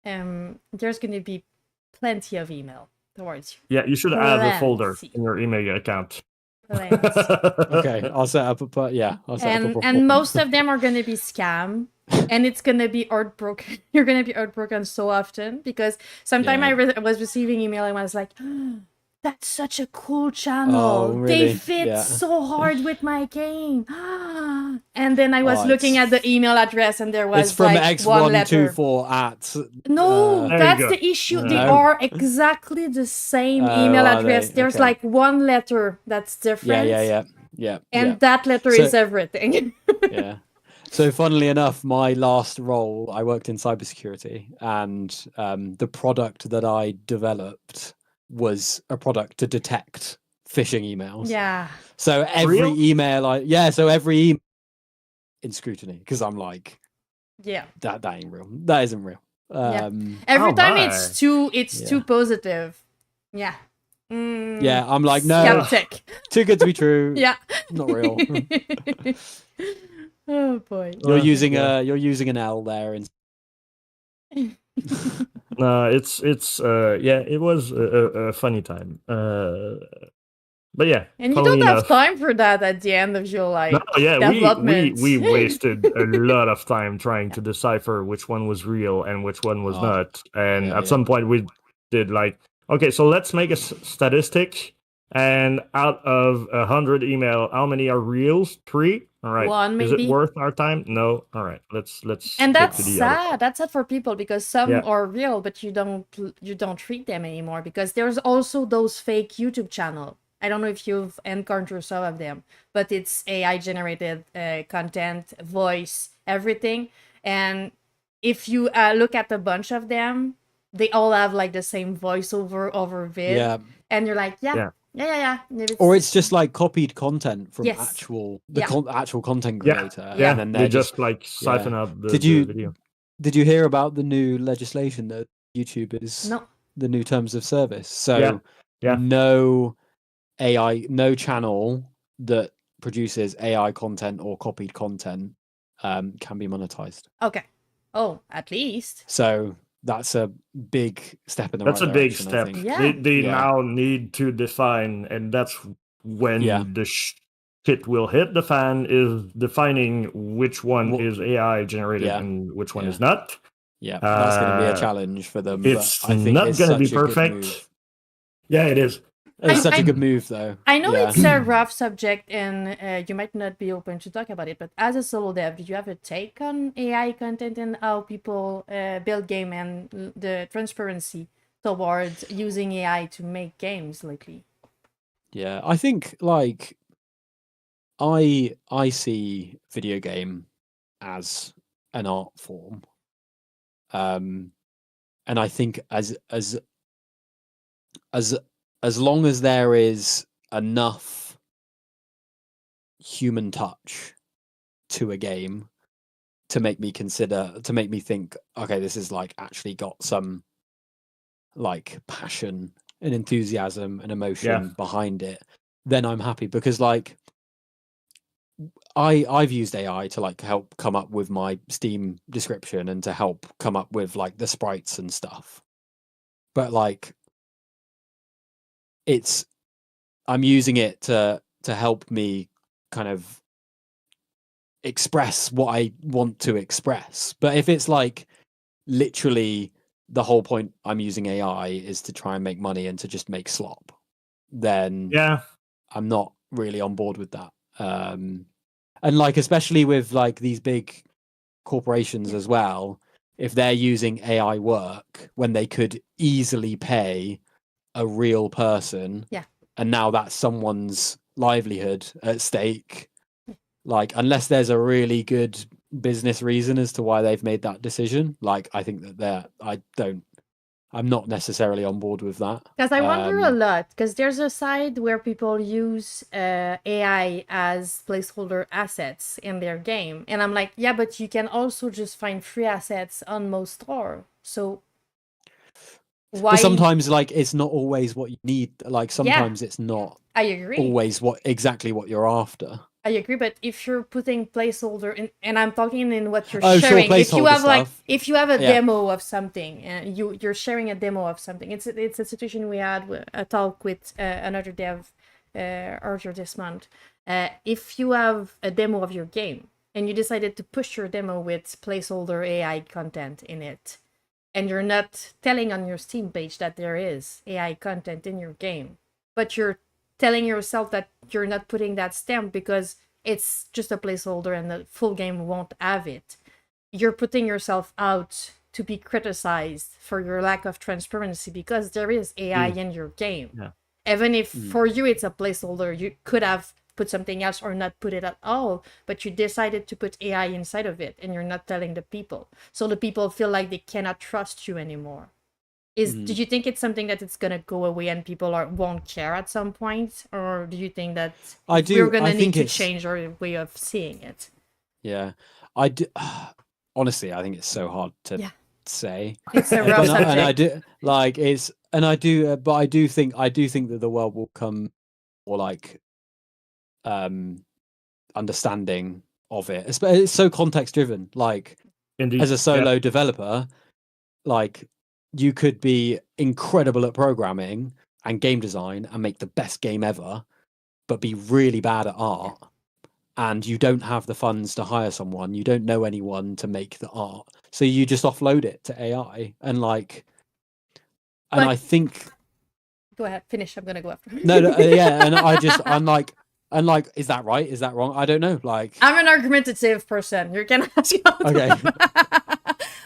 there's gonna be plenty of email towards you. Yeah, you should add a folder in your email account. Okay, I'll set up and most of them are gonna be scam, and it's gonna be heartbroken. You're gonna be heartbroken so often because sometimes I was receiving email and I was like, that's such a cool channel. Oh, really? They fit so hard with my game. And then I was looking at the email address and there was it's from like one letter. X124 at... No, that's the issue. They are exactly the same email address. There's like one letter that's different. Yeah. And that letter is everything. Yeah. So funnily enough, my last role, I worked in cybersecurity, and the product that I developed was a product to detect phishing emails. Yeah. So every email every email in scrutiny, because I'm like, that ain't real. That isn't real. Every time it's too positive. Yeah. Yeah, I'm like, no, skeptic. Too good to be true. Yeah. Not real. Oh boy. You're using an L there in No, it was a funny time. But yeah, and you don't have time for that at the end of your development. We wasted a lot of time trying to decipher which one was real and which one was not. And at some point we did like, okay, so let's make a statistic. And out of 100 email, how many are reals? 3. All right. One, maybe. Is it worth our time? No. All right. Let's. And that's sad. That's sad for people because some are real, but you don't treat them anymore because there's also those fake YouTube channels. I don't know if you've encountered some of them, but it's AI generated content, voice, everything. And if you look at a bunch of them, they all have like the same voiceover over vid, and you're like, yeah. Or it's just like copied content from actual content creator. And then they just like siphon out the video. Did you hear about the new legislation that YouTube is the new terms of service? So no channel that produces AI content or copied content can be monetized. Okay. Oh, at least. So that's a big step in the right direction. That's a big step. They now need to define, and that's when the shit will hit the fan, is defining which one is AI generated and which one is not. Yeah, that's going to be a challenge for them. It's not going to be perfect. Yeah, it is. It's such a good move, though. I know it's a rough subject, and you might not be open to talk about it. But as a solo dev, did you have a take on AI content and how people build game and the transparency towards using AI to make games lately? Yeah, I think like I see video game as an art form, and I think as long as there is enough human touch to a game to make me think, okay, this is like actually got some like passion and enthusiasm and emotion behind it, then I'm happy. Because like I've used AI to like help come up with my Steam description and to help come up with like the sprites and stuff. But like I'm using it to help me kind of express what I want to express. But if it's like literally the whole point I'm using AI is to try and make money and to just make slop, then I'm not really on board with that. And like, especially with like these big corporations as well, if they're using AI work when they could easily pay a real person, and now that's someone's livelihood at stake, Like, unless there's a really good business reason as to why they've made that decision, like, I think that I'm not necessarily on board with that. Because I wonder a lot, because there's a side where people use AI as placeholder assets in their game. And I'm like, yeah, but you can also just find free assets on most store. So why? But sometimes, like, it's not always what you need. Like, sometimes it's not I agree. always exactly what you're after. I agree, but if you're putting placeholder in, and I'm talking in what you're Oh, sharing, sure, if you have stuff. if you have a demo of something and you're sharing a demo of something, it's a situation we had a talk with another dev earlier this month. If you have a demo of your game and you decided to push your demo with placeholder AI content in it, and you're not telling on your Steam page that there is AI content in your game, but you're telling yourself that you're not putting that stamp because it's just a placeholder and the full game won't have it. You're putting yourself out to be criticized for your lack of transparency because there is AI in your game. Yeah. Even if for you it's a placeholder, you could have put something else or not put it at all, but you decided to put AI inside of it and you're not telling the people. So the people feel like they cannot trust you anymore. Do you think it's something that it's gonna go away and people won't care at some point, or do you think that we're gonna need to change our way of seeing it? Yeah, I do. Honestly, I think it's so hard to say. It's a rough subject. And I do like it's, and I do, but I do think that the world will come more like understanding of it. It's so context driven. Like, Indeed. As a solo developer, like, you could be incredible at programming and game design and make the best game ever, but be really bad at art. And you don't have the funds to hire someone. You don't know anyone to make the art. So you just offload it to AI. And like, and I think... Go ahead, finish. I'm going to go after. Yeah. And I'm like, is that right? Is that wrong? I don't know. Like, I'm an argumentative person. You can ask. Okay.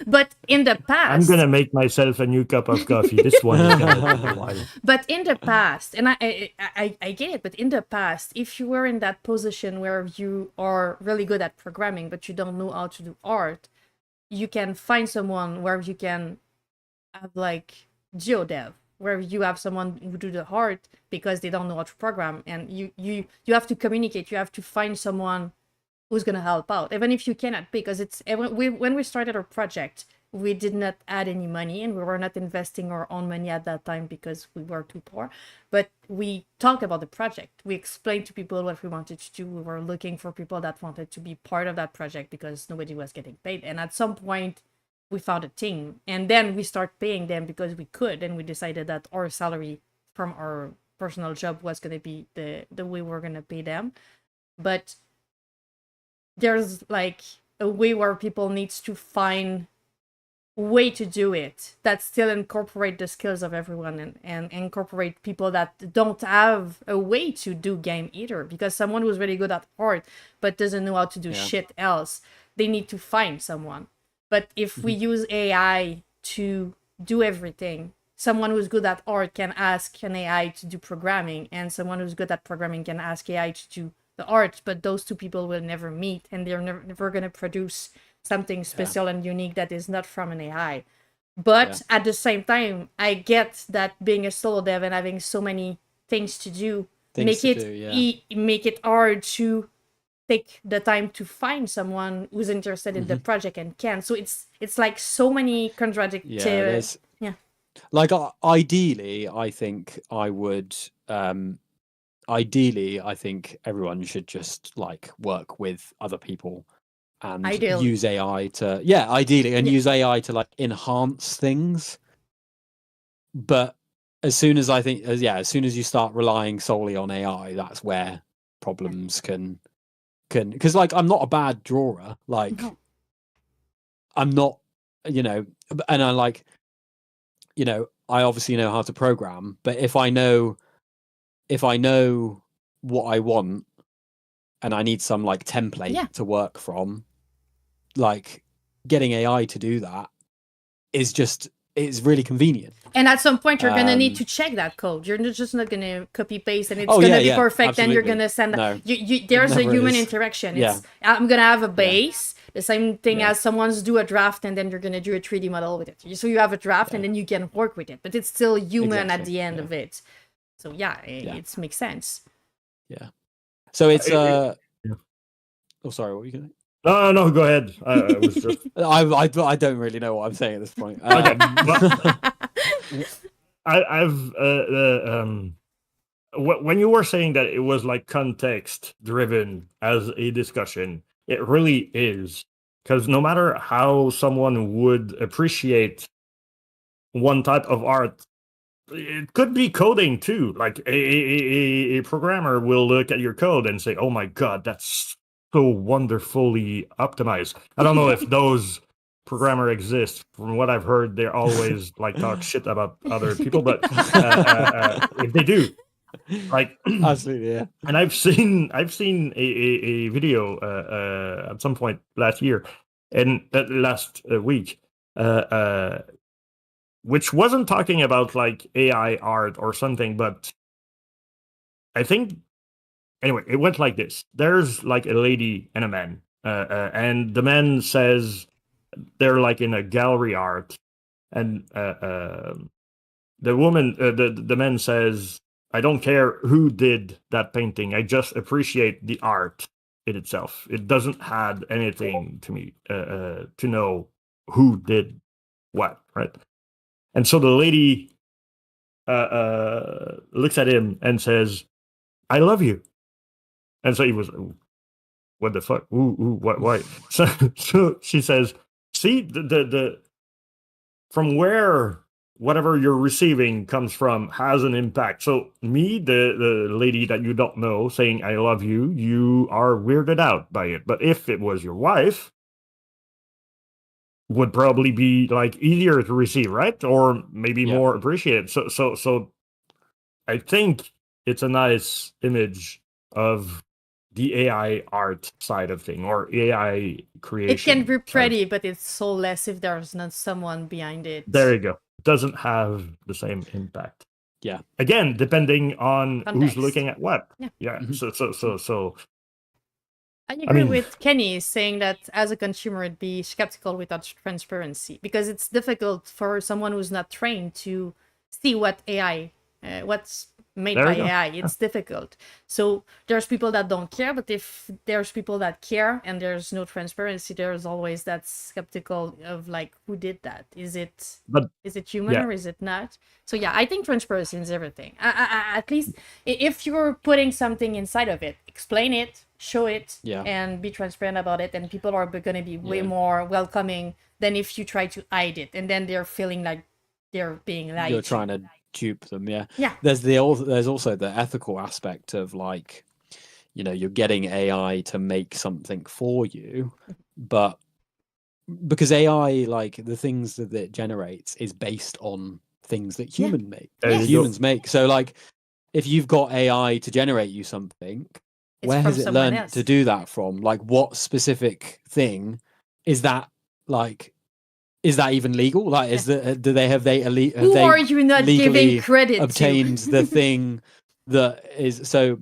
But in the past, I'm gonna make myself a new cup of coffee. This one is gonna take a while. But in the past, and I get it, but in the past, if you were in that position where you are really good at programming, but you don't know how to do art, you can find someone where you can have like geodev, where you have someone who do the art because they don't know how to program, and you have to communicate. You have to find someone who's going to help out, even if you cannot, because when we started our project, we did not add any money and we were not investing our own money at that time because we were too poor. But we talked about the project. We explained to people what we wanted to do. We were looking for people that wanted to be part of that project because nobody was getting paid. And at some point, we found a team, and then we start paying them because we could, and we decided that our salary from our personal job was going to be the way we're going to pay them. But there's like a way where people needs to find a way to do it that still incorporate the skills of everyone and incorporate people that don't have a way to do game either, because someone who's really good at art but doesn't know how to do shit else, they need to find someone. But if we use AI to do everything, someone who's good at art can ask an AI to do programming, and someone who's good at programming can ask AI to do the art, but those two people will never meet, and they're never going to produce something special and unique that is not from an AI. But at the same time, I get that being a solo dev and having so many things to do, make it hard to take the time to find someone who's interested in the project and can. So it's like so many contradictory. Like, ideally, I think I would. Ideally, I think everyone should just like work with other people and use AI to use AI to like enhance things. But as soon as as soon as you start relying solely on AI, that's where problems can because like I'm not a bad drawer. Like I'm not, and I like, I obviously know how to program, but if I know what I want and I need some like template to work from, like getting AI to do that is just it's really convenient. And at some point, you're gonna need to check that code. You're just not gonna copy paste and it's Oh, gonna yeah, be yeah, perfect. Then you're absolutely. gonna send. No, There's a never human is. interaction. Yeah. It's I'm gonna have a base, the same thing Yeah. as someone's do a draft, and then you're gonna do a 3D model with it. So you have a draft, and then you can work with it, but it's still human at Exactly, the end yeah. of it. So yeah, it makes sense. Yeah. So it's Yeah. Oh, sorry. What were you going to? No, go ahead. I was just. I don't really know what I'm saying at this point. Okay. I've when you were saying that it was like context driven as a discussion, it really is, because no matter how someone would appreciate one type of art, it could be coding too. Like a programmer will look at your code and say, "Oh my god, that's so wonderfully optimized." I don't know if those programmer exist. From what I've heard, they're always like talk shit about other people, but if they do, like Absolutely, yeah. And I've seen a video at some point last year and last week, which wasn't talking about like AI art or something, but I think anyway, it went like this. There's like a lady and a man, and the man says they're like in a gallery art, and the woman, the man says, "I don't care who did that painting. I just appreciate the art in itself. It doesn't add anything to me to know who did what, right?" And so the lady looks at him and says, "I love you." And so he was, "What the fuck? Ooh, what? Why?" So she says, "See, the from where whatever you're receiving comes from has an impact. So me, the lady that you don't know, saying I love you, you are weirded out by it. But if it was your wife, would probably be like easier to receive, right? Or maybe more appreciated. So I think it's a nice image of the AI art side of thing, or AI creation. It can be pretty, but it's so less if there's not someone behind it. There you go. It doesn't have the same impact. Yeah. Again, depending on Context. who's looking at what. Yeah. Mm-hmm. So. I agree with Kenny saying that as a consumer, it'd be skeptical without transparency, because it's difficult for someone who's not trained to see what AI, what's made by AI. It's difficult. So there's people that don't care, but if there's people that care and there's no transparency, there's always that skeptical of like, who did that? Is it human or is it not? So yeah, I think transparency is everything. At least if you're putting something inside of it, explain it, show it, and be transparent about it, and people are going to be way more welcoming than if you try to hide it and then they're feeling like they're being lied. You're trying to dupe them. Yeah. There's also the ethical aspect of like, you know, you're getting AI to make something for you, but because AI, like the things that it generates is based on things that humans make. So like if you've got AI to generate you something, where has it learned to do that from? Like what specific thing is that? Like, is that even legal? Like, have they are you not giving credit obtained to? the thing that is so?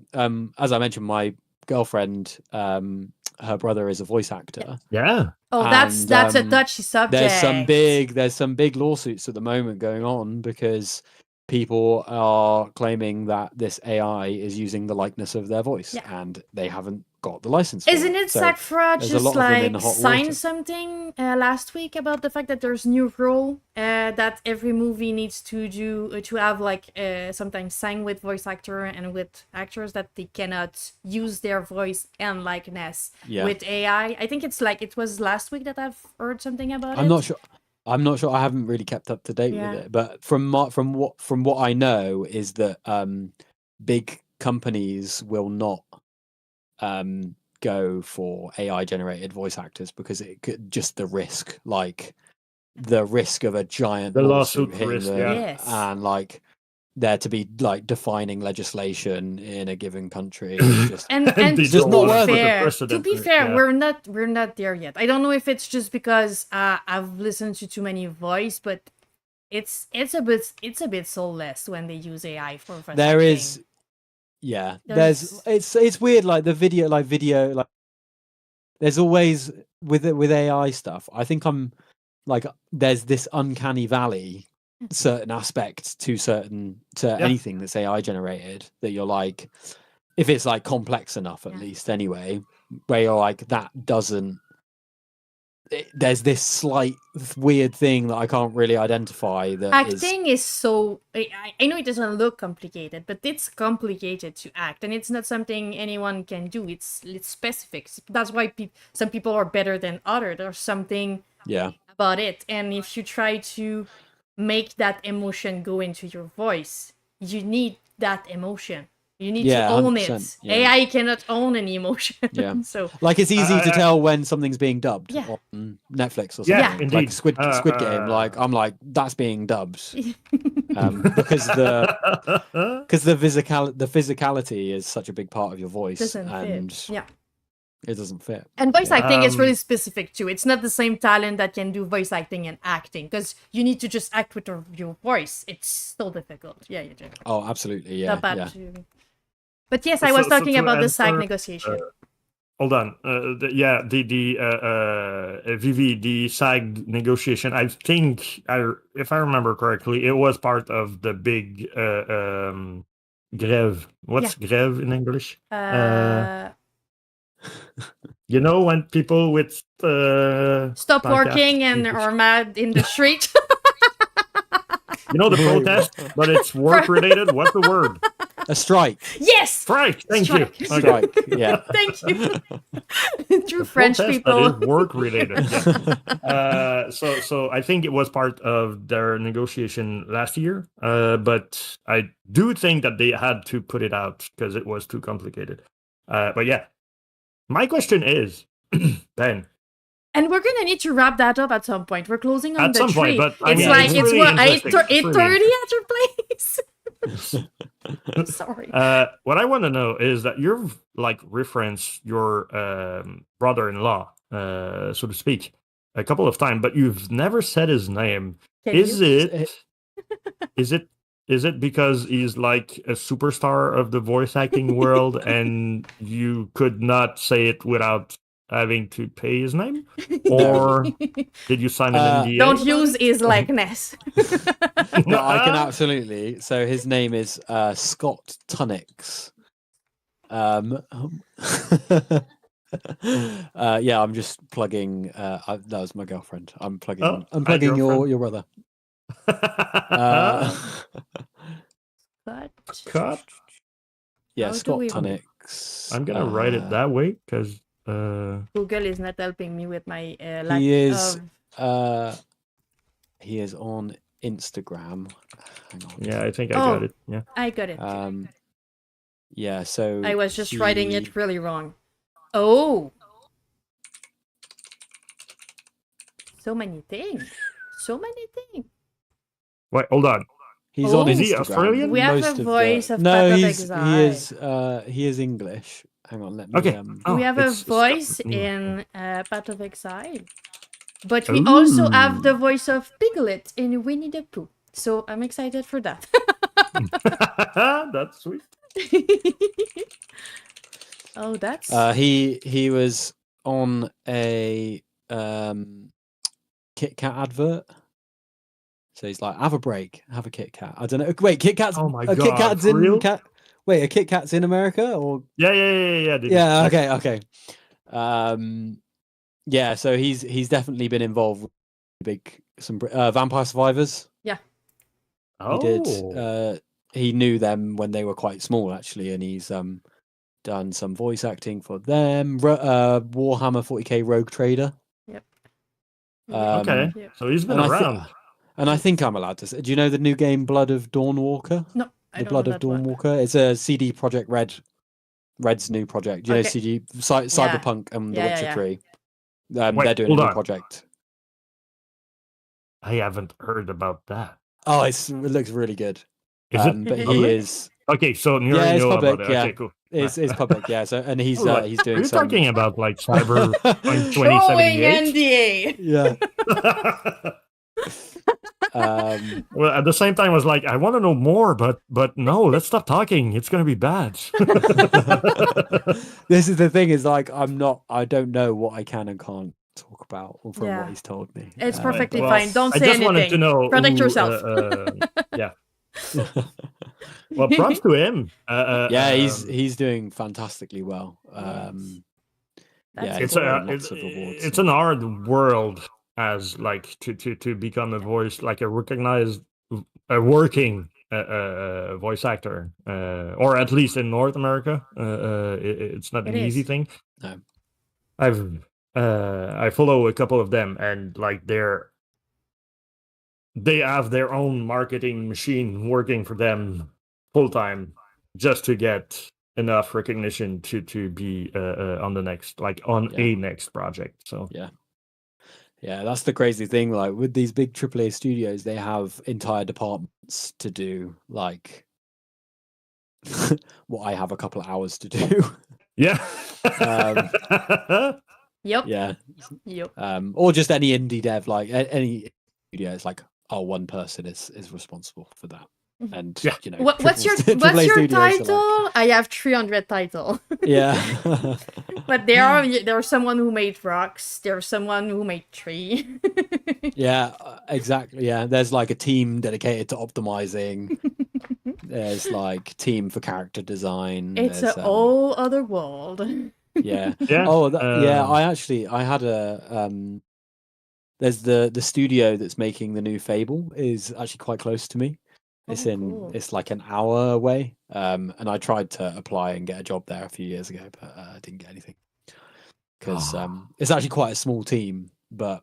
As I mentioned, my girlfriend, her brother is a voice actor. Yeah. Oh, that's a touchy subject. There's some big lawsuits at the moment going on because people are claiming that this AI is using the likeness of their voice, and they haven't got the license. Isn't it Sakura just like signed something last week about the fact that there's new rule that every movie needs to do to have like sometimes sang with voice actor and with actors, that they cannot use their voice and likeness with AI? I think it's like it was last week that I've heard something about it. I'm not sure. I haven't really kept up to date with it, but from what I know is that big companies will not go for AI generated voice actors because it could just the risk of a giant lawsuit hitting them, and like there to be like defining legislation in a given country. And to be fair, we're not there yet. I don't know if it's just because I've listened to too many voice, but it's a bit soulless when they use AI for voice There acting. is, yeah. It's weird. Like the video, like there's always with AI stuff. I think there's this uncanny valley, certain aspects to anything that's AI generated that you're like, if it's like complex enough at least anyway, where you're like there's this slight weird thing that I can't really identify. That acting is so. I know it doesn't look complicated, but it's complicated to act, and it's not something anyone can do. It's specific. That's why some people are better than others. There's something about it, and if you try to make that emotion go into your voice, you need that emotion. You need to own it. Yeah. AI cannot own any emotion. Yeah. So like it's easy to tell when something's being dubbed on Netflix or something. Yeah, indeed. Like Squid Game. Like I'm like, that's being dubbed. Because the physicality is such a big part of your voice. And it doesn't fit. And voice acting is really specific too. It's not the same talent that can do voice acting and acting, because you need to just act with your voice. It's so difficult. Yeah, you do. Oh, absolutely. Yeah. But yes, I was talking about the SAG negotiation. Hold on. Vivi, the SAG negotiation, I think, if I remember correctly, it was part of the big grève. What's grève in English? You know, when people with stop working and are mad in the street. You know, the protest, but it's work related. What's the word? A strike. Yes. Strike. Thank you. Strike. Yeah. Thank you. True French people. That is work related. So I think it was part of their negotiation last year. But I do think that they had to put it out because it was too complicated. But yeah, my question is, Ben. And we're gonna need to wrap that up at some point. We're closing on at the some tree. Point, but it's like it's what 8:30 at your place. Sorry. What I want to know is that you've like referenced your brother-in-law, so to speak, a couple of times, but you've never said his name. Is it because he's like a superstar of the voice acting world, and you could not say it without having to pay his name, or did you sign an NDA? Don't use his likeness. No, I can absolutely. So his name is Scott Tunnix. Yeah, I'm just plugging. That was my girlfriend. I'm plugging. I'm plugging your brother. Cut. Yeah, Scott Tunnix. I'm gonna write it that way because. Google is not helping me with my he is on Instagram. Hang on. Yeah, I think I got it. Yeah, I got it. Yeah, so I was just writing it really wrong. Oh, so many things. Wait, hold on. He's on Instagram. Is he Australian? We have a voice of Path of Exile. He is English. Hang on, let me. Okay. We have a voice in Path of Exile, but we also have the voice of Piglet in Winnie the Pooh. So I'm excited for that. That's sweet. Oh, that's. He was on a Kit Kat advert. So he's like, have a break, have a Kit Kat. I don't know. Wait, Kit Kat's. Oh my God. Kit Kat's in. Wait, a Kit Kat's in America or? Yeah. Yeah. Okay. Yeah. So he's definitely been involved with some Vampire Survivors. Yeah. Oh. He did. He knew them when they were quite small, actually, and he's done some voice acting for them. Warhammer 40k Rogue Trader. Yep. Okay. So he's been around. And I think I'm allowed to say. Do you know the new game Blood of Dawnwalker? No. The Blood of Dawnwalker. It's a CD Projekt Red's new project. Do you know CD Cyberpunk and The Witcher 3? They're doing a new project. I haven't heard about that. Oh, it looks really good. Is it? But he is. Okay, so you it's know public. about it. Yeah, okay, cool. It's public. Yeah. So and he's doing. You're talking about like Cyber 2078. NDA. Yeah. Well, at the same time, I was like, I want to know more, but no, let's stop talking. It's going to be bad. This is the thing, is like, I don't know what I can and can't talk about from Yeah. what he's told me. It's perfectly well, fine. Don't I say just anything. wanted to know Protect who, yourself. yeah. Well, props to him. Yeah, he's doing fantastically well. That's Yeah, he's cool. won lots of awards. It's an hard world as like to become a voice, like a recognized, a working voice actor, or at least in North America. It's not It an easy is. thing. No. I follow a couple of them, and like they have their own marketing machine working for them full time just to get enough recognition to be on the next, like on a next project. So yeah, that's the crazy thing. Like with these big AAA studios, they have entire departments to do like what I have a couple of hours to do. yeah. Yep. Yeah. Yep. Or just any indie dev, like any studio. It's like, oh, one person is responsible for that. And you know, what's your studios title? I have 300 title. Yeah. But there's someone who made rocks. There's someone who made tree. Yeah, exactly. Yeah, there's like a team dedicated to optimizing. There's like team for character design. It's a whole other world. Yeah. Yeah. Oh, yeah. I had a there's the studio that's making the new Fable is actually quite close to me. It's cool. It's like an hour away. And I tried to apply and get a job there a few years ago, but I didn't get anything because it's actually quite a small team, but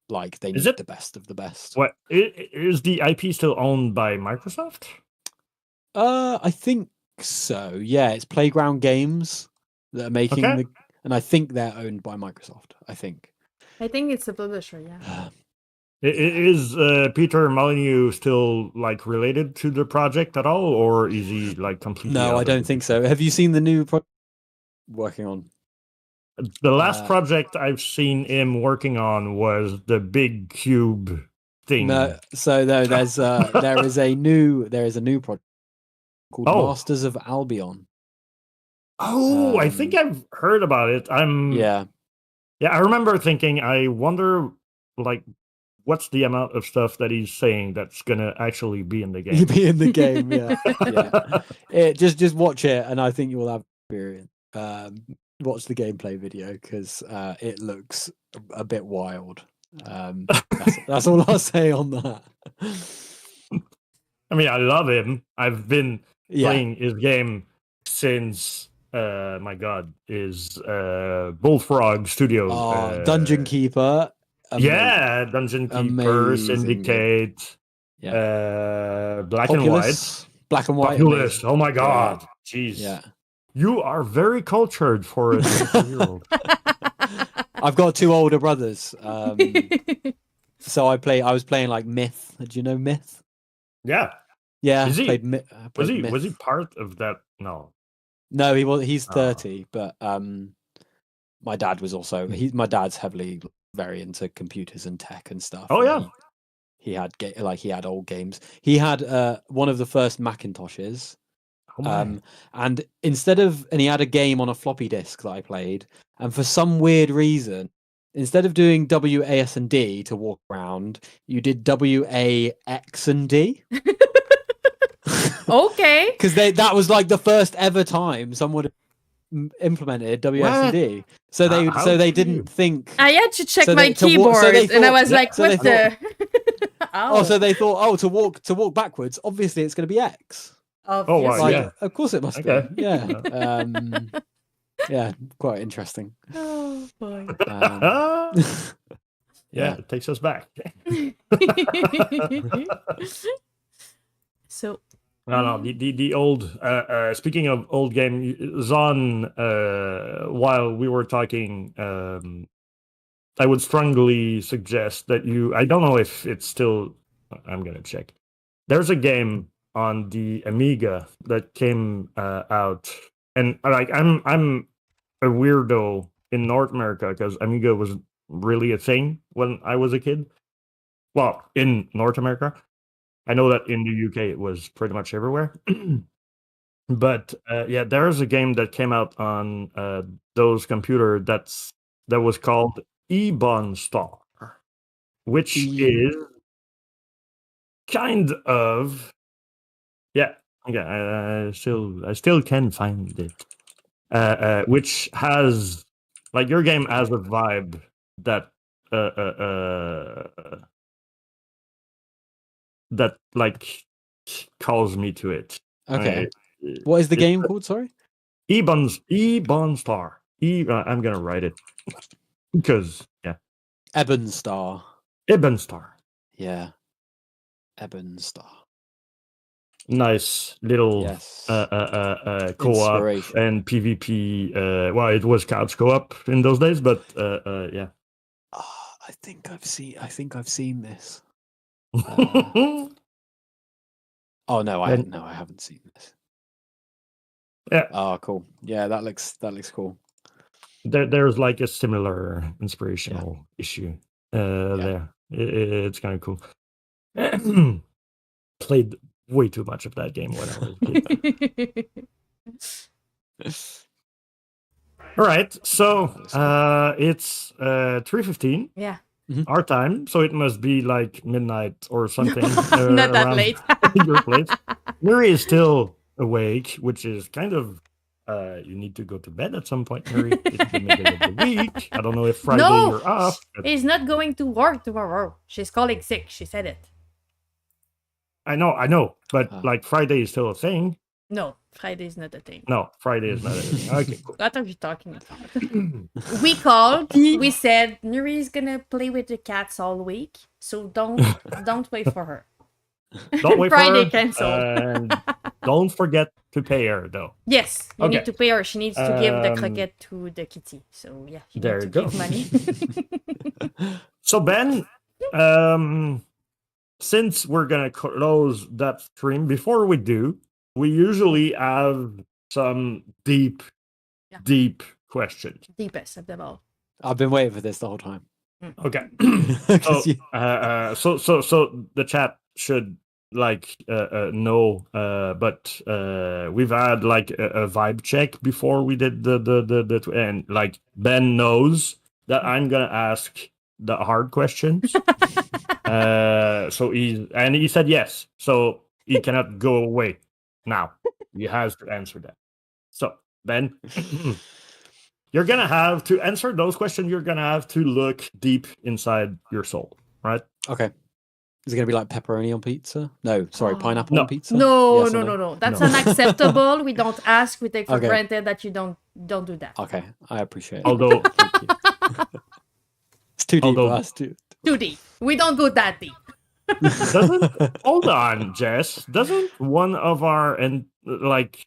like they need the best of the best. What is the IP still owned by Microsoft? I think so. Yeah, it's Playground Games that are making and I think they're owned by Microsoft. I think it's a publisher. Yeah. Is Peter Molyneux still like related to the project at all, or is he like completely? No, I don't think so. Have you seen the new project working on? The last project I've seen him working on was the big cube thing. No, so no, there is a new project called Masters of Albion. Oh, I think I've heard about it. Yeah, I remember thinking, I wonder, like, what's the amount of stuff that he's saying that's gonna actually be in the game? Be in the game, yeah. Just watch it, and I think you will have experience. Watch the gameplay video because it looks a bit wild. That's all I'll say on that. I mean, I love him. I've been playing his game since my God, is Bullfrog Studio. Dungeon Keeper. Amazing. Dungeon Keeper, Syndicate, Black and White. Black and White. Populous. Oh my God. Jeez. Yeah. You are very cultured for a 20-year-old. I've got two older brothers. So I was playing like Myth. Do you know Myth? Yeah. Yeah. Was he part of that? No. No, he's 30, but my dad was also my dad's heavily very into computers and tech and stuff. Oh yeah. He had he had old games. He had one of the first Macintoshes. And he had a game on a floppy disk that I played, and for some weird reason, instead of doing WAS and D to walk around, you did WAX and D. Okay. Because that was like the first ever time someone implemented WAS and D. So they didn't think. I had to check my keyboard, and I was like, "What the?" So they thought, to walk backwards, obviously it's going to be X. Oh, wow, like, of course it must be. Yeah. Yeah, quite interesting. Oh boy. Yeah, it takes us back. So. No, the old. Speaking of old game, Zon. While we were talking, I would strongly suggest that you. I don't know if it's still. I'm gonna check. There's a game on the Amiga that came out, and like I'm a weirdo in North America because Amiga was really a thing when I was a kid. Well, in North America. I know that in the UK it was pretty much everywhere. But yeah, there's a game that came out on those computer that was called Ebon Star, which is kind of I still can find it. Which has like your game has a vibe that that like calls me to it. Okay. What is the game called? Sorry. Ebon Star. I'm gonna write it because Ebon Star. Ebon Star. Yeah. Ebon Star. Nice little co-op Inspiration. and PvP. Well, it was couch co-op in those days, but yeah. I think I've seen this. Oh no, I haven't seen this. Yeah. Oh, cool. Yeah, that looks cool. There's like a similar inspirational issue there. It's kind of cool. Played way too much of that game when I was a kid. All right, so it's 3:15. Yeah. Our time, so it must be like midnight or something. Not that late. Your place. Nuri is still awake, which is kind of you need to go to bed at some point, Nuri. It's the middle of the week. I don't know if Friday you're off. He's not going to work tomorrow. She's calling sick. She said it. I know, but like Friday is still a thing. No, Friday is not a thing. No, Friday is not a thing. Okay, cool. What are you talking about? We called. We said Nuri's gonna play with the cats all week, so don't wait for her. Don't wait Friday for her. canceled. And don't forget to pay her, though. Yes, you need to pay her. She needs to give the croquette to the kitty. So yeah, you there need to you go. give money. So Ben, since we're gonna close that stream, before we do, we usually have some deep questions. Deepest of them all. I've been waiting for this the whole time. Okay. So the chat should like know, but we've had like a vibe check before we did the and like Ben knows that I'm gonna ask the hard questions. So he said yes, so he cannot go away now. He has to answer that. So Ben, you're gonna have to answer those questions. You're gonna have to look deep inside your soul, right? Okay. Is it gonna be like pepperoni on pizza? No, sorry, pineapple on pizza. No, Yes no. That's unacceptable. We don't ask. We take for granted that you don't do that. Okay, I appreciate it. Although Thank you. It's too deep. That's too deep. We don't go that deep. Hold on, Jess. Doesn't one of our like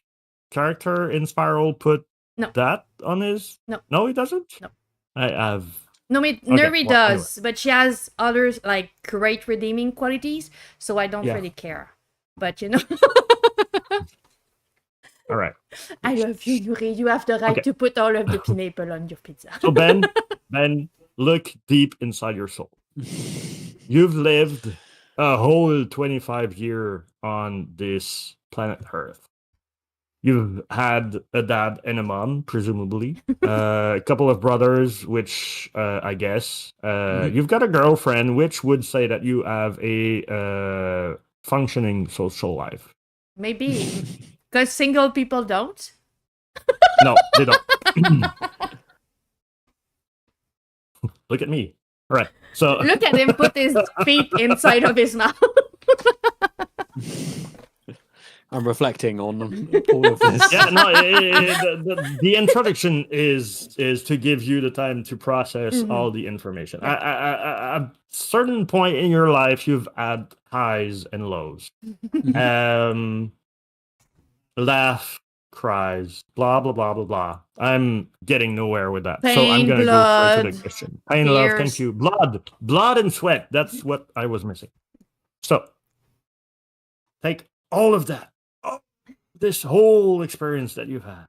character in Spiral put that on his? No, he doesn't. No, I have. No, Nuri does, but she has others like great redeeming qualities, so I don't really care. But you know. All right. I love you, Nuri. You have the right to put all of the pineapple on your pizza. So Ben, look deep inside your soul. You've lived a whole 25 years on this planet Earth. You've had a dad and a mom, presumably. A couple of brothers, which I guess. You've got a girlfriend, which would say that you have a functioning social life. Maybe. Because single people don't? No, they don't. Look at me. All right. So look at him put his feet inside of his mouth. I'm reflecting on all of this. Yeah, no. The introduction is to give you the time to process all the information. At a certain point in your life, you've had highs and lows. Laugh, cries, blah blah blah blah blah. I'm getting nowhere with that, so I'm gonna go straight to the question. Pain, love, thank you. Blood and sweat. That's what I was missing. So take all of that, this whole experience that you've had,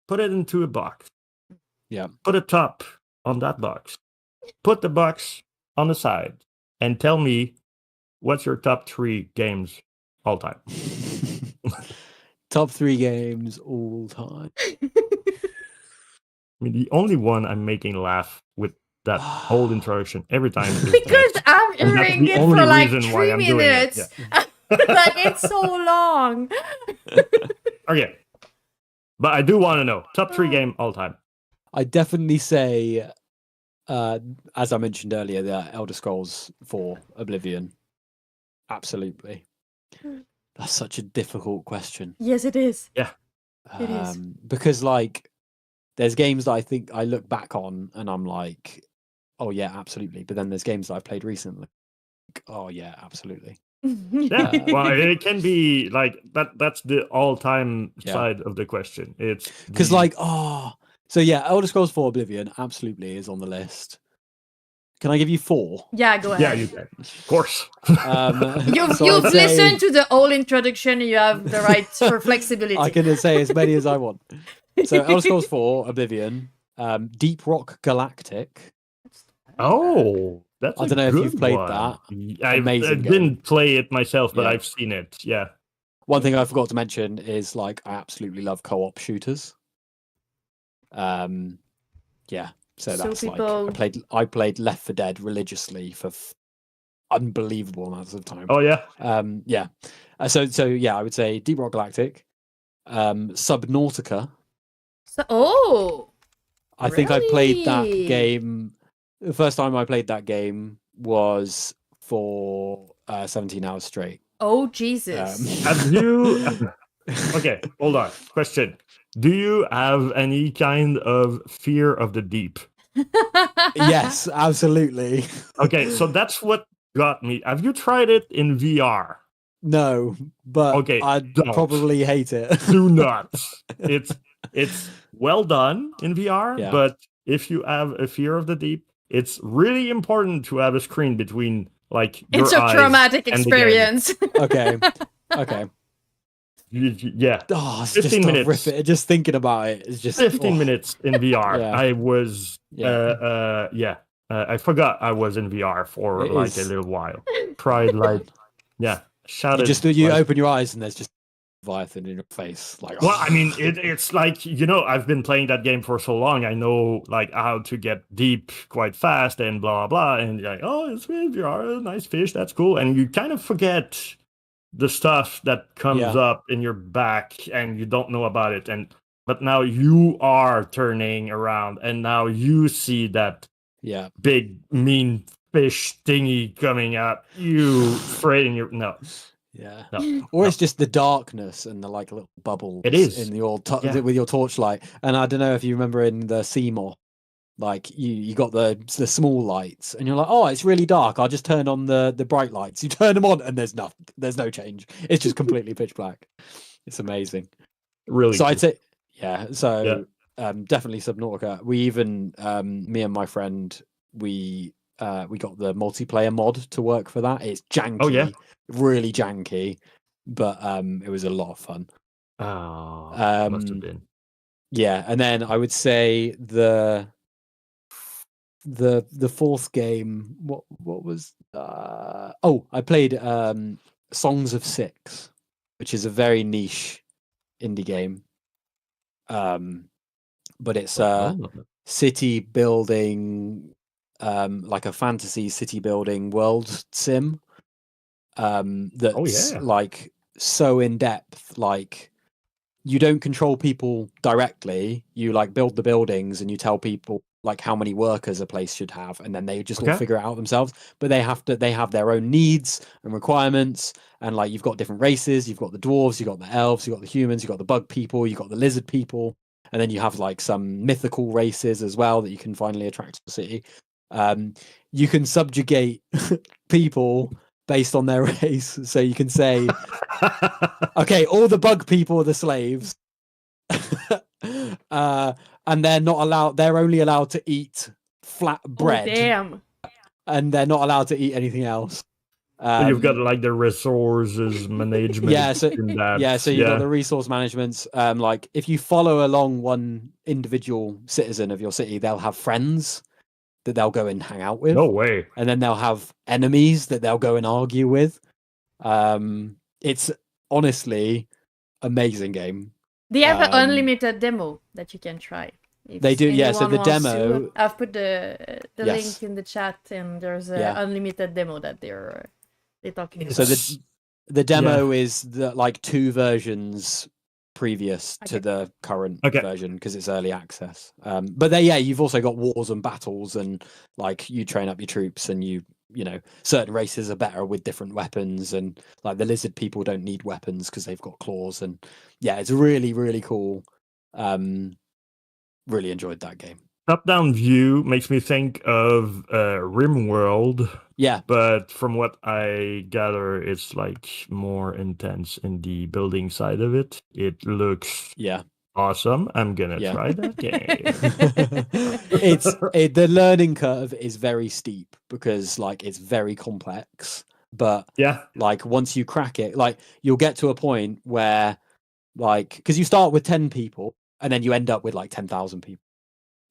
put it into a box. Yeah. Put a top on that box. Put the box on the side, and tell me what's your top 3 games all time. Top 3 games all time. I mean, the only one I'm making laugh with that whole introduction every time is Because Death. I'm And that's hearing the it only for like reason why 3 I'm doing it. minutes. Like it's so long. Okay. But I do want to know top 3 game all time. I definitely say, as I mentioned earlier, the Elder Scrolls 4 Oblivion. Absolutely. That's such a difficult question. Yes, it is. Yeah. It is. Because like there's games that I think I look back on and I'm like, oh yeah, absolutely. But then there's games that I've played recently. Like, oh yeah, absolutely. Yeah. Well, it can be like that's the all-time side of the question. It's because like, so yeah, Elder Scrolls 4 Oblivion absolutely is on the list. Can I give you 4? Yeah, go ahead. Yeah, you can. Of course. You've So I'd say- listened to the whole introduction. You have the right for flexibility. I can say as many as I want. So Elder Scrolls 4 Oblivion, Deep Rock Galactic. Oh, that's I don't know if you've played that. I Amazing didn't play it myself, but Yeah. I've seen it. Yeah. One thing I forgot to mention is like I absolutely love co-op shooters. Yeah. So So that's people- like I played Left 4 Dead religiously for unbelievable amounts of time. Oh yeah. Yeah. So yeah, I would say Deep Rock Galactic, Subnautica. I think I played that Really? game. The first time I played that game was for 17 hours straight. Oh Jesus! Have you? Okay, hold on. Question: do you have any kind of fear of the deep? Yes, absolutely. Okay, so that's what got me. Have you tried it in VR? No, but Okay, I'd don't. probably hate it. Do not. It's well done in VR, Yeah. but if you have a fear of the deep, it's really important to have a screen between like your It's a eyes traumatic and the game. experience. Okay. Yeah. Oh, it's 15 just minutes. horrific. Just thinking about it is just 15 minutes in VR. Yeah. I was I forgot I was in VR for It like is. a little while. Tried like shouted. You like- open your eyes and there's just Leviathan in your face. Like, Well, I mean, it's like, I've been playing that game for so long. I know like how to get deep quite fast and blah, blah, blah. And you're like, oh, it's VR, nice fish, that's cool. And you kind of forget the stuff that comes up in your back and you don't know about it. But now you are turning around and now you see that big, mean fish thingy coming up. You afraid in your... No. Yeah. No, or it's just the darkness and the like little bubbles It is. in the old with your torchlight. And I don't know if you remember in the Seymour, like you got the small lights and you're like, oh, it's really dark. I'll just turn on the bright lights. You turn them on and there's no change. It's just completely pitch black. It's amazing. Really? So cool. I'd say, definitely Subnautica. We even, me and my friend, we got the multiplayer mod to work for that. It's janky, really janky, but it was a lot of fun. Oh, must have been. Yeah, and then I would say the fourth game. What was? I played Songs of Six, which is a very niche indie game. But it's city building. Like a fantasy city building world sim that's like so in depth. Like you don't control people directly, you like build the buildings and you tell people like how many workers a place should have, and then they just all figure it out themselves. But they have their own needs and requirements, and like you've got different races. You've got the dwarves, you've got the elves, you've got the humans, you've got the bug people, you've got the lizard people, and then you have like some mythical races as well that you can finally attract to the city. You can subjugate people based on their race. So you can say, okay, all the bug people are the slaves. And they're not allowed, they're only allowed to eat flat bread. Oh, damn. And they're not allowed to eat anything else. So you've got like the resources management. So you've got the resource management. Like if you follow along one individual citizen of your city, they'll have friends. that they'll go and hang out with. No way. And then they'll have enemies that they'll go and argue with. It's honestly amazing game. They have an unlimited demo that you can try. They do, yeah. So the demo, I've put the link in the chat, and there's an unlimited demo that they're talking about. So the demo is like 2 versions previous to the current version because it's early access. But you've also got wars and battles, and like you train up your troops, and you know, certain races are better with different weapons, and like the lizard people don't need weapons because they've got claws, and it's really, really cool. Really enjoyed that game. Top-down view makes me think of RimWorld. Yeah. But from what I gather, it's like more intense in the building side of it. It looks awesome. I'm gonna try that game. The learning curve is very steep because like it's very complex. But like once you crack it, like you'll get to a point where like because you start with 10 people and then you end up with like 10,000 people.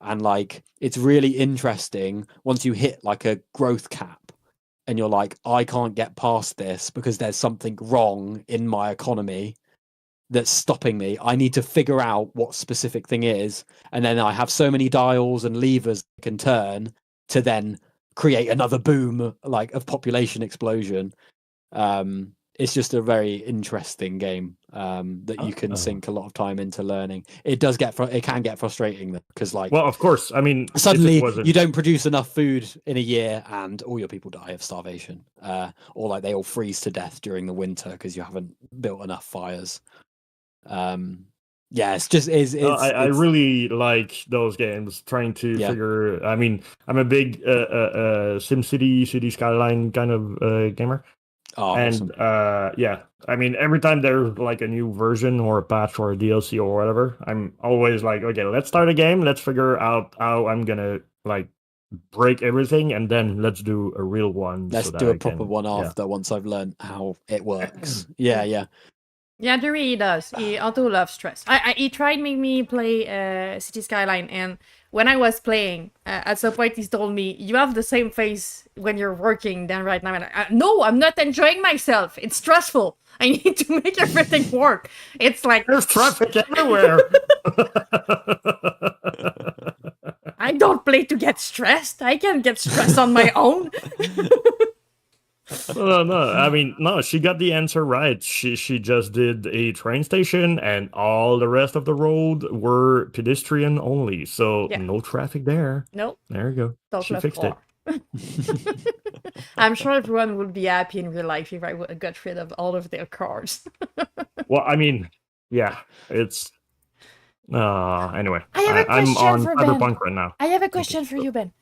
And like it's really interesting once you hit like a growth cap and you're like, I can't get past this because there's something wrong in my economy that's stopping me. I need to figure out what specific thing is. And then I have so many dials and levers I can turn to then create another boom like of population explosion. It's just a very interesting game that you can sink a lot of time into learning. It does it can get frustrating because like, well, of course, I mean, suddenly you don't produce enough food in a year and all your people die of starvation, or like they all freeze to death during the winter because you haven't built enough fires. It's just I really like those games. Trying to figure. I mean, I'm a big SimCity, City Skyline kind of gamer. Oh, and awesome. I mean, every time there's like a new version or a patch or a DLC or whatever, I'm always like, okay, let's start a game. Let's figure out how I'm gonna like break everything, and then let's do a real one. Let's do a proper one after once I've learned how it works. Yeah, there really does. He also loves stress. He tried making me play City Skyline, and when I was playing, at some point he told me, you have the same face when you're working than right now. And no, I'm not enjoying myself. It's stressful. I need to make everything work. It's like... There's traffic everywhere. I don't play to get stressed. I can get stressed on my own. No. I mean, no. She got the answer right. She just did a train station, and all the rest of the road were pedestrian only, so no traffic there. Nope. There you go. She fixed it. I'm sure everyone would be happy in real life if I got rid of all of their cars. Well, I mean, it's. Anyway, I'm on Cyberpunk right now. I have a question for you, Ben.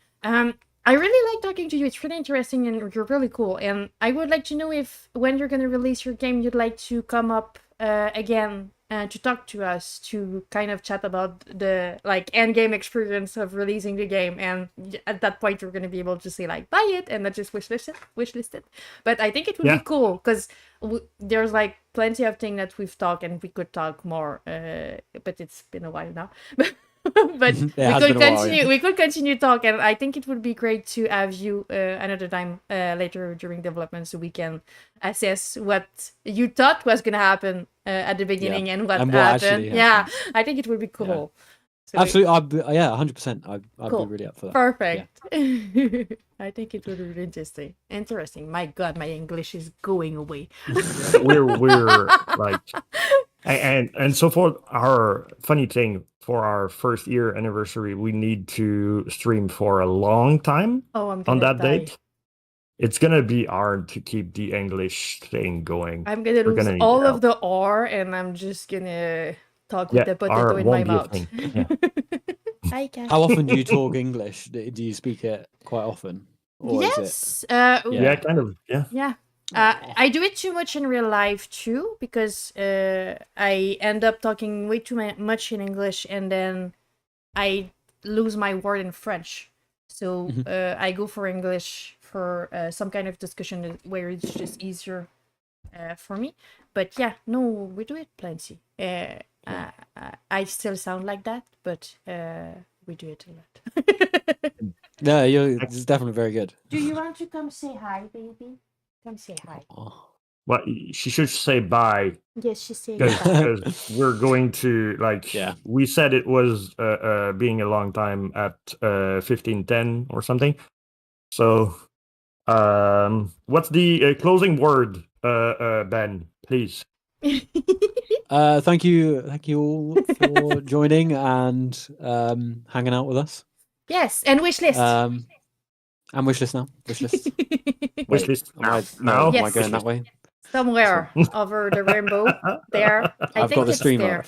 I really like talking to you. It's really interesting and you're really cool. And I would like to know if when you're going to release your game, you'd like to come up again to talk to us, to kind of chat about the like end game experience of releasing the game. And at that point, you're going to be able to say like, buy it and not just wishlist it. But I think it would be cool because there's like plenty of things that we've talked and we could talk more. But it's been a while now. But we could continue talk, and I think it would be great to have you another time later during development so we can assess what you thought was going to happen at the beginning and what happened. I think it would be cool. So absolutely, 100%. I'd be really up for that. Perfect. I think it would be really interesting. My God, my English is going away. we're like, and so for our funny thing. For our first year anniversary, we need to stream for a long time on that date. It's gonna be hard to keep the English thing going. I'm gonna lose all of the R, and I'm just gonna talk with the potato in my mouth. Hi, Cash. How often do you talk English? Do you speak it quite often? Or yes. Kind of. Yeah. I do it too much in real life too, because I end up talking way too much in English and then I lose my word in French. So I go for English for some kind of discussion where it's just easier for me. But we do it plenty. I still sound like that, but we do it a lot. No, it's definitely very good. Do you want to come say hi, baby? Come say hi. Oh. Well, she should say bye Yes, she's saying bye. because we're going to Yeah. we said it was being a long time at 15:10 or something. So what's the closing word, Ben, please? Thank you all for joining and hanging out with us. Yes, and wish list. And wish list now. Wish list. Wish list Am I Yes. going that way? Somewhere over the rainbow. There. I I've think got the it's stream there. up.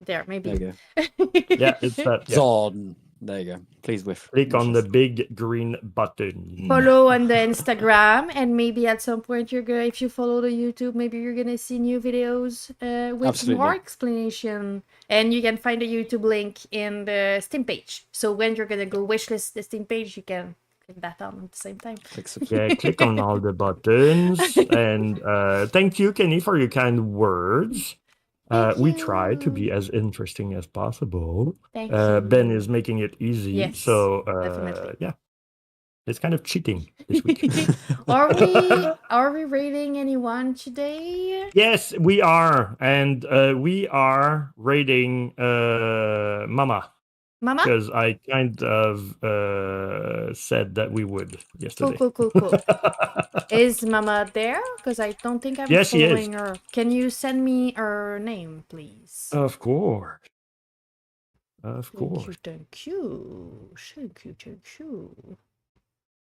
There, maybe. There you go. Yeah, it's that. Yeah. Zon. There you go. Please wish. Click on the list. big green button. Follow on the Instagram, and maybe at some point if you follow the YouTube, maybe you're gonna see new videos with Absolutely. more explanation. And you can find the YouTube link in the Steam page. So when you're gonna go wishlist the Steam page, you can click that on at the same time. Click subscribe. Yeah, click on all the buttons. And thank you, Kenny, for your kind words. Thank We you. try to be as interesting as possible. Thank you. Ben is making it easy. Yes, So definitely. yeah, it's kind of cheating this week. Are we rating anyone today? Yes, we are. And we are rating Mama. Mama? Because I kind of said that we would yesterday. Cool. Is Mama there? Because I don't think I'm Yes, she is. following her. Can you send me her name, please? Of course. Of course. Thank you.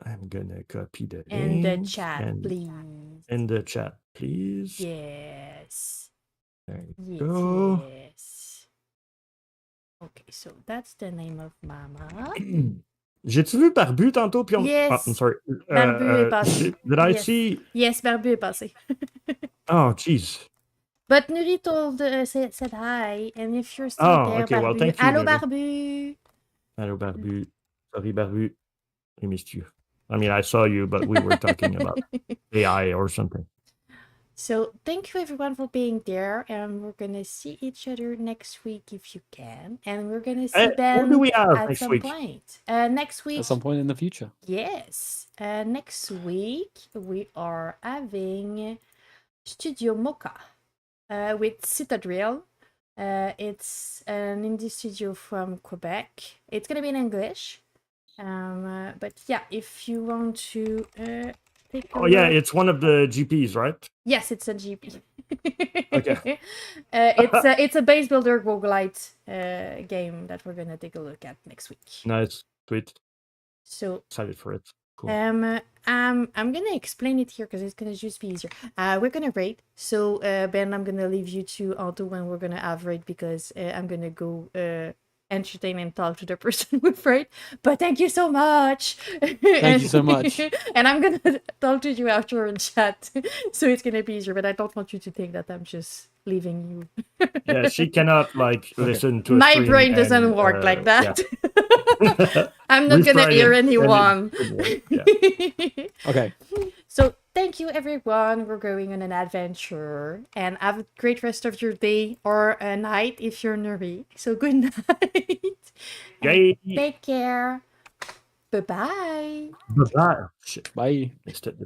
I'm gonna copy the In the link chat, and please. in the chat, please. Yes. There you go. Yes. Okay, so that's the name of Mama. J'ai-tu vu Barbu tantôt? Puis Yes. I'm sorry. Barbu est passé. Did I Yes. see? Yes, Barbu est passé. Oh, jeez. But Nuri said hi, and if you're still Oh, there, okay, Barbu. well, thank you, Hello, Nuri. Barbu. Hello, Barbu. Sorry, Barbu. I missed you. I mean, I saw you, but we were talking about AI or something. So thank you everyone for being there, and we're gonna see each other next week if you can, and we're gonna see Ben what do we have at next some week? point. Next week, At some point in the future. yes. Next week we are having Studio Mocha with Citadrill. It's an indie studio from Quebec. It's gonna be in English. But yeah, if you want to take a Oh, yeah, look- it's one of the GPs, right? Yes, it's a GP. Okay. It's a base builder roguelite game that we're gonna take a look at next week. Nice. Sweet. So Excited for it. Cool. I'm gonna explain it here because it's gonna just be easier. We're gonna rate. So Ben, I'm gonna leave you to Alto when we're gonna have rate because I'm gonna go entertain and talk to the person with rate. But thank you so much. Thank you so much. And I'm gonna talk to you after in chat, so it's gonna be easier. But I don't want you to think that I'm just leaving you. Yeah, she cannot listen to a My stream brain doesn't and, work like that. yeah. I'm not We've gonna tried hear it, and it anyone. didn't work, yeah. Okay. So thank you everyone. We're going on an adventure, and have a great rest of your day or a night if you're Nuri. So good night. Yay. Take care. Bye-bye. Bye-bye. Shit, Bye. missed it.